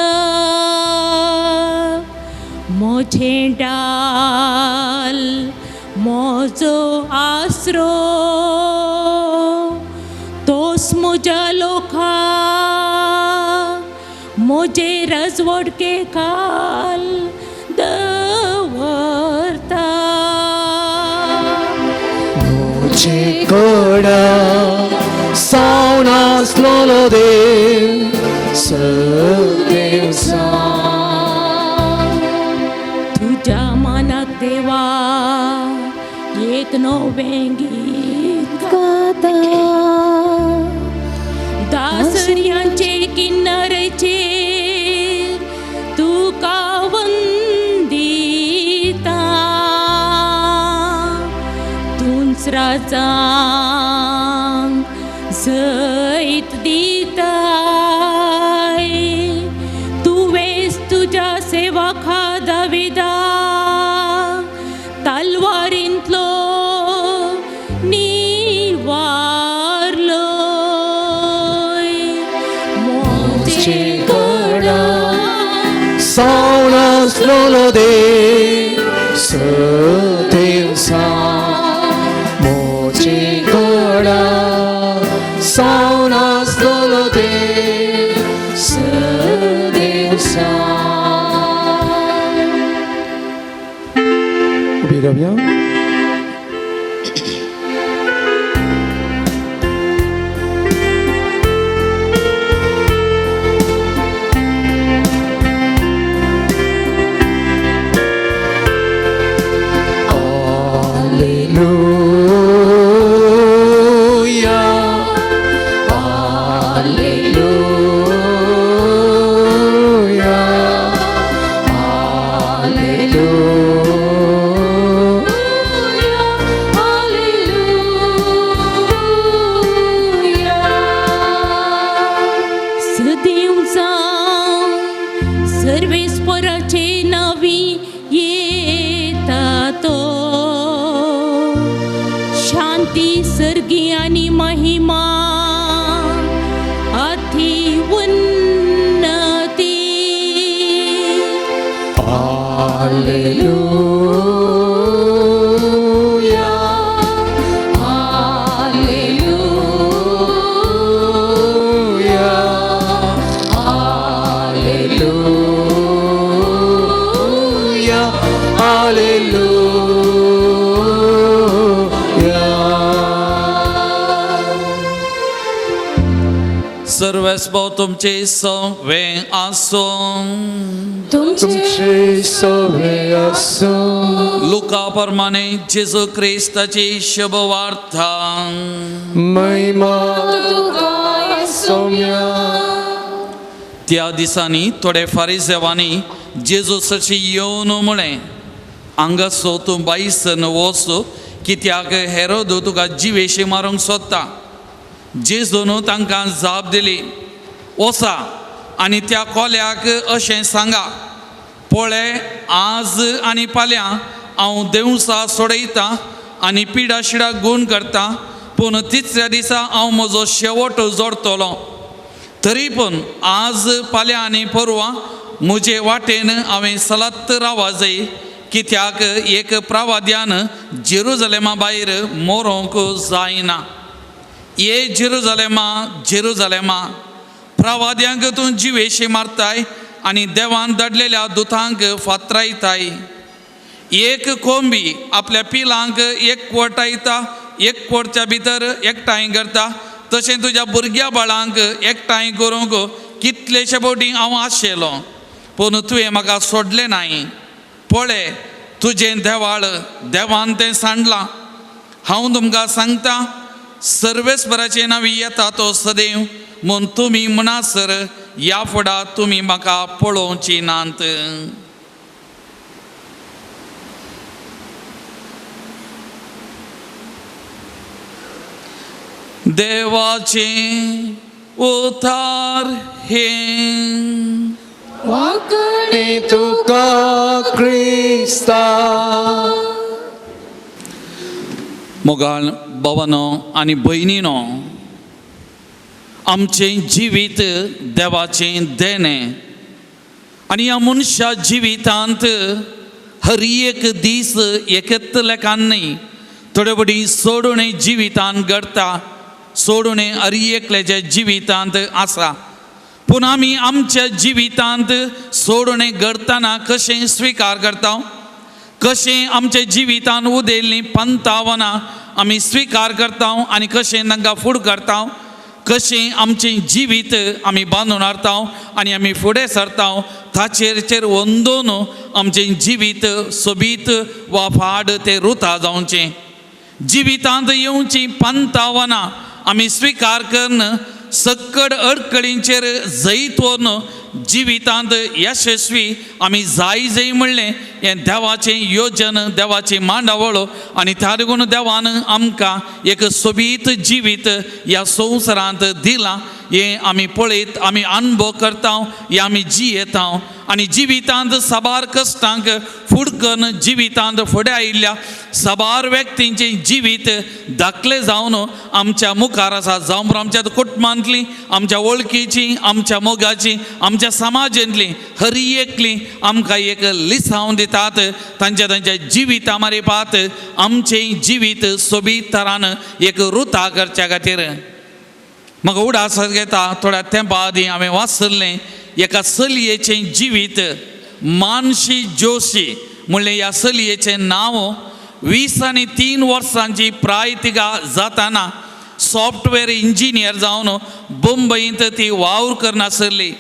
मोठें डाल म्हजो आसरो तोच म्हज्या लोकांक म्हजे रजवडके काल दवरता. मोचे गडा सावनासलो देव सदैव तुझ्या मानाक देवा एक नवें गीत गाता. दासऱ्यांचे किन्नरेचेर तुका वंदिता. तुंच राजांक जैत दिताय. तुवेंच तुज्या सेवका दाविदा तलवारींतलो निवारलो. मोचे गडा सावनासलो देव सदैव मोचे गडा सावनासलो देव सदैव. Ubi bien. सर्वेस्पराचे नावी येता तो. शांती सर्गी आणि महिमा अति उन्नती. सर्वेस्पो तुमचे सवे आसो. तुमचे सवे असो. लुका प्रमाणे जेजू ख्रिस्ताची शुभ वार्ता. महिमा सौम्या. त्या दिसांनी थोडे फारिसेवांनी जेजू सशी येवन म्हळें, हांगा सो तूं बाईसन वच, कित्याक हेरोद तुका जिवेशी मारूंक सोदता. जेजून तांकां जाप दिली, वचा आनी त्या कोल्याक अशें सांगा, पळय आज आनी फाल्यां हांव देवसां सोडयतां आनी पिडा शिडा गूण करतां, पूण तिसऱ्या दिसा हांव म्हजो शेवट जोडटलो. तरी पूण आज फाल्यां आनी परवां म्हजे वाटेन हांवें सलत रावूं जाय, कित्याक एक प्रवाद्यान जेरुजलेमा भायर मरोंक जायना. ये जेरुजलेमा जेरुजलेमा, प्रवाद्यांक तूं जिवेशी मारताय आनी देवान धाडलेल्या दुतांक फातरायताय. एक कोंबी आपल्या पिलांक एकवटायता, एकवटच्या भितर एकठांय करता, तशें तुज्या भुरग्या बाळांक एकठांय करूंक कितलेशे फावटी हांव आशिल्लो, पूण तुवें म्हाका सोडलें नाय. पळय तुजें देवाळ देवान तें सांडलां. हांव तुमकां सांगतां, सर्वेस्पराचे नांवी येता तो सदैव, म्हूण तुमी म्हणसर ह्या फुडां तुमी म्हाका पळोवची नात. देवाचे उतार हे. वाकणे तुका क्रिस्ता. मोगाळ भावानो आनी भयणीनो, आमचें जिवीत देवाचें देणें आनी ह्या मनशा जिवितांत हर एक दीस एकच लेखान न्ही, थोडे फावटी सोडून जिवितांत घडटा, सोडून हर एकल्याच्या जिवितांत आसा. पूण आमी आमच्या जिवितांत सोडून घडतना कशें स्विकार करता, कशें आमच्या जिवितांत उदेल्लीं पंतावनां आमी स्विकार करता आनी कशें तांकां फूड करता, कशें आमचें जिवीत आमी बांदून हाडटा आनी आमी फुडें सरता, ताचेर वंदून आमचें जिवीत सोबीत वा फाड तें रुता जावचें. जिवितांत येवचीं पंतावनां आमी स्विकार करन सक्कड अडखळींचेर जैत व्हरून जिवितांत यशस्वी आमी जाय म्हणलें हें देवाचें योजन, देवाची मांडावळ. आनी त्या देखून देवान आमकां एक सोबीत जिवीत ह्या संवसारांत दिलां. हें आमी पळयत, आमी अनुभव करता, हें आमी जियेता. आनी जिवितांत साबार कश्टांक फूड करून जिवितांत फुडें आयिल्ल्या साबार व्यक्तींचें जिवीत धाकलें जावन आमच्या मुखार आसा. जावं आमच्या कुटुंबांतलीं, आमच्या वळखीचीं, आमच्या मोगाचीं, आमच्या समाजांतलीं हर एकलीं आमकां एक लिसांव दितात. तांच्या जिविता मारिपात आमचें जिवीत सोबीत तरान एक रुता करच्या खातीर म्हाका उडास घेता. थोड्या तेंपा आदीं हांवें वाचलें एका चलयेचें जिवीत. मानशी जोशी म्हणलें ह्या चलयेचें नांव. 23 वर्सांची प्राय तिका जाताना सॉफ्टवेअर इंजिनियर जावन मुंबईंत ती वावर करनासली.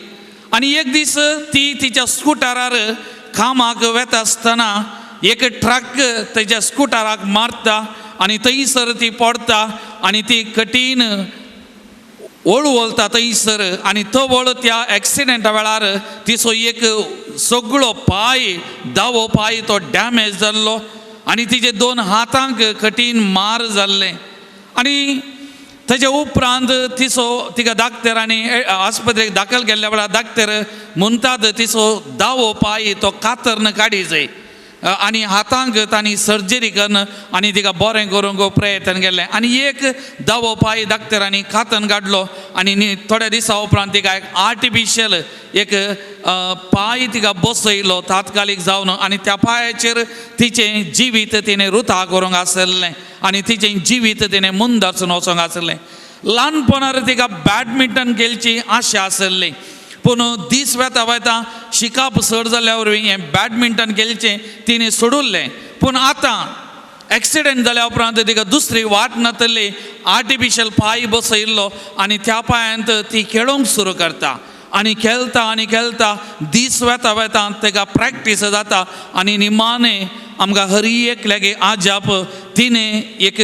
आनी एक दीस ती तिच्या स्कुटरार कामाक वता आसतना एक ट्रक तेच्या स्कुटराक मारता आनी थंयसर ती पडटा आनी ती कठीण वळू वळता थंयसर. आनी तो वळ त्या एक्सिडेंटा वेळार तिचो एक सगळो पांय, दावो पांय तो डॅमेज जाल्लो आनी तिचे 2 हातांक कठीण मार जाल्ले. आनी ताचे उपरांत तिका डाक्टरांनी आस्पत्रेक दाखल केल्ल्या वेळार डाक्टर म्हणटात तिचो दावो पांय तो कातरन काडी जाय आनी हातांक तांणी सर्जरी करन आनी तिका बरें करूंक प्रयत्न केले. आनी एक दावो पांय डाक्टरांनी कातन काडलो आनी थोड्या दिसा उपरांत तिका एक आर्टिफिशियल एक पांय तिका बसयलो तात्कालीक जावन. आनी त्या पांयाचेर तिचें जिवीत तिणें रुता करूंक आसलें आनी तिचें जिवीत तिणें मुंदरसून वचोंक आसलें. ल्हानपणांत तिका बॅडमिंटन खेळची आशा आसली, पूण दीस वेता वेता शिकाप चड जाल्या वरवीं हें बॅडमिंटन खेळचें तिणें सोडुल्लें. पूण आतां एक्सिडेंट जाल्या उपरांत तिका दुसरी वाट नातल्ली आर्टिफिशियल पाय बसयल्लो आनी त्या पांयांत ती खेळोंक सुरू करता आनी खेळटा दीस वेता तेका प्रॅक्टीस जाता आनी निमाणे आमकां हरी एक लागी आजाप तिणें एक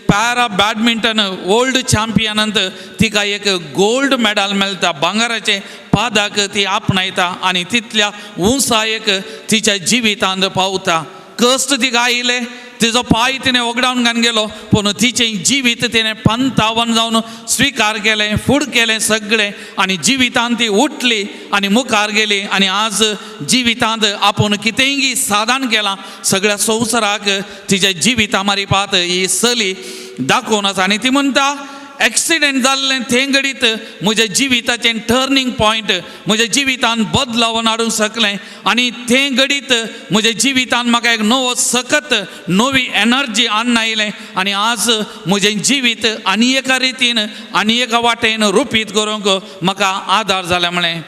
पॅरा बॅडमिंटन वर्ल्ड चॅम्पियनांत तिका एक गोल्ड मेडल मेळटा भांगराचे पादाक ती आपणायता आनी तितल्या उंचायेक तिच्या जिवितांत पावता कश्ट तिका आयले तिजो पाय तिणें वगडावन घालन गेलो पूण तिचें जिवीत तिणें पंतावन जावन स्विकार केलें फूड केलें सगळें आनी जिवितांत ती उठली आनी मुखार गेली आनी आज जिवितांत आपूण कितेंय साधन केलां सगळ्या संवसाराक तिच्या जिविता मारिपात ही चली दाखोवन आसा आनी ती म्हणटा एक्सिडेंट जाल्लें ते घडीत म्हज्या जिविताचें टर्निंग पॉयंट म्हज्या जिवितांत बदलावन हाडूंक शकलें आनी ते घडीत म्हज्या जिवितांत म्हाका एक नवो सकत नवी एनर्जी हाडून आयलें आनी आज म्हजें जिवीत आनी एका रितीन आनी एका वाटेन रुपीत करूंक म्हाका आदार जाला म्हळें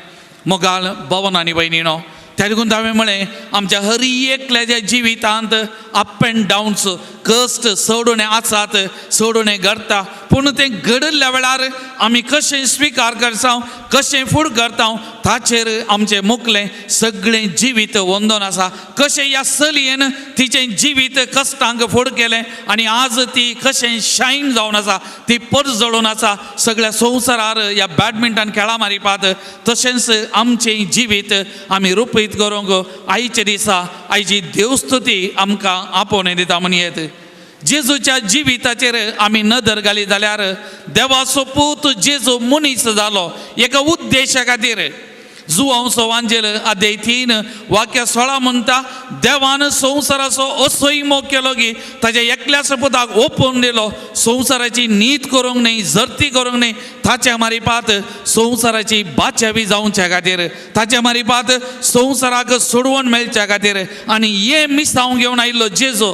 मोगाल भवन आनी भयणीनो त्या देखून हांवें म्हळें आमच्या हर एकल्याच्या जिवितांत अप एंड डावन्स कश्ट सोडून आसात सोडून घडटा पूण तें घडल्या वेळार आमी कशें स्विकार करता कशें फूड करता ताचेर आमचें मुखलें सगळें जिवीत वंदन आसा कशें ह्या चलयेन तिचें जिवीत कश्टांक फूड केलें आनी आज ती कशें शायन जावन आसा ती परजळून आसा सगळ्या संवसारार ह्या बॅडमिंटन खेळा मारिपात तशेंच आमचें जिवीत आमी रुपीत करूंक आयच्या दिसा आयची देवस्तुती आमकां आपोवन दिता म्हणयेत जेजूच्या जिविताचेर आमी नदर घाली जाल्यार देवाचो पूत जेजू मनीस जालो एका उद्देशा खातीर जुवांचो वांजेल अध्याय 3 वाक्य 16 म्हणटा देवान संवसाराचो असोय मोग केलो की ताच्या एकल्याच पुताक ओपून दिलो संवसाराची नीत करूंक न्ही जर्ती करूंक न्ही ताच्या मारिपात संवसाराची बाचावी जावच्या खातीर ताच्या मारिपात संवसाराक सोडवण मेळच्या खातीर आनी हे मिसांव घेवन आयिल्लो जेजू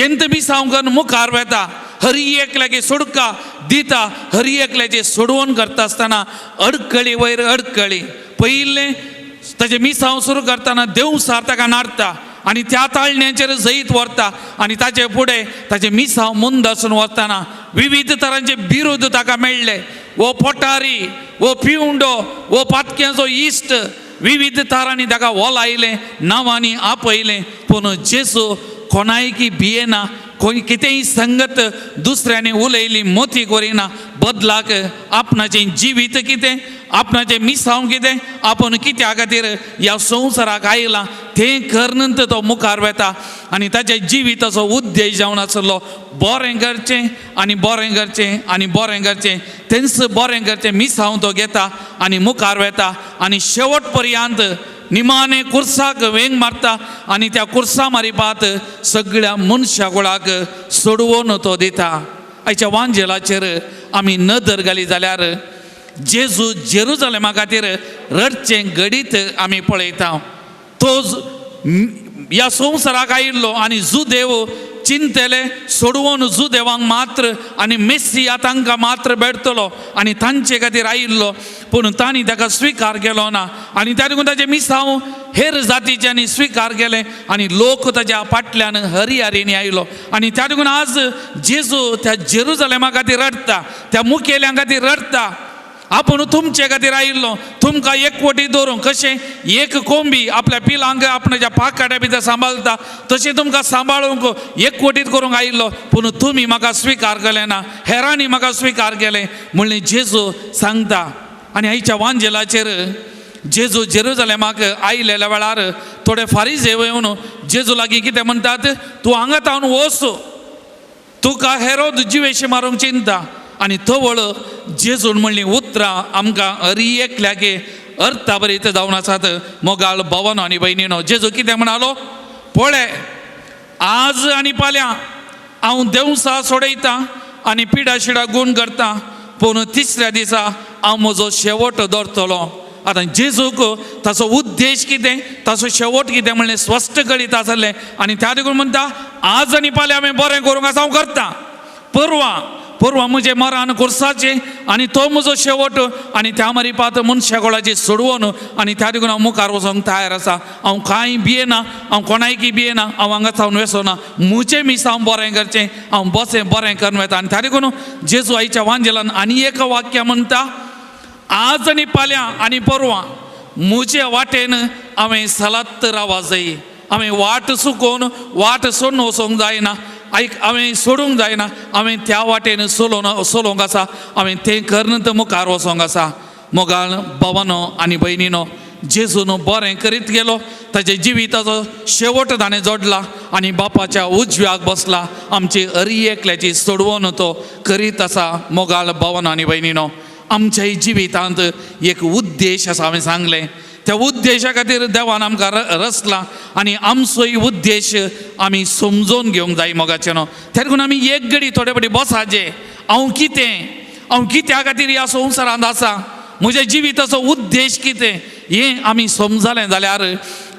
ಎಂತ ಬಿ ಸಾಂಗನ್ मुखार वेता हरी एकल्यागे सोडका दिता हरी एकल्याचे सोडवण करता आसतना अडकळी वयर अडकळी पयले ताचे मिसांव सुरू करतना देवसार ताका नाडटा आनी त्या ताळण्याचेर जैत व्हरता आनी ताचे फुडें ताचे मिसांव मुंद आसून वतना विविध तरांचे बिरुद ताका मेळ्ळे वो पोटारी वो पिवंडो वो पातक्याचो इश्ट विविध तरांनी ताका ओलायलें नांवांनी आपयलें पूण जेजू कोणायकी भियेना कोण कितेंय संगत दुसऱ्यांनी उलयली मोती करिना बदलाक आपणाचें जिवीत कितें आपणाचें मिसांव कितें आपूण कित्या खातीर ह्या संवसाराक आयलां तें करनंत तो मुखार वेता आनी ताच्या जिविताचो उद्देश जावन आसलो बरें करचें आनी बरें करचें आनी बरें करचें तेंच बरें करचें मिसांव तो घेता आनी मुखार वेता आनी शेवट पर्यंत निमाणे कुर्साक वेंग मारता आनी त्या कुर्सा मारिपात सगळ्या मनशाकुळाक सोडवून तो दिता आयच्या वांजेलाचेर आमी नदर घाली जाल्यार जेजू जेरुजलेमा खातीर रडचें घडीत आमी पळयता तो ह्या संवसाराक आयिल्लो आनी जुदेव चिंतेले सोडवून जुदेवांक मात्र आनी मेस्सिया तांकां मात्र बेडतलो आनी तांचे खातीर आयिल्लो पूण तांणी ताका स्विकार केलो ना आनी त्या देखून ताचे मिसांव हेर जातीच्यांनी स्विकार केले आनी लोक ताच्या फाटल्यान हरियारीनी आयलो आनी त्या देखून आज जेजू त्या जेरुजलेमा खातीर रडटा त्या मुखेल्यां खातीर रडटा आपूण तुमचे खातीर आयिल्लो तुमकां एकवटी दवरूंक कशें एक कोंबी आपल्या पिलांक आपणाच्या पाकाड्या भितर सांबाळटा तशें तुमकां सांबाळूंक एकवटीत करूंक आयिल्लो पूण तुमी म्हाका स्विकार केलें ना हेरांनी म्हाका स्विकार केलें म्हणलें जेजू सांगता आनी आयच्या वांजेलाचेर जेजू जेरुजलेमाक आयलेल्या वेळार थोडे फारीजे येवन जेजू लागीं कितें म्हणटात तूं हांगा तावन वच तुका हेरोद जिवेशी मारूंक चिंता आनी थवळ जेजून म्हणली उतरां आमकां हरी एकल्यागे अर्थाभरीत जावन आसात मोगाळ भवन आनी भयणीनो जेजू कितें म्हणालो पळय आज आनी फाल्यां हांव देवसां सोडयतां आनी पिडा शिडा गूण करतां पूण तिसऱ्या दिसा हांव म्हजो शेवट धरतलो आतां जेजूक ताचो उद्देश कितें ताचो शेवट कितें म्हणलें स्पश्ट करीत आसलें आनी त्या देखून म्हणटा आज आनी फाल्यां हांवें बरें करूंक आसा हांव करतां परवां पूर्व मुझे मरण कुर्साचे आणि तो म्हजो शेवट आणि त्या मरी पात मनशागोळाची सोडवून आणि त्या देखून हांव मुखार वचोंक तयार आसा हांव कांय भियेना हांव कोणायकी भियेना हांव हांगा सावन वेसोना मुचे मीस हांव बरें करचें हांव बसें बरें करून वता आणि त्या देखून जेजू आयच्या वांजेलान आनी एक वाक्य म्हणटा आज आणि फाल्यां आणि परवां मुजे वाटेन हांवें सलत रावा जाय हांवें वाट चुकोवन वाट सोडून वचोंक जायना हांवें सोडूंक जायना हांवें त्या वाटेन सोलोंक आसा हांवें तें करन मुखार वचोंक आसा मोगाळ भावानो आनी भयणीनो जेजून बरें करीत गेलो ताच्या जिविताचो शेवट ताणें जोडला आनी बापाच्या उजव्याक बसला आमची हरी एकल्याची सोडवण तो करीत आसा मोगाळ भावानो आनी भयणीनो आमच्याय जिवितांत एक उद्देश आसा हांवें सांगलें त्या उद्देशा खातीर देवान आमकां रचला आनी आमचोय उद्देश आमी समजून घेवंक जाय मोगाचें न्हू त्या देखून आमी एक घडी थोडे फावटी बसाचे हांव कित्या खातीर ह्या संवसारांत आसा म्हज्या जिविताचो उद्देश कितें हें आमी समजलें जाल्यार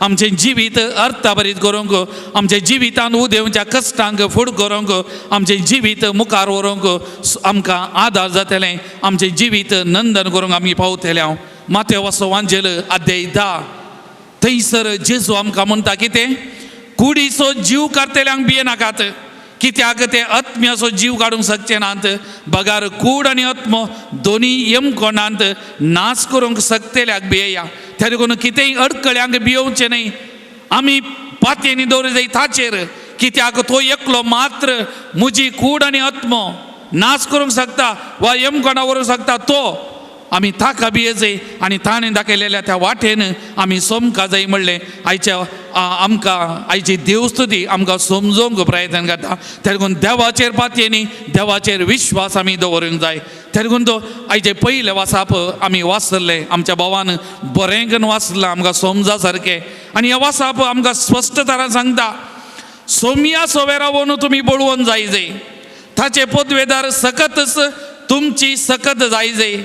आमचें जिवीत अर्थभरीत करूंक आमच्या जिवितांत उदेवच्या कश्टांक फूड करूंक आमचें जिवीत मुखार व्हरूंक आमकां आदार जातलें आमचें जिवीत नंदन करूंक आमी पावतले हांव माथ्या वांजेल अध्याय 10 थंयसर जेजू आमकां म्हणटा कितें कुडीचो जीव काडटल्यांक भियेनाकात कित्याक ते आत्म्याचो जीव काडूंक शकचे नात बगार कूड आनी आत्मो दोनी येमकोणांत नाश करूंक शकतल्याक भियेया त्या देखून कितेंय अडकळ्यांक भियोवचें न्हय आमी पातयेनी दवरूं जाय ताचेर कित्याक तो एकलो मात्र म्हजी कूड आनी आत्मो नाश करूंक शकता वा येमकोणा व्हरूंक शकता तो आमी ताका भियेजय आनी ताणें दाखयलेल्या त्या वाटेन आमी सोमका जाय म्हणलें आयच्या आमकां आयची देवस्तुती आमकां समजोवंक प्रयत्न करता त्या देखून देवाचेर पातयेनी देवाचेर विश्वास आमी दवरूंक जाय त्या देखून तो आयचे पयले वासाप आमी वाचले आमच्या भावान बरें करून वाचलां आमकां समजा सारकें आनी हे वासाप आमकां स्पश्ट तरान सांगता सोमया सोवेरा वोन तुमी बळोवन जाय ताचे पदवेदार सकतच तुमची सकत जाय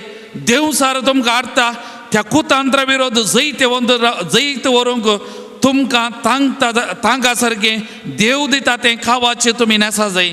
देवसार तुमकां हाडटा त्या कुतांत्रा विरोध जैत व्हरूंक तुमकां तांका सारकें देव दिता तें खावाचें तुमी नेसा जाय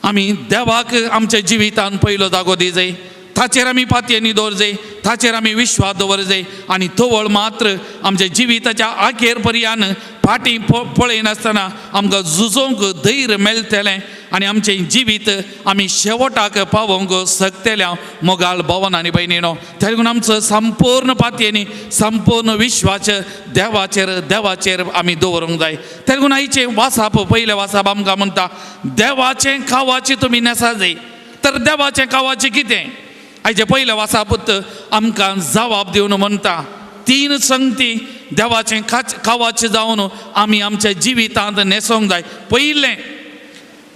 आमी देवाक आमच्या जिवितांत पयलो जागो दी जाय ताचेर आमी पातयेनी दवर जाय ताचेर आमी विश्वास दवर जाय आनी तोवळ मात्र आमच्या जिविताच्या आखेर पर्यान फाटीं पळयनासतना आमकां झुजोवंक धैर्य मेळटलें आनी आमचें जिवीत आमी शेवटाक पावोवंक शकतल्या मोगाळ भावन आनी भयणीनो त्या देखून आमचो संपूर्ण पातयेनी संपूर्ण विश्वास देवाचेर आमी दवरूंक जाय त्या देखून आयचें वासाप पयलें वासाप आमकां म्हणटा देवाचें खावाचें तुमी नेसा जाय तर देवाचें खावाचें कितें आयचे पयले वासापूत आमकां जबाब दिवन म्हणटा 3 संगती देवाचें खावाचें जावन आमी आमच्या जिवितांत नेसोंक जाय पयलें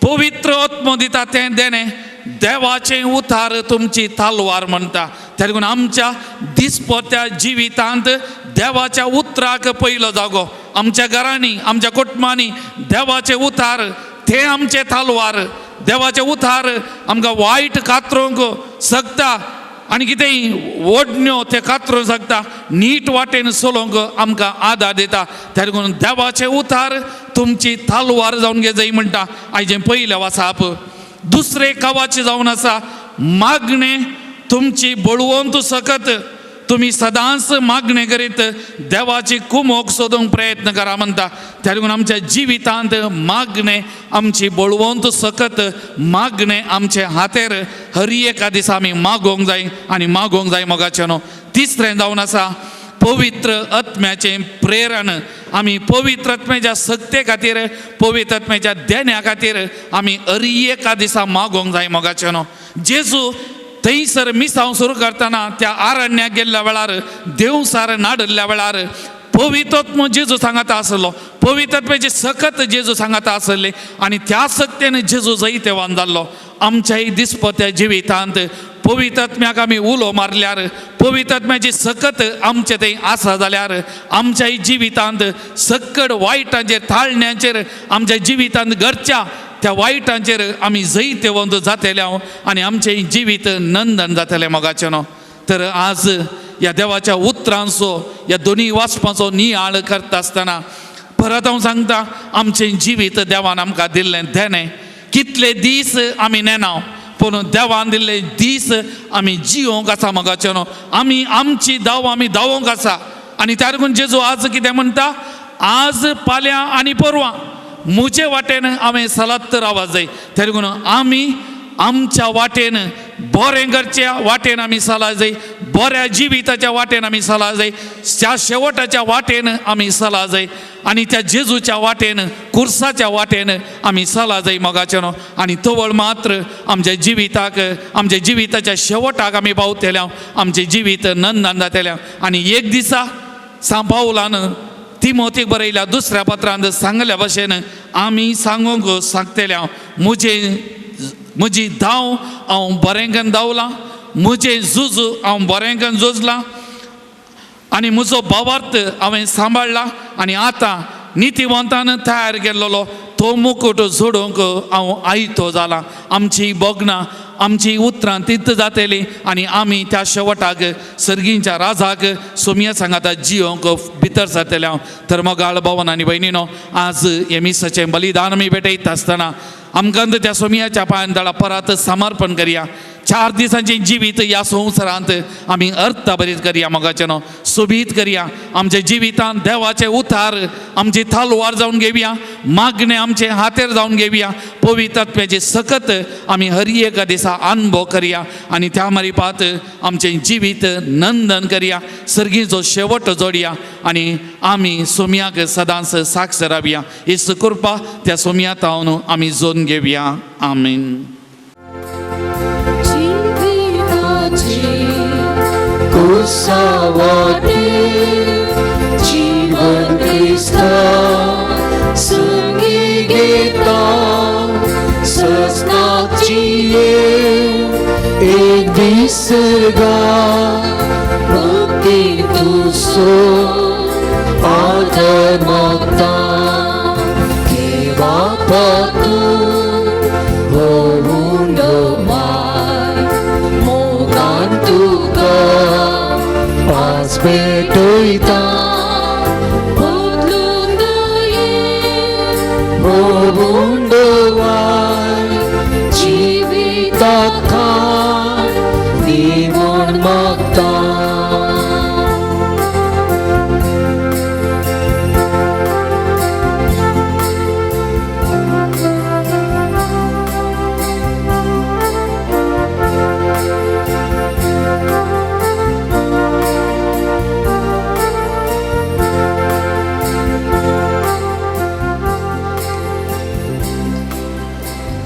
पवित्र आत्मो दिता तें देणें देवाचें उतार तुमची तालवार म्हणटा त्या देखून आमच्या दिसपट्या जिवितांत देवाच्या उतराक पयलो जागो आमच्या घरांनी आमच्या कुटुंबांनी देवाचें उतार तें आमचें तालवार देवाचें उतार आमकां वायट कातरूंक शकता आनी कितेंय ओडण्यो ते कातरूंक शकता नीट वाटेन चलोवंक आमकां आदार दिता त्या देखून देवाचें उतार तुमची तालवार जावन घे जाय म्हणटा आयचें पयलें वासाप दुसरें कावाचें जावन आसा मागणें तुमची बळवंत सकत तुमी सदांच मागणें करीत देवाची कुमोक सोदूंक प्रयत्न करा म्हणटा त्या देखून आमच्या जिवितांत मागणें आमची बळवंत सकत मागणें आमचे हातेर हर एका दिसा आमी मागोवंक जाय मोगाचें न्हू तिसरें जावन आसा पवित्र आत्म्याचें प्रेरण आमी पवित्र आत्म्याच्या सक्ते खातीर पवित्र आत्म्याच्या देण्या खातीर आमी हर एका दिसा मागोवंक जाय मोगाचें न्हू जेजू थंयसर मिसांव सुरू करतना त्या आरण्याक गेल्ल्या वेळार देवसार नाडल्या वेळार पवित्र आत्मो जेजू सांगता आसलो पवित्र आत्म्याची सकत जेजू सांगता आसले आनी त्या सक्तेन जेजू जैतवान जाल्लो आमच्याय दिसपट्या जिवितांत पवित्र आत्म्याक आमी उलो मारल्यार पवित्र आत्म्याची सकत आमचे थंय आसा जाल्यार आमच्याय जिवितांत सक्कड वायटांचेर ताळण्यांचेर आमच्या जिवितांत घडच्या त्या वायटांचेर आमी जैतवंत जातले आनी आमचें जिवीत नंदन जातलें मोगाचें न्हू तर आज ह्या देवाच्या उतरांचो ह्या दोनी वाचपाचो नियाळ करता आसतना परत हांव सांगता आमचें जिवीत देवान आमकां दिल्लें देणें कितले दीस आमी नेनाव पूण देवान दिल्ले दीस आमी जियोंक आसा मोगाचे न्हू आमी आमची दाव आमी दावोंक आसा आनी त्या लागून जेजू आज कितें म्हणटा आज फाल्यां आनी परवां म्हजे वाटेन हांवें सलत रावूंक जाय त्या लागून आमी आमच्या वाटेन बरें करच्या वाटेन आमी चला जाय बऱ्या जिविताच्या वाटेन आमी चला जाय त्या शेवटाच्या वाटेन आमी चला जाय आनी त्या जेजूच्या वाटेन कुर्साच्या वाटेन आमी चला जाय मोगाचे न्हू आनी तवळ मात्र आमच्या जिविताक आमच्या जिविताच्या शेवटाक आमी पावतल्या आमचें जिवीत नंदान जातलें आनी एक दिसा सांपावलान तिमोथीक बरयल्या दुसऱ्या पत्रांत सांगल्या भशेन आमी सांगूंक सांगतल्या म्हजी धांव हांव बरेंकन धांवलां म्हजें झूज हांव बरेंकन झुजलां आनी म्हजो भावार्थ हांवें सांबाळ्ळा आनी आतां नितीवंतान तयार केल्लो तो मुकुट सोडूंक हांव आयतो जाला आमची बोगनां आमची उतरां तीत जातली आनी आमी त्या शेवटाक सर्गींच्या राजाक सोमया सांगाता जियोंक भितर सरतल्या तर मोगाळ भवन आनी भयणीनो आज हे मिसाचें बलिदान आमी भेटयता आसतना आमकां त्या सोमयाच्या पांयां तळा परत समर्पण करया 4 दिसांचें जिवीत ह्या संवसारांत आमी अर्थ भरीत करया मोगाचें न्हू सोबीत करया आमच्या जिवितांत देवाचे उतार आमची थालवार जावन घेवया मागणें आमचे हातेर जावन घेवया पवित्र आत्म्याचे सकत आमी हर एका दिसा अनुभव करया आनी त्या मारिपात आमचें जिवीत नंदन करया सर्गीचो शेवट जोडया आनी आमी सोमयाक सदांच साक्ष रावया ही कृपा त्या सोमयात हांव आमी जोन घेवया आमीन कुसावाटे जीवन ख्रिस्ता संगी घेता सजनाची एक दिसगा भक्ती तुसो आदर मागता देवा पातू होऊन माय मोगान तुका आज भेटयता बदलून होऊन जिविताक निवड मागता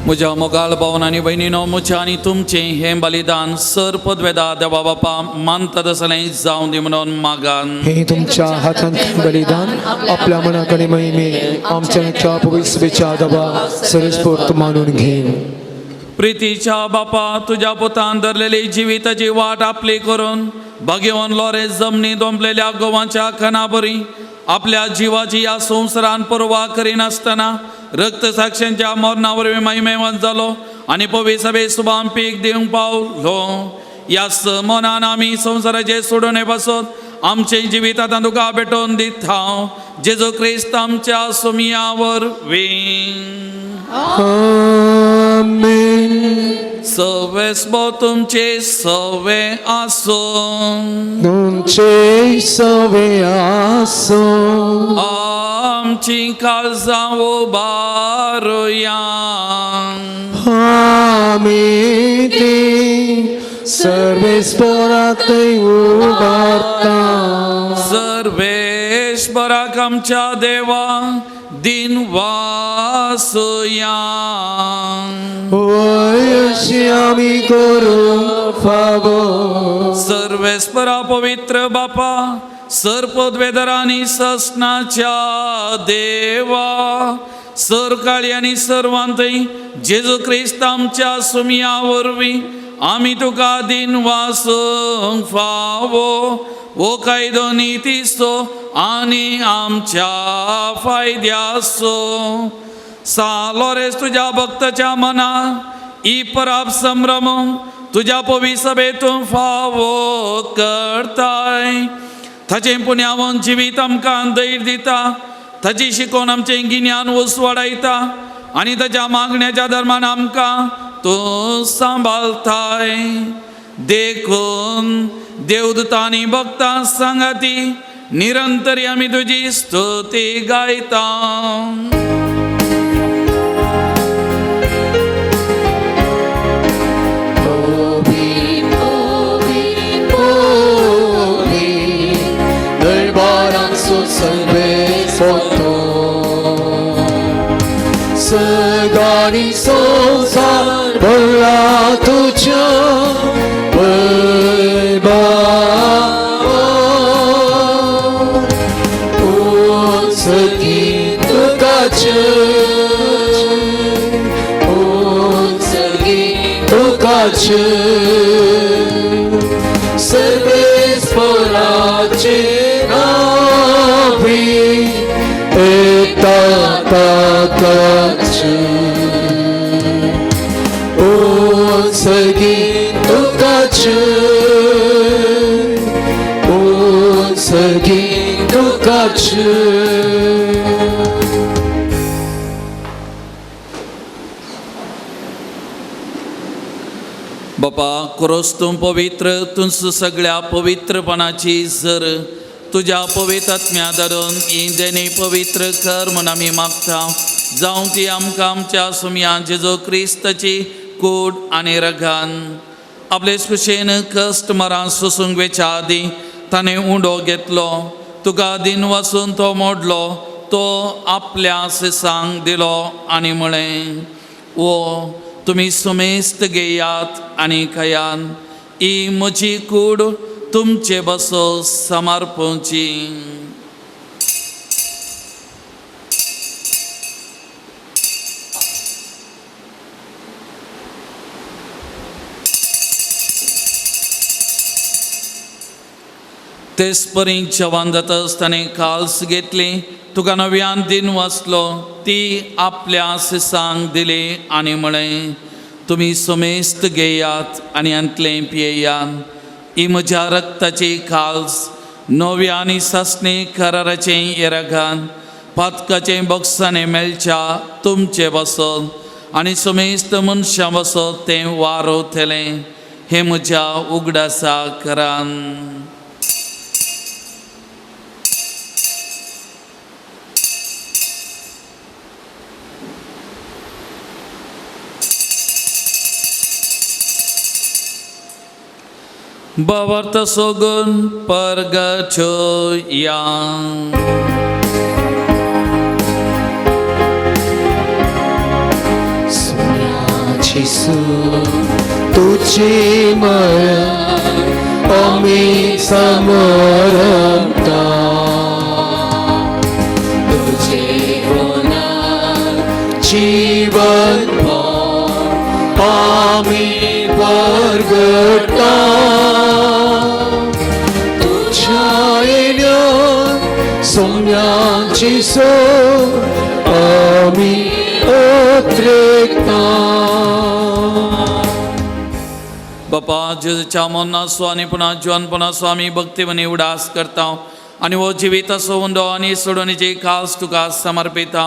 म्हज्या मोगाळ भावनांनी भयणीनो म्हजें आनी तुमचें हें बलिदान सर पदवेदा देवा बापा मानता तसलें जावं दी म्हणून मागान हे तुमच्या हातांत बलिदान आपल्या मनाकडे महिमे आमच्या पवित्रेच्या दबा सरस्फूर्त मानून घेईन प्रितीच्या बापा तुझ्या पुतान धरलेली जिविताची वाट आपली करून भगवान लोरे जमनी दोंबलेल्या गोवांच्या कणाबरी आपल्या जीवाची ह्या संवसारान पर्वा करिनासतना रक्त साक्षांच्या मरणावरवीं महिमेवंत जालो आनी पवी सभे सुभान पीक दिवंक पावलो ह्या मनान आमी संवसाराचे सोडून बसत आमचें जिवीत आतां तुका भेटोवन दिता जेजू क्रिस्त आमच्या सोमया वरवीं सवेस्बो तुमचे सवे आसूं तुमचे सवे आसूं आमची काळजां उबारुया आमी ती सर्वेस्पराक उबारता सर्वेश्वराक आमच्या देवा दिन वासुया अशी आमी करू फावो सर्वेस्परा पवित्र बापा सरपदवेदर आनी ससनाच्या देवा सर काळी आनी सर्वांतय जेजू क्रिस्त आमच्या सोमया वरवीं आमी तुका दिन वासूंक फावो ओ कायदो नितीसो आनी आमच्या फायद्याचो सालोरेस तुझ्या भक्ताच्या मना ई पराप संभ्रम तुझ्या पवी सभेतून फावो करताय ताचें पुण्यावन जिवीत आमकां धैर्य दिता ताची शिकोवन आमचें गिन्यान उस वाडयता आनी ताच्या मागण्याच्या धर्मान आमकां तू सांभाळताय. देखून देवदूतांनी भक्तां सांगाती निरंतरी आम्ही तुझी स्तुती गायता. सगळी संसार भरला तुझ्या वैभवात. उंच गीत तुकाचें, उंच गीत तुकाचें, सर्वेस्पराचे नावी उंच गीत तुकाचें, उंच गीत तुकाचें. बापा खरोच तूं पवित्र, तूं सगळ्या पवित्रपणाची जर तुझ्या पवित्र आत्म्या धरून ही देणी पवित्र कर म्हूण आमी मागता. जावं ती आमकां आमच्या सुमया जेजो क्रिस्ताची कूड आनी रगान आपले कुशेन कश्ट मरां सोसूंक वेच्या आदीं ताणें उंडो घेतलो. तुका दिन वचून तो मोडलो, तो आपल्या सिसांक दिलो आनी म्हळें, ओ तुमी सुमेस्त घेयात आनी खायात. ही म्हजी कूड तुमचे बसो समर्पणची. तेच परी जेवण जाताच ताणें काल्स घेतली, तुका नव्यान दिन वचलो, ती आपल्या सिसांक दिली आनी म्हळें, तुमी सुमेस्त घेयात आनी अंतलें पियेयात. ही म्हज्या रक्ताची काल्स नव्या आनी सस्ने कराराचें येरागान पातकाचें बॉक्सांनी मेळच्या तुमचे बसत आनी सुमेस्त मनशां बसत तें वारोतलें. हे म्हज्या उगडासा करान. Bawarta sogun pergacoya. Yesu tuji maya ami samaranta. Tuji guna जीवन ami pergata. सोम्यांची सो आमी अत्रेकता. बापा जेजूच्या मरणाचो आनी पुन्हा जिवनपणाचो आमी भक्तीवनी उडास करता आनी हो जिविताचो उंडो आनी सोडवणीची खास तुका समर्पिता.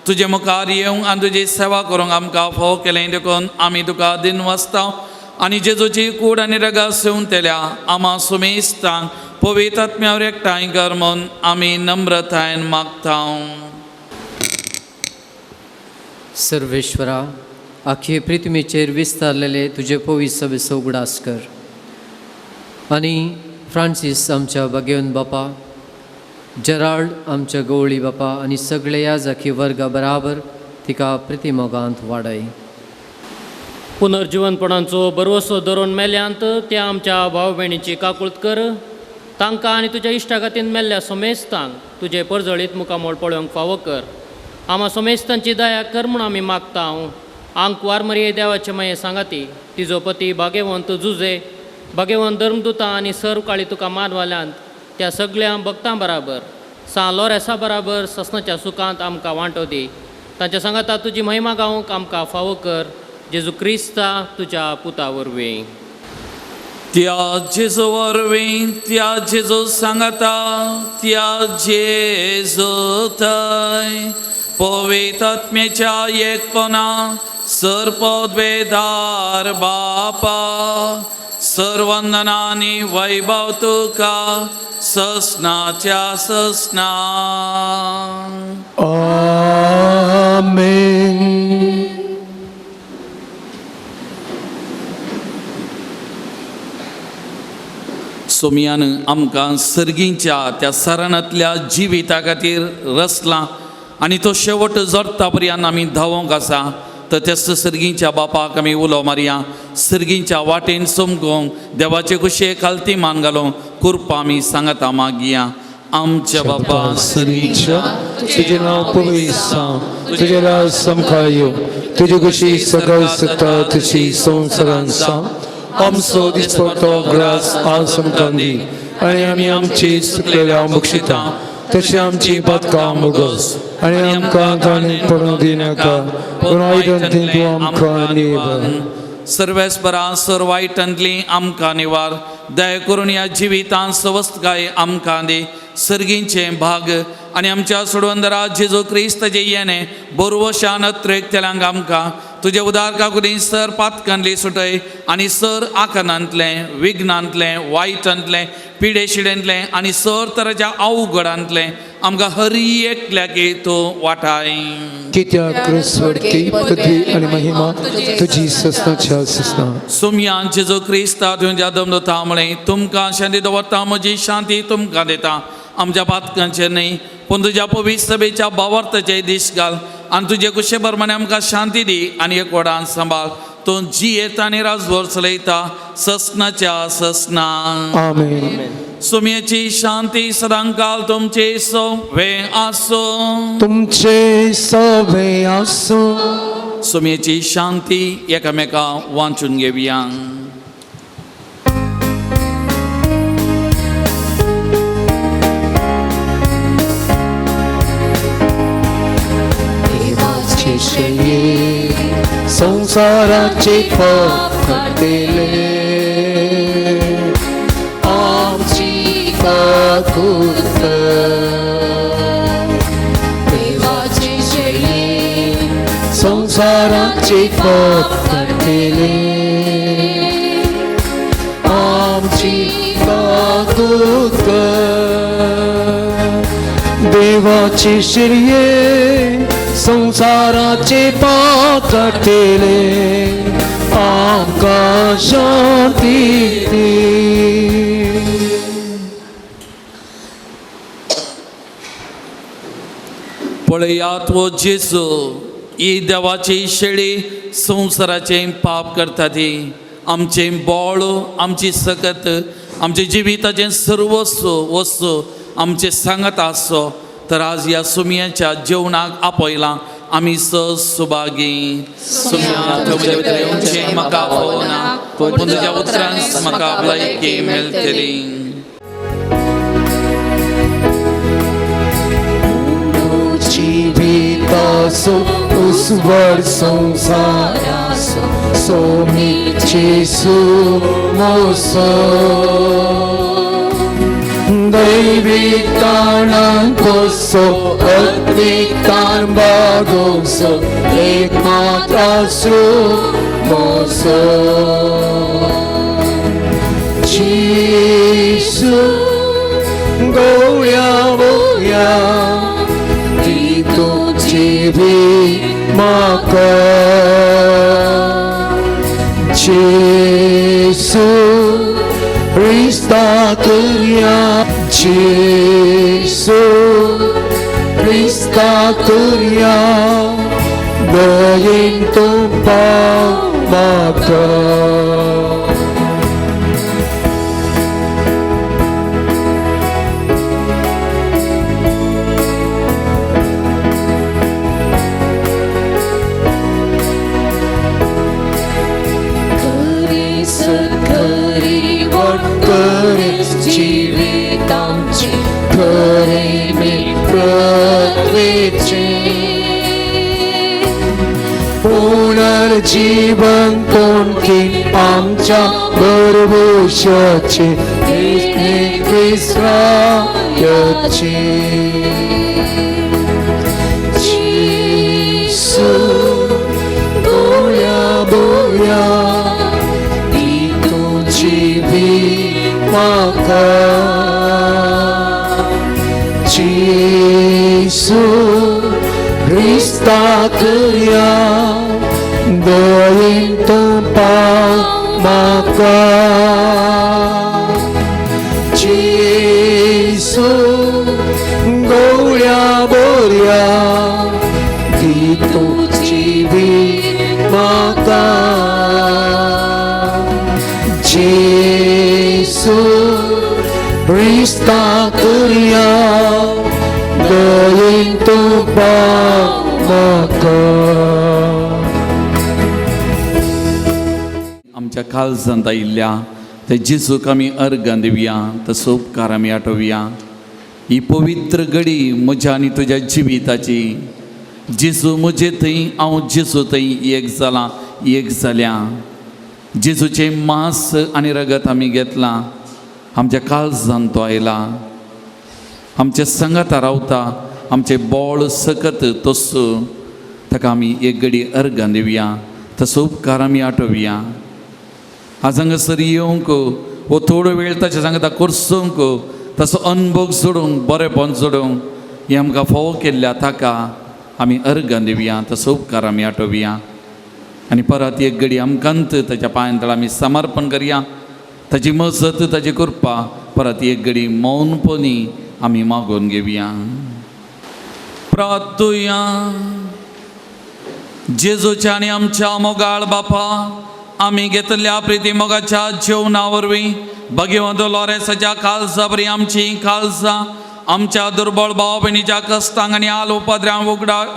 तुजे मुखार येवंक आनी तुजी सेवा करूंक आमकां फोव केलें देखून आमी तुका दिन वचता आनी जेजूची कूड आनी रगत सेवन तेल्या आमा सुमेस्तांक पवित्र आत्म्यावर एकठांय कर म्हूण आमी नम्रतायेन मागता. सर्वेश्वरा, आख्खे पृथ्वीचेर विस्तारलेले तुजे पवित्र सभेचो उगडास कर आनी फ्रांसीस आमच्या भगिवन बापा, जेराल्ड आमच्या गवळी बापा आनी सगळे याजकी वर्गा बराबर तिका प्रतिमोगांत वाडय. पुनर्जीवनपणांचो बरवसो धरून मेल्यांत त्या आमच्या भाव भयणीची काकुळट कर. तांकां आनी तुज्या इश्टागतीन मेल्ल्या सोमेस्तांक तुजे परजळीत मुखामोळ पळोवंक फावो कर. आमा सोमेस्तांची दया कर म्हूण आमी मागता. आंक वारमरिये देवाचे माये सांगाती, तिजो पती भाग्यवंत जुजे, भाग्यवंत धर्मदुतां आनी सर्व काळी तुका मानवाल्यांत त्या सगळ्या भक्तां बराबर लोरेसा बराबर ससनाच्या सुखांत आमकां वांटो दी. तांच्या सांगाता तुजी महिमा गावंक आमकां फावो कर. जेजू क्रिस्ता तुज्या पुता वरवीं. त्या जेजू वरवीं, त्या जेजू सांगाता, त्या जेजू थंय पवित्र आत्म्याच्या एकपणा सर्पोद्वेदार बापा सर्वंदनानी वैभव तुका ससनाच्या ससना. आमेन. सोमियान आमकां सर्गीच्या त्या सरानांतल्या जिविता खातीर रचला आनी तो शेवट जोडटा पर्यंत आमी धावोंक आसा. तर त्या सर्गीच्या बापाक आमी उलो मारया. सर्गीच्या वाटेन समकोंक देवाचे कुशे खालती मान घालूंक कृपा आमी सांगता मागया. आमच्या बापा सर्गीच्या तुझे नाव पवित्र, तुझे राज समखायो, तुझे कुशी सगळ सत्ता तुझी संसारांचा आमचो दिसपडटो ग्रास आज समकांदी आनी आमी आमची चुकलेल्या बक्षिता तशी आमची पदकां मुगोस आनी आमकां ताणें पडूं दिनाका पूण आयदन तूं आमकां निवार. सर्वेस्परा सर्वायटांतली आमकां निवार. दया करून ह्या जिवितांत सवस्तकाय आमकां दे. सर्गींचे भाग आनी आमच्या सोडवंदरा जेजू क्रिस्त जे येणे बोरवशान अत्रेकतेल्यांक आमकां तुजे उदार काकुरी सर पातकांतली सुटय आनी सर आकानांतलें विघ्नांतलें वायटांतलें पिडे शिडेंतलें आनी सर तराच्या अवघडांतलें आमकां हरी एकल्याकी तूं वाटाय. कित्याक क्रिस्ती पदवी आनी महिमा तुजी ससनाच्या ससना. सुमयान जेजू क्रिस्ता तुज्या दमदता म्हळें तुमकां शांती दवरता म्हजी शांती तुमकां दिता. आमच्या पातकांचेर न्ही पूण तुज्या पवित्र सभेच्या भावार्थाचे दीस घाल आनी तुजे कुशे प्रमाणे आमकां शांती दी आनी एकवटान सांबाळ. तूं जी येता आनी राजभर चलयता ससनाच्या ससना. आमेन. सुमयेची शांती सदांकाल तुमचे सवे आसो. तुमचे सवे आसो. सुमयेची शांती एकामेकां वांचून घेवया. संसाराचे पाप काढले आमची काकुत देवाचे शयी संसाराचे पाप काढले आमची काकुत देवाचे शरीये संसाराचे पाप काढले आमकां शांती दी. पळयात वो जेजू ही देवाची शेळी संसाराचे पाप करता ती. आमचें बोळ आमची सकत आमचे जिविताचें सर्वस्व वस्तू आमचे सांगत आसो. तर आज ह्या सुमयाच्या जेवणाक आपयलां आमी सुभागी. सुमया तुजे भितर येवचें म्हाका फोवना पूण तुज्या उतरांत म्हाका भलायकी मेळटली. जिवितासो उसवर संसारासो सोमीचे सुमोसो दैविकानां कोसो अद्विकान बागोसो एकमात्रासो मोसो जीसु गोया बोया तितो जीवी माका जीसु Krista Turia Jesu Krista Turia Dayin tumpang maka Keris jivitamci Kerimi pratvici पुनर्जीवन कोणकी आमच्या गर्भोशाचे इस्रायलचे जीसू बऱ्या ती तुझी भी म्हाका जेसू ख्रिस्ताक या दयेन तूं पाव म्हाका जेसू गवळ्या बऱ्या ती तुझी भी म्हाका जेसू ख्रिस्ताक या दयेन तूं पाव म्हाका. आमच्या काळजांत आयिल्ल्या ते जेजूक आमी अर्गां दिवया, तसो उपकार आमी आठोवया. ही पवित्र घडी म्हज्या आनी तुज्या जिविताची. जेजू म्हजे थंय, हांव जेजू थंय एक जाला, एक जाल्या. जेजूचे मांस आनी रगत आमी घेतलां, आमच्या काळजांत तो आयला, आमच्या संगाता रावता, आमचे बोळ सकत तसो ताका आमी एक घडी अर्गां दिवया, तसो उपकार आमी आठोवया. आज हांगासर येवंक वो थोडो वेळ ताच्या सांगता करसूंक, तसो अनुभव सोडूंक, बरेपण सोडूंक हे आमकां फोव केल्ल्या ताका आमी अर्गां दिवया, तसो उपकार आमी आठोवया. आनी परत एक घडी आमकांत ताच्या पांयां तळ आमी समर्पण करया. ताची मजत, ताची कृपा परत एक घडी मौनपणी आमी मागून घेवया. प्रार्थुया. जेजूच्या आनी आमच्या मोगाळ बापा, आमी घेतल्या प्रिती मोगाच्या जेवणा वरवीं भगवंत लोरेसाच्या काळजा बरी आमची काळजां, आमच्या दुर्बळ भाव भयणीच्या कश्टांक आनी हाल उपद्र्यांक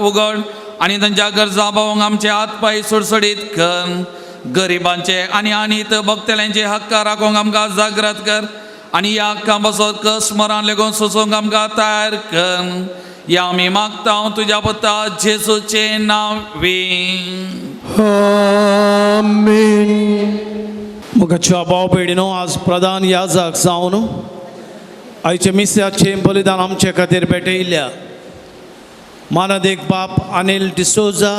उगड आनी तांच्या गरजा भावंक आमचे हात पांय सुडसुडीत कर. गरिबांचे आनी अनित भक्तल्यांचे हक्क राखोंक आमकां जागृत कर आनी ह्या हक्कां बसत कस मरण लेगून सोंसूंक आमकां तयार कर. या आमी मागता तुज्या पुता जेजूचे नांवीं. आमीन. मोगाच्या भाव भयणीनो, आज प्रधान याजक जावन आयचे मिसाचें बलिदान आमचे खातीर भेटयल्या मानदेक बाप अनिल डिसोजा,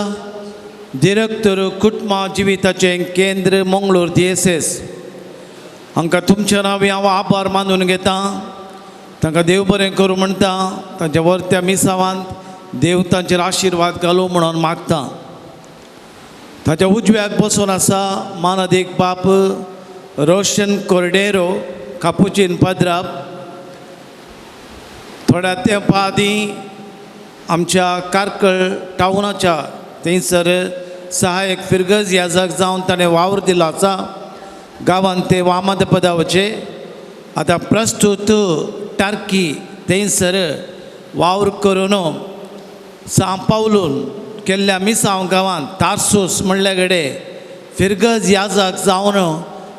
डिरेक्टर कुटुंबा जिविताचें केंद्र मंगळूर DSS, हांकां तुमच्या नांवी हांव आभार मानून घेता. तांकां देव बरें करूं म्हणटा. तांच्या वर्त्या मिसावांत देव तांचेर आशिर्वाद घालूं म्हणून मागता. ताच्या उजव्याक बसून आसा मानदेक बाप रोशन कोर्डेरो, कापुचीन पद्राप. थोड्या तेंपा आदीं आमच्या कारकळ टावनाच्या थंयसर सहाय्यक फिरगज याजक जावन ताणें वावर दिलो आसा गांवांत ते वामद पदावचे. आतां प्रस्तुत टार्की थंयसर वावर करून सांव पावलून केल्ल्या मिसांव गांवांत तार्सूस म्हणल्या घडे फिरगज याजक जावन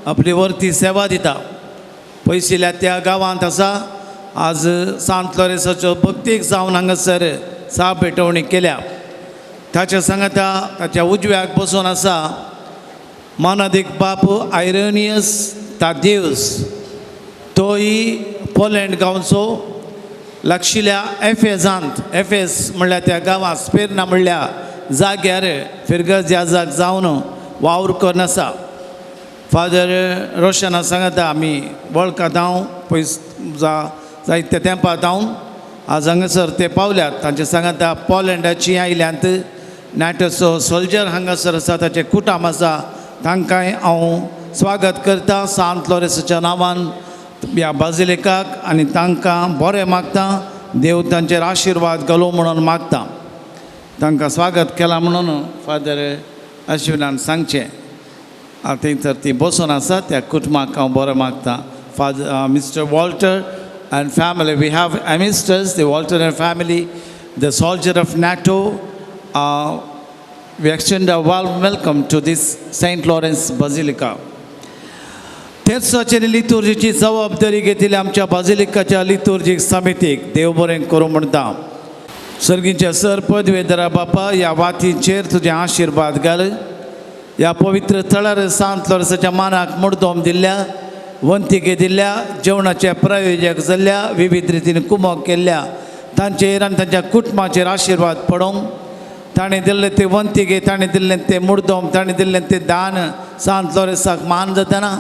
आपली वर्ती सेवा दिता. पयसिल्ल्या त्या गांवांत आसा. आज सांत लोरेसाच्यो भक्तीक जावन हांगासर साप भेटवणी केल्या. ताच्या सांगता ताच्या उजव्याक बसून आसा मानदिक बाप आयरेनियस तादेवस. तोय पोलंड गांवचो. लागशिल्ल्या एफेस म्हणल्यार त्या गांवांत स्पेर्ना म्हणल्या जाग्यार फिरगज याजक जावन वावर करून आसा. फादर रोशना सांगता आमी वळखात हांव पयस जायत्या तेंपा जावन आज हांगासर ते पावल्यात. तांचे सांगता पोलंडाची आयल्यांत नॅटोचो सोल्जर हांगासर आसा, ताचे कुटुंब आसा. तांकांय हांव स्वागत करता सांत लोरेसाच्या नांवान ह्या बाजिलिकाक आनी तांकां बरें मागता. देव तांचेर आशिर्वाद घालूं म्हणून मागता. तांकां स्वागत केलां म्हणून फादर अश्विनान सांगचें. थंयसर ती बसून आसा त्या कुटुंबाक हांव बरें मागता. Father mister Walter and family, we have amisters, the Walter and family, the soldier of NATO. We extend a warm welcome to this St. Lawrence Basilica. तेच लितुर्जीची जबाबदारी घेतिल्ल्या आमच्या बाजिलिकाच्या लितुर्जीक समितीक देव बरें करूं म्हणटा. सर्गीचे सर पदवेदरा बापा, ह्या वातीचेर तुजें आशिर्वाद घाल. ह्या पवित्र थळार सांत लोरेसाच्या मानाक मुर्दोम दिल्ल्या, वंतिके दिल्ल्या, जेवणाचे प्रायोजक जाल्ल्या, विविध रितीन कुमक केल्ल्या तांचेर आनी तांच्या कुटुंबाचेर आशिर्वाद पडोवंक ताणें दिल्लें ते वंतिके, ताणें दिल्लें ते मुर्दोम, ताणें दिल्लें ते दान सांत लोरेसाक मान जातना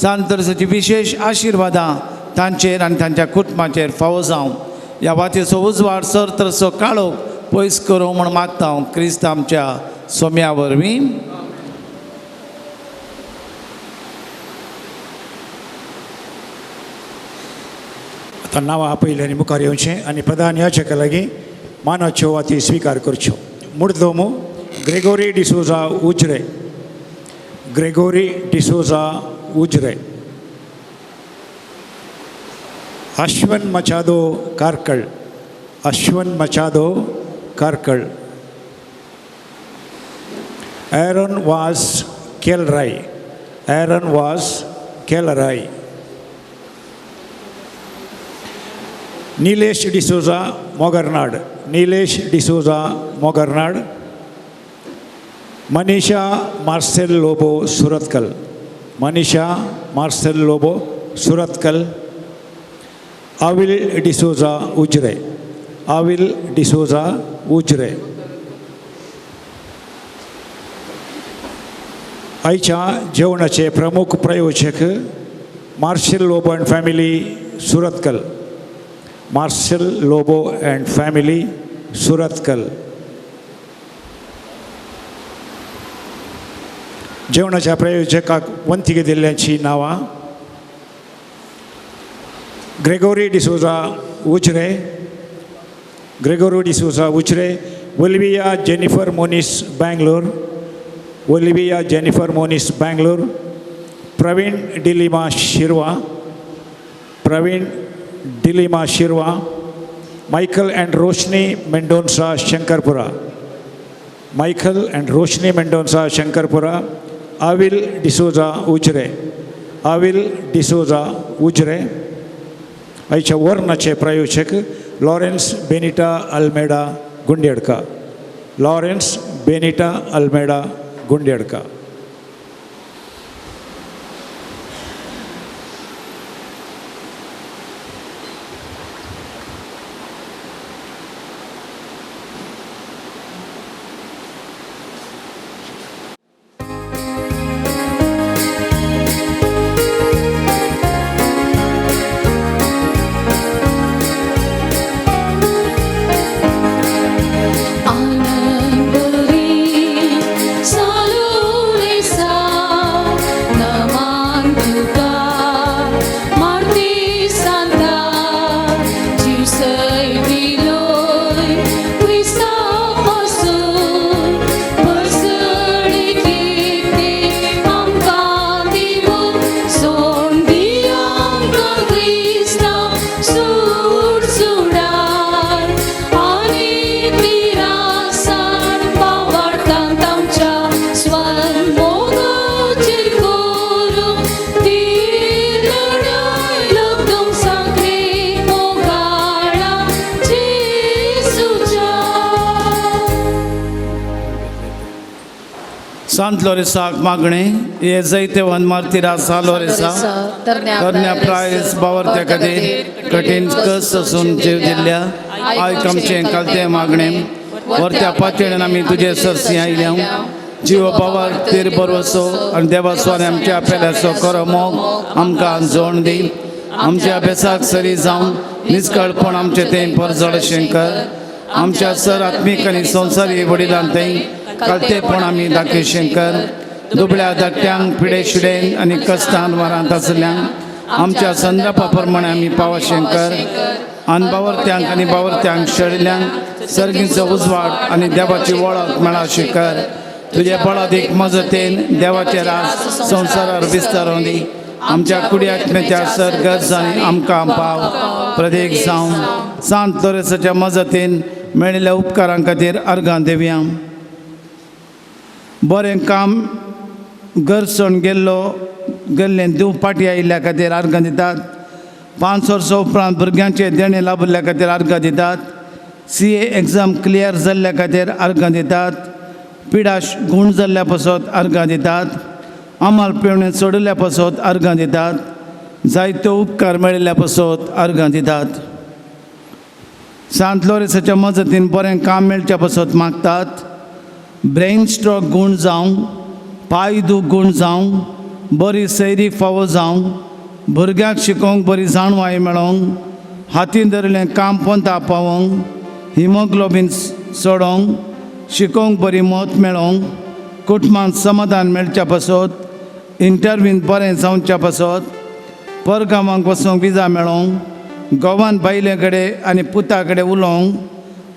सांत लोरेसाची विशेष आशिर्वादां तांचेर आनी तांच्या कुटुंबाचेर फावो जावं. ह्या वाचेचो उजवाड सर्तरसो काळोख पयस करूं म्हूण मागता हांव क्रिस्त आमच्या सोम्या वरवीं. आतां नांवां आपयल्यानी मुखार येवचें आनी प्रधान याचका लागीं मानाच्यो वाती स्विकार करच्यो. मुर्दोमो ग्रेगोरी डिसोजा उजरे, ग्रेगोरी डिसोजा उजरे. अश्वन मचादो कारकळ, अश्वन मचादो कारकळ. एरन वास केलराय, एरन वास केलराय. नीलेश डिसोजा मोगरनाड, नीलेश डिसोजा मोगरनाड. मनीषा मार्सेल लोबो सुरतकल, मनीषा मार्सेल लोबो सुरतकल. आविल डिसोजा उजरे, आविल डिसोजा उजरे. आयच्या जेवणाचे प्रमुख प्रायोजक Marshal Lobo and family Surathkal, Marshal Lobo and family Surathkal. जेवणाच्या प्रायोजकाक वंतिके दिल्ल्यांची नांवां ग्रेगोरी डिसोजा उजरे, ग्रेगोरी डिसोजा उजरे. ओलिविया जेनिफर मोनिस बेंगलोर, ओलिविया जेनिफर मोनिस बेंगलोर. प्रवीण डिलिमा शिरवा, प्रवीण डिलिमा शिरवा. Michael and Roshni Mendonca Shankarpura, Michael and Roshni Mendonca Shankarpura. आविल डिसोजा उजरे, आविल डिसोजा उजरे. आयच्या वर्णाचे प्रायोजक लॉरेन्स बेनिटा अल्मेडा गुंडेडका, लॉरेन्स बेनिटा अल्मेडा गुंडेडका. सांत लोरेसाक मागणे हे जायते वन मार्तिरा सा लोरेसा तरण्या प्रायस बावरत्या खातीर कठीण कस असून जीव दिल्ल्या आयक आमचें कालतें मागणे वरत्या पातळीन आमी तुजे सरसी आयल्या जीव बावर तीर बरवसो आनी देवास्वाने आमच्या पेल्याचो खरो मोग आमकां जोड दी. आमच्या अभ्यासाक सरी जावन निश्कळपण आमचें तें परजड शेंकर. आमच्या सर आत्मीक आनी संवसारी वडिलां तें कालतेपण आमी दाखय शेंकर. दुबळ्या धाकट्यांक पिडे शिडेन आनी कश्टांत वरांत आसल्यांक आमच्या संदर्भा प्रमाणे आमी पाव शेंकर. अनबावरत्यांक आनी बावरत्यांक शेळिल्ल्यांक सर्गीचो उजवाड आनी देवाची वळख मेळा शेंकर. तुजे बळादीक मजतीन देवाचे राज संवसारार विस्तारून दी. आमच्या कुड्यात्म्याच्या सर गरजांनी आमकां पाव प्रदेक जावं. सांत लोरेसाच्या मजतीन मेळिल्ल्या उपकारां खातीर अर्गां दिवया. बरें काम गरजून गेल्लें दिव पाटी आयिल्ल्या खातीर अर्गां दितात. 5 वर्सां उपरांत भुरग्यांचे देणे लाभिल्ल्या खातीर अर्गां दितात. CA एग्जाम क्लियर जाल्ल्या खातीर अर्गां दितात. पिडा गूण जाल्ल्या पासत अर्गां दितात. अमाल पेवणे सोडिल्ल्या पासत अर्गां दितात. जायत्यो उपकार मेळिल्ल्या पासत अर्गां दितात. सांत लोरेसाच्या मजतीन बरें काम मेळच्या पासत मागतात. ब्रेन स्ट्रोक गूण जावं, पाय दूख गूण जावं, बरी सैरीक फावो जावं, भुरग्याक शिकोवंक बरी जाणवाय मेळोवंक, हातीन धरिल्लें काम पोंता पावोवंक, हिमोग्लोबीन सोडोवंक, शिकोवंक बरी मत मेळोवंक, कुटुंबांत समाधान मेळच्या पासत, इंटरव्यून बरें जावच्या पासत, परगांवांक वचूंक विजा मेळोवंक, गोवान बायले कडेन आनी पुता कडेन उलोवंक,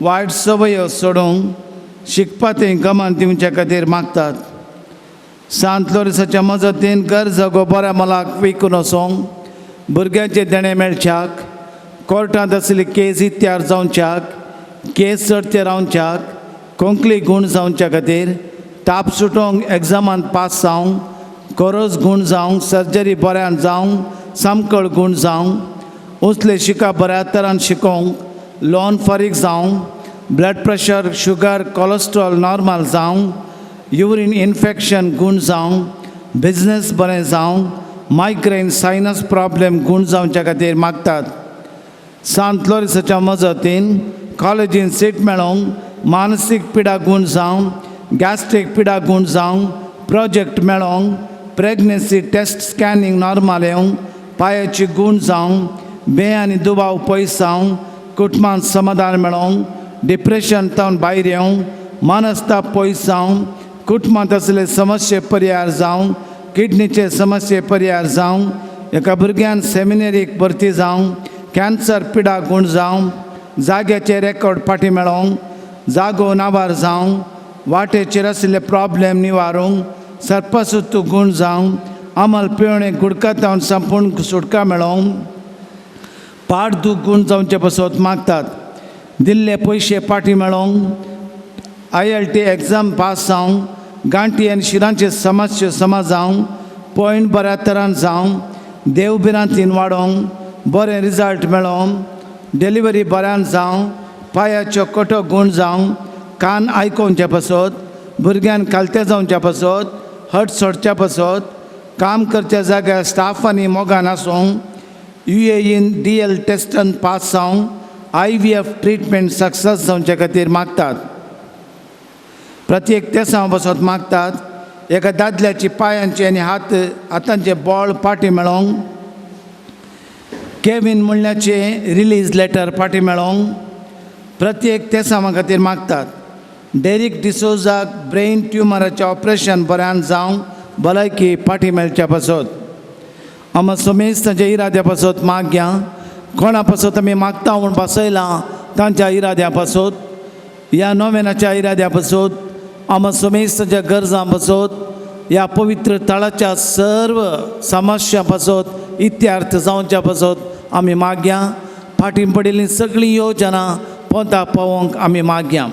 वायट सवयो सोडोवंक, शिकपाचें गमान दिवचे खातीर मागतात. सांत लोरिसाच्या मजतीन घर जगो बऱ्या मोलाक विकून वचोंक, भुरग्यांचे देणे मेळच्याक, कोर्टांत आसली केस इत्यार जावच्याक, केस चडचे रावच्याक, कोंकणी गूण जावच्या खातीर, ताप सुटोवंक एग्जामांत पास जावंक, कोरोस गूण जावंक, सर्जरी बऱ्यान जावंक, सामकळ गूण जावंक, उसले शिका बऱ्या तरान शिकोवंक, लोन फारीक जावंक, blood pressure, sugar, cholesterol normal जावंक, युरीन इन्फेक्शन गूण जावंक, बिझनेस बरें जावंक, मायग्रेन सायनस प्रॉब्लेम गूण जावच्या खातीर मागतात. सांत लोरिसाच्या मजतीन कॉलेजीन सीट मेळोवंक, मानसीक पिडा गूण जावंक, गॅस्ट्रीक पिडा गूण जावंक, प्रोजेक्ट मेळोवंक, प्रेग्नन्सी टेस्ट स्कॅनिंग नॉर्मल येवंक, पांयाची गूण जावंक, बे आनी दुबाव पयस जावंक, कुटुंबांत समाधान मेळोवंक, डिप्रेशन तावन भायर येवंक, मनस्ताप पयस जावंक, कुटुंबांत असले समस्ये परिहार जावंक, किडनीचे समस्ये परिहार जावंक, एका भुरग्यान सेमिनरीक भरती जावंक, कॅन्सर पिडा गूण जावंक, जाग्याचे रेकॉर्ड फाटीं मेळोवंक, जागो नावार जावंक, वाटेचेर आशिल्ले प्रॉब्लेम निवारूंक, सर्पसुत्तू गूण जावंक, अमल पिवणे गुडकातावन संपूर्ण सुटका मेळोवंक, पाड दूख गूण जावचे पासत मागतात. दिल्ले पयशे फाटीं मेळोवंक, ILT एग्जाम पास जावंक, गांठी आनी शिरांचे समस्या समा जावंक, पॉयंट बऱ्या तरान जावंक, देवबिरांतीन वाडोवंक, बरें रिजल्ट मेळोवंक, डिलिव्हरी बऱ्यान जावंक, पांयाच्यो कटो गूण जावंक, कान आयकोवचे पासत, भुरग्यान कालते जावच्या पासत, हट सोडच्या पासत, काम करच्या जाग्यार स्टाफ आनी मोगान आसूंक, UAEन DL टेस्टान पास जावंक, IVF ट्रिटमेंट सक्सेस जावचे खातीर मागतात. प्रत्येक तेसां पासत मागतात. एका दादल्याची पांयांची आनी हातांचे बॉळ फाटीं मेळोवंक, केविन मुळ्याचे रिलीज लेटर फाटीं मेळोवंक, प्रत्येक तेसां खातीर मागतात. डेरिक डिसोजाक ब्रेन ट्युमराचें ऑपरेशन बऱ्यान जावंक, भलायकी फाटीं मेळच्या पासत. आमी समेस्तांच्या इराद्या पासत मागया. कोणा पासत आमी मागता म्हूण बसयलां तांच्या इराद्या पासत, ह्या नोवेनाच्या इराद्या पासत, आमी समेस्तांच्या गरजां पासत, ह्या पवित्र तळाच्या सर्व समस्या पासत इत्यार्थ जावच्या पासत आमी मागया. फाटीं पडिल्लीं सगळीं योजना पोंता पावोवंक आमी मागया.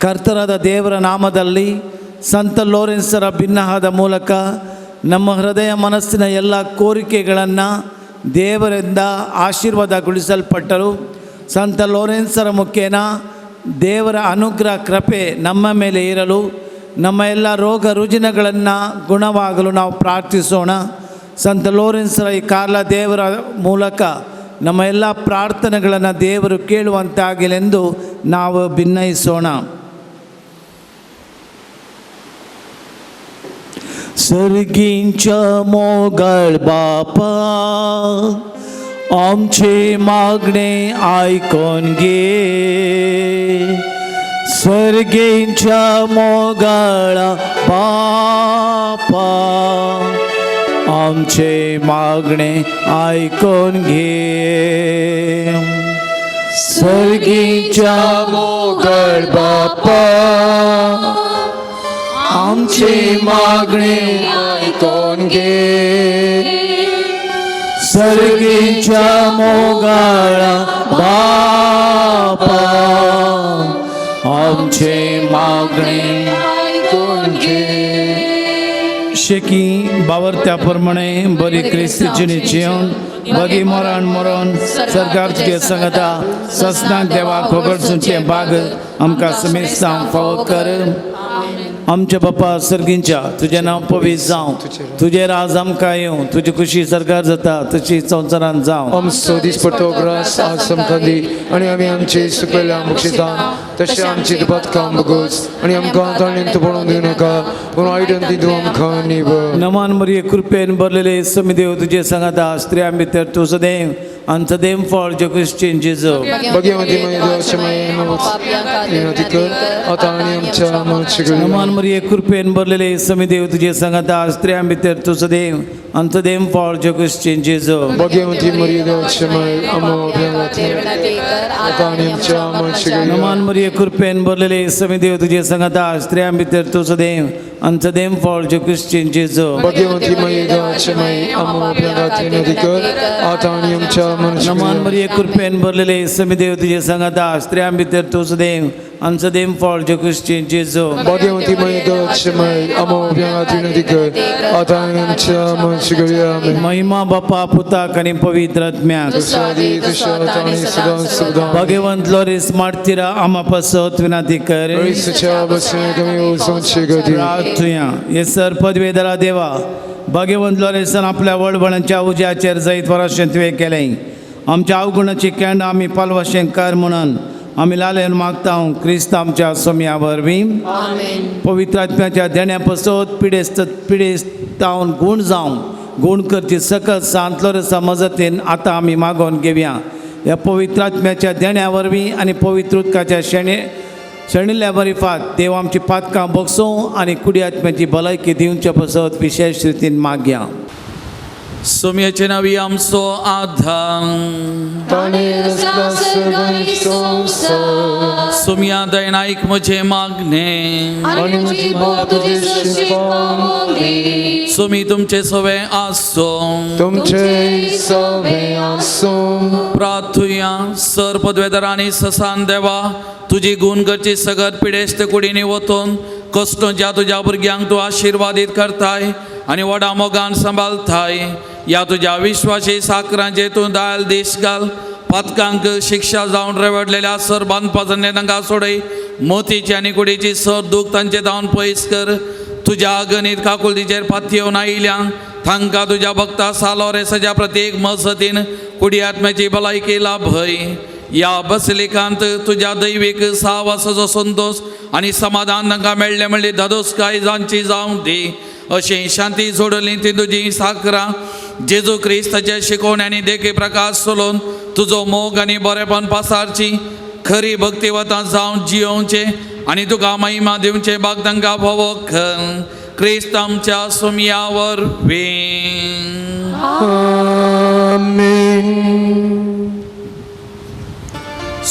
ಕರ್ತರಾದ ದೇವರ ನಾಮದಲ್ಲಿ ಸಂತ ಲೋರೆನ್ಸರ ಭಿನ್ನವಾದ ಮೂಲಕ ನಮ್ಮ ಹೃದಯ ಮನಸ್ಸಿನ ಎಲ್ಲ ಕೋರಿಕೆಗಳನ್ನು ದೇವರಿಂದ ಆಶೀರ್ವಾದಗೊಳಿಸಲ್ಪಟ್ಟರು. ಸಂತ ಲೋರೆನ್ಸರ ಮುಖೇನ ದೇವರ ಅನುಗ್ರಹ ಕೃಪೆ ನಮ್ಮ ಮೇಲೆ ಇರಲು, ನಮ್ಮ ಎಲ್ಲ ರೋಗ ರುಜಿನಗಳನ್ನು ಗುಣವಾಗಲು ನಾವು ಪ್ರಾರ್ಥಿಸೋಣ. ಸಂತ ಲೋರೆನ್ಸರ ಈ ಕಾಲ ದೇವರ ಮೂಲಕ ನಮ್ಮ ಎಲ್ಲ ಪ್ರಾರ್ಥನೆಗಳನ್ನು ದೇವರು ಕೇಳುವಂತಾಗಲೆಂದು ನಾವು ಭಿನ್ನಯಿಸೋಣ. सर्गींच्या मोगळ बापा, आमचे मागणे ऐकून घे. सर्गींच्या मोगळ बापा, आमचे मागणे ऐकून घे. सर्गींच्या मोगळ बापा, आमचे मागणे ऐकून घे. सर्गीच्या मोगळा बापा, आमचे मागणे ऐकून घे. शेकी बावरत्या प्रमाणे बरी क्रिस्तीची निश्चयून बगी मरण मरण सरकार तुगे सांगता ससनाक देवा खोगडसूचे बाग आमकां समेस्तांक फावो कर. आमच्या बापा सर्गींच्या तुझें नांव पवित्र जावं तुझे राज आमकां येवं तुजी खुशी सरकार जाता तशी संवसारांत जावं आमचो दिसपडटो ग्रास आज आमकां दी आनी आमी आमची सुकयल्या बक्षिता तशें आमची दुबातकां बगोस आनी आमकां ताणें पडूंक दिवं नाका पूण आयडन ती तूं आमकां निवड नमान मरिये कृपेन भरलेले समिदेव तुजे सांगाता स्त्रियां भितर तूं सदैव आनी सदैव फळ जगश्चें जेजो भगवती देवाचे विनंती कर आता आनी आमच्या मरणाच्या नमान मरिये कृपेन भरलेले समिदेव तुजे सांगाता स्त्रियां भितर तू सदैव आनी सदैव फळ जगश्चें जेजो भगवती देवाचे आता आनी आमच्या मरणाच्या नमान मरिये कृपेन भरलेले समिदेव तुजे सांगाता स्त्रियां भितर तू सदैव आनी सदैव फळ जगश्चें जेजो भगवती देवाचे विनंती कर आता आनी आमच्या नमान मरिये कृपेन भरलेले समिदेव तुजे सांगाता स्त्रियां भितर तू सदैव आनी सदैव फळ जगश्चें जेजो भगवती देवाचे विनंती कर आता आनी आमच्या मरणाच्या महिमा बापा पुताक आनी पवित्र आत्म्याक भगवंत लोरीस मार्तिरा आमा पासत विनंती कर प्रार्थुया येसर पदवेदरा देवा भगवंत लोरेसान आपल्या वडबणाच्या उज्याचेर जायत वराशें तुवें केलें आमच्या अवगुणाची केंड आमी पालवाशें कर म्हणून आमी लालेन मागता क्रिस्त आमच्या सोम्या वरवीं पवित्र आत्म्याच्या देण्या पासत पिडेस्तावन गूण जावं गूण करची सकत सांतलो रसा मजतीन आतां आमी मागोवन घेवया ह्या पवित्र आत्म्याच्या देण्या वरवीं आनी पवित्र उदकाच्या शेणिल्ल्या बरिफात देव आमची पातकां बगसूं आनी कुडी आत्म्याची भलायकी दिवचे पासत विशेष रितीन मागया सोम्याचे नावी आमचो आधार सोम्या दयनायक म्हजे मागणे सोमी तुमचे सवे आसो प्रार्थुया सर पदवेदारांनी ससान देवा तुजी गुण करची सगत पिडेस्त कुडीनी वतून कष्ट ज्या तुझ्या भुरग्यांक तूं आशिर्वादीत करताय आनी व्हडा मोगान सांबाळताय या तुझ्या विश्वासी साकरांचे तूं दायल दीस घाल पातकांक शिक्षा जावन रेवडलेल्या सर बांदपाचो तांकां सोडय मोतीची आनी कुडीची सर दूख तांचे जावन पयस कर तुझ्या अगणित काकुलतीचेर फाती येवन आयिल्यांक तांकां तुज्या भक्ता सालो रे सजा प्रत्येक मसतीन कुडी आत्म्याची भलायकी लाभय या बसलिकांत तुझ्या दैवीक सावासाचो संतोष आनी समाधान तांकां मेळ्ळे म्हणली धदोसकाय जांची जावं दी अशी शांती जोडली ती तुजी साकरां जेजू क्रिस्ताच्या शिकोवण्यांनी देखी प्रकाश सोलोवन तुजो मोग आनी बरेपण पासारची खरी भक्तिवतां जावं जियोवचे आनी तुका महिमा दिवचे बाग तांकां फोवो कर क्रिस्त आमच्या सोम्या वरवीं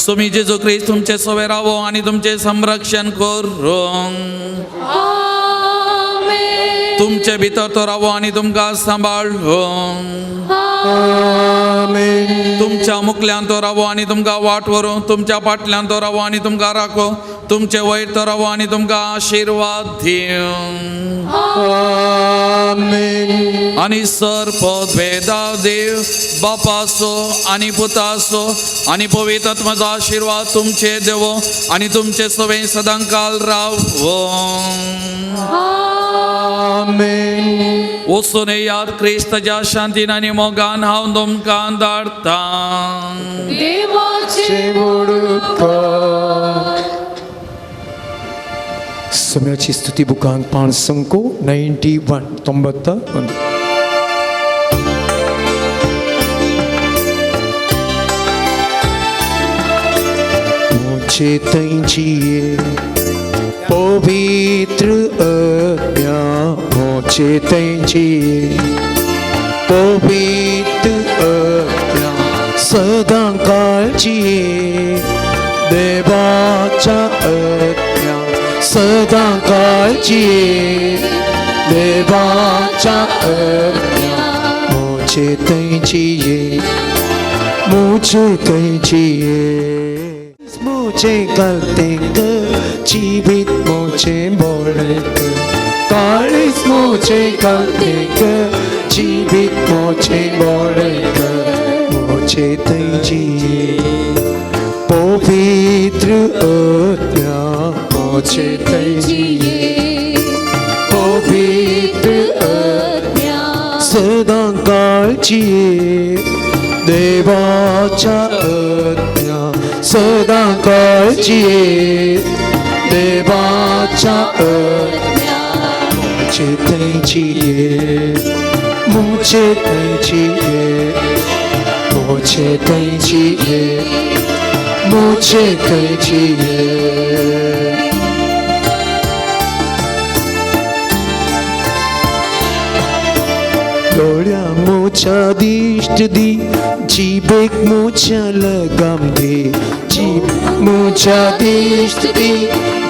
सोमी जेजू क्रिस्त तुमचे सवे रावो आनी तुमचे संरक्षण करूं तुमचे भितर तो रावो आनी तुमकां सांबाळूं तुमच्या मुखल्यान तो रावो आनी तुमकां वाट व्हरूं तुमच्या फाटल्यान तो रावो आनी तुमकां राखो तुमचे वयर तो रावो आनी तुमकां आशिर्वाद दिवं आनी सर पदवेदा देव बापाचो आनी पुताचो आनी पवित्र आत्म्याचो आशिर्वाद तुमचे देवो आनी तुमचे सवे सदांकाल रावो वचून याद क्रिस्ताच्या शांतीन आनी मोगान हांव तुमकां धाडटा सोम्याची स्तुती बुकांत 91 मुझे तैंची पवित्र आत्म्या मुझे तैंची पवित्र आत्म्या सदा काळजी देवाच्या आत्म्या सदा काळजी देवाच्या आत्म्या मुझे तैंची मुझे गलते जीवित मुझे बोले कालिस मुझे गलते जीवित मुझे बोले मुझे तैंची पवित्र आत्म्या मुझे तैंची काळजी देवाच्या आज्ञा सदा काळजी देवाच्या आज्ञा मुझे चाहिए मुझे चाहिए मुझे चाहिए मुझे चाहिए डोळ्या मोच्या दिष्ट दी जीबेक मोच्या लगाम दे जीब मोच्या दिष्ट दी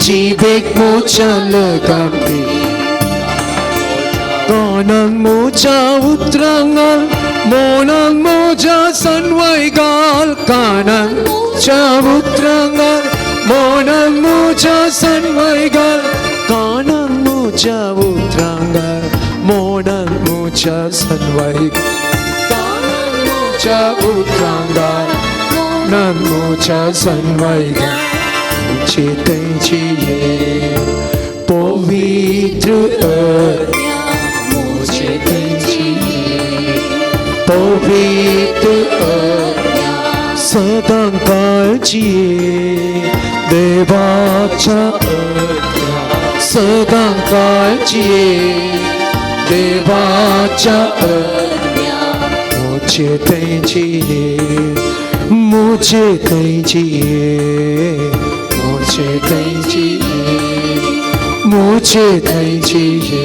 जीबेक मोच्या लगाम दे कानां मोच्या उतरांगाल मोनां मोच्या सनवायगाल कानां मोच्या उतरांगाल मोनां मोच्या सनवायगाल कानां मोच्या उतरांगाल मोनां मोच्या सनवायगाल कानां मोच्या उतरांगाल मोनां मोच्या सनवायगाल मुझे चाहिए पवित्र आज्ञा मुझे चाहिए पवित्र आज्ञा सदा काळजी देवाच्या आज्ञा सदा काळजी देवाच्या आज्ञा मुझे चाहिए मुझे चाहिए मुझे चाहिए मुझे चाहिए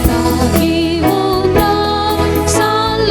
तागी होता साल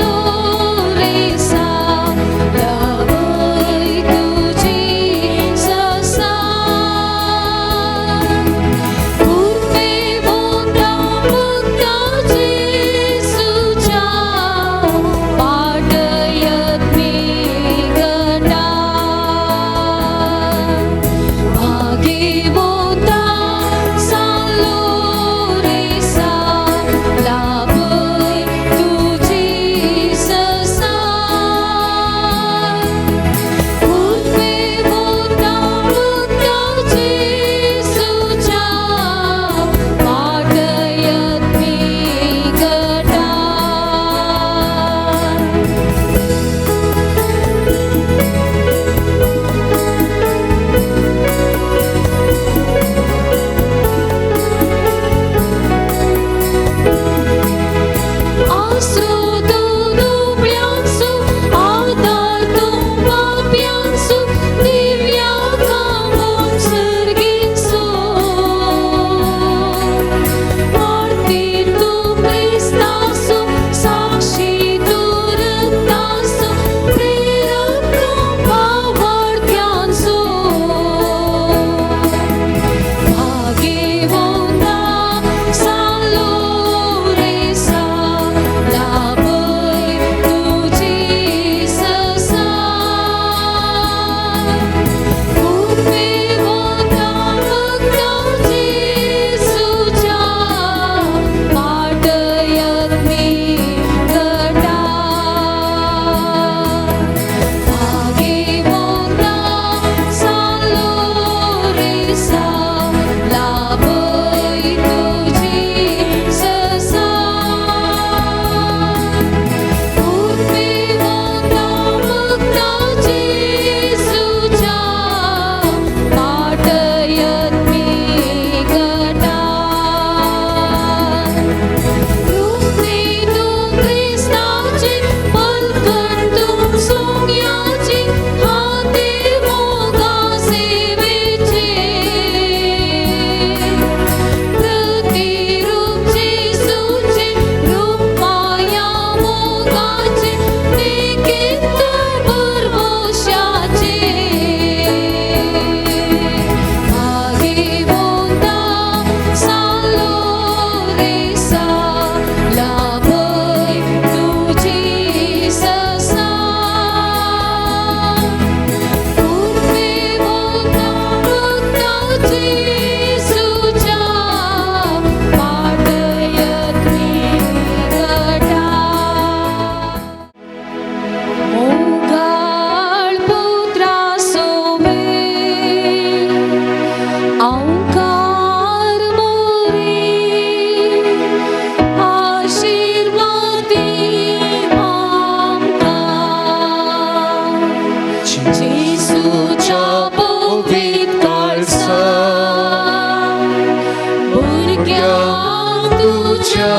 बऱ्या तुझ्या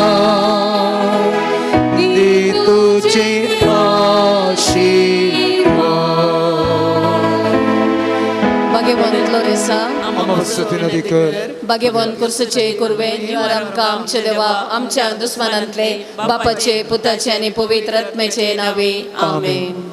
दी तुझे Baghevan Gloresa, आमच्या नदी कर Baghevan Kursuche Kurven, Yoram आमचे देवा आमच्या दुश्मनांतले बापाचे पुताचे आणि पवित्र आत्म्याचे नावे आमेन.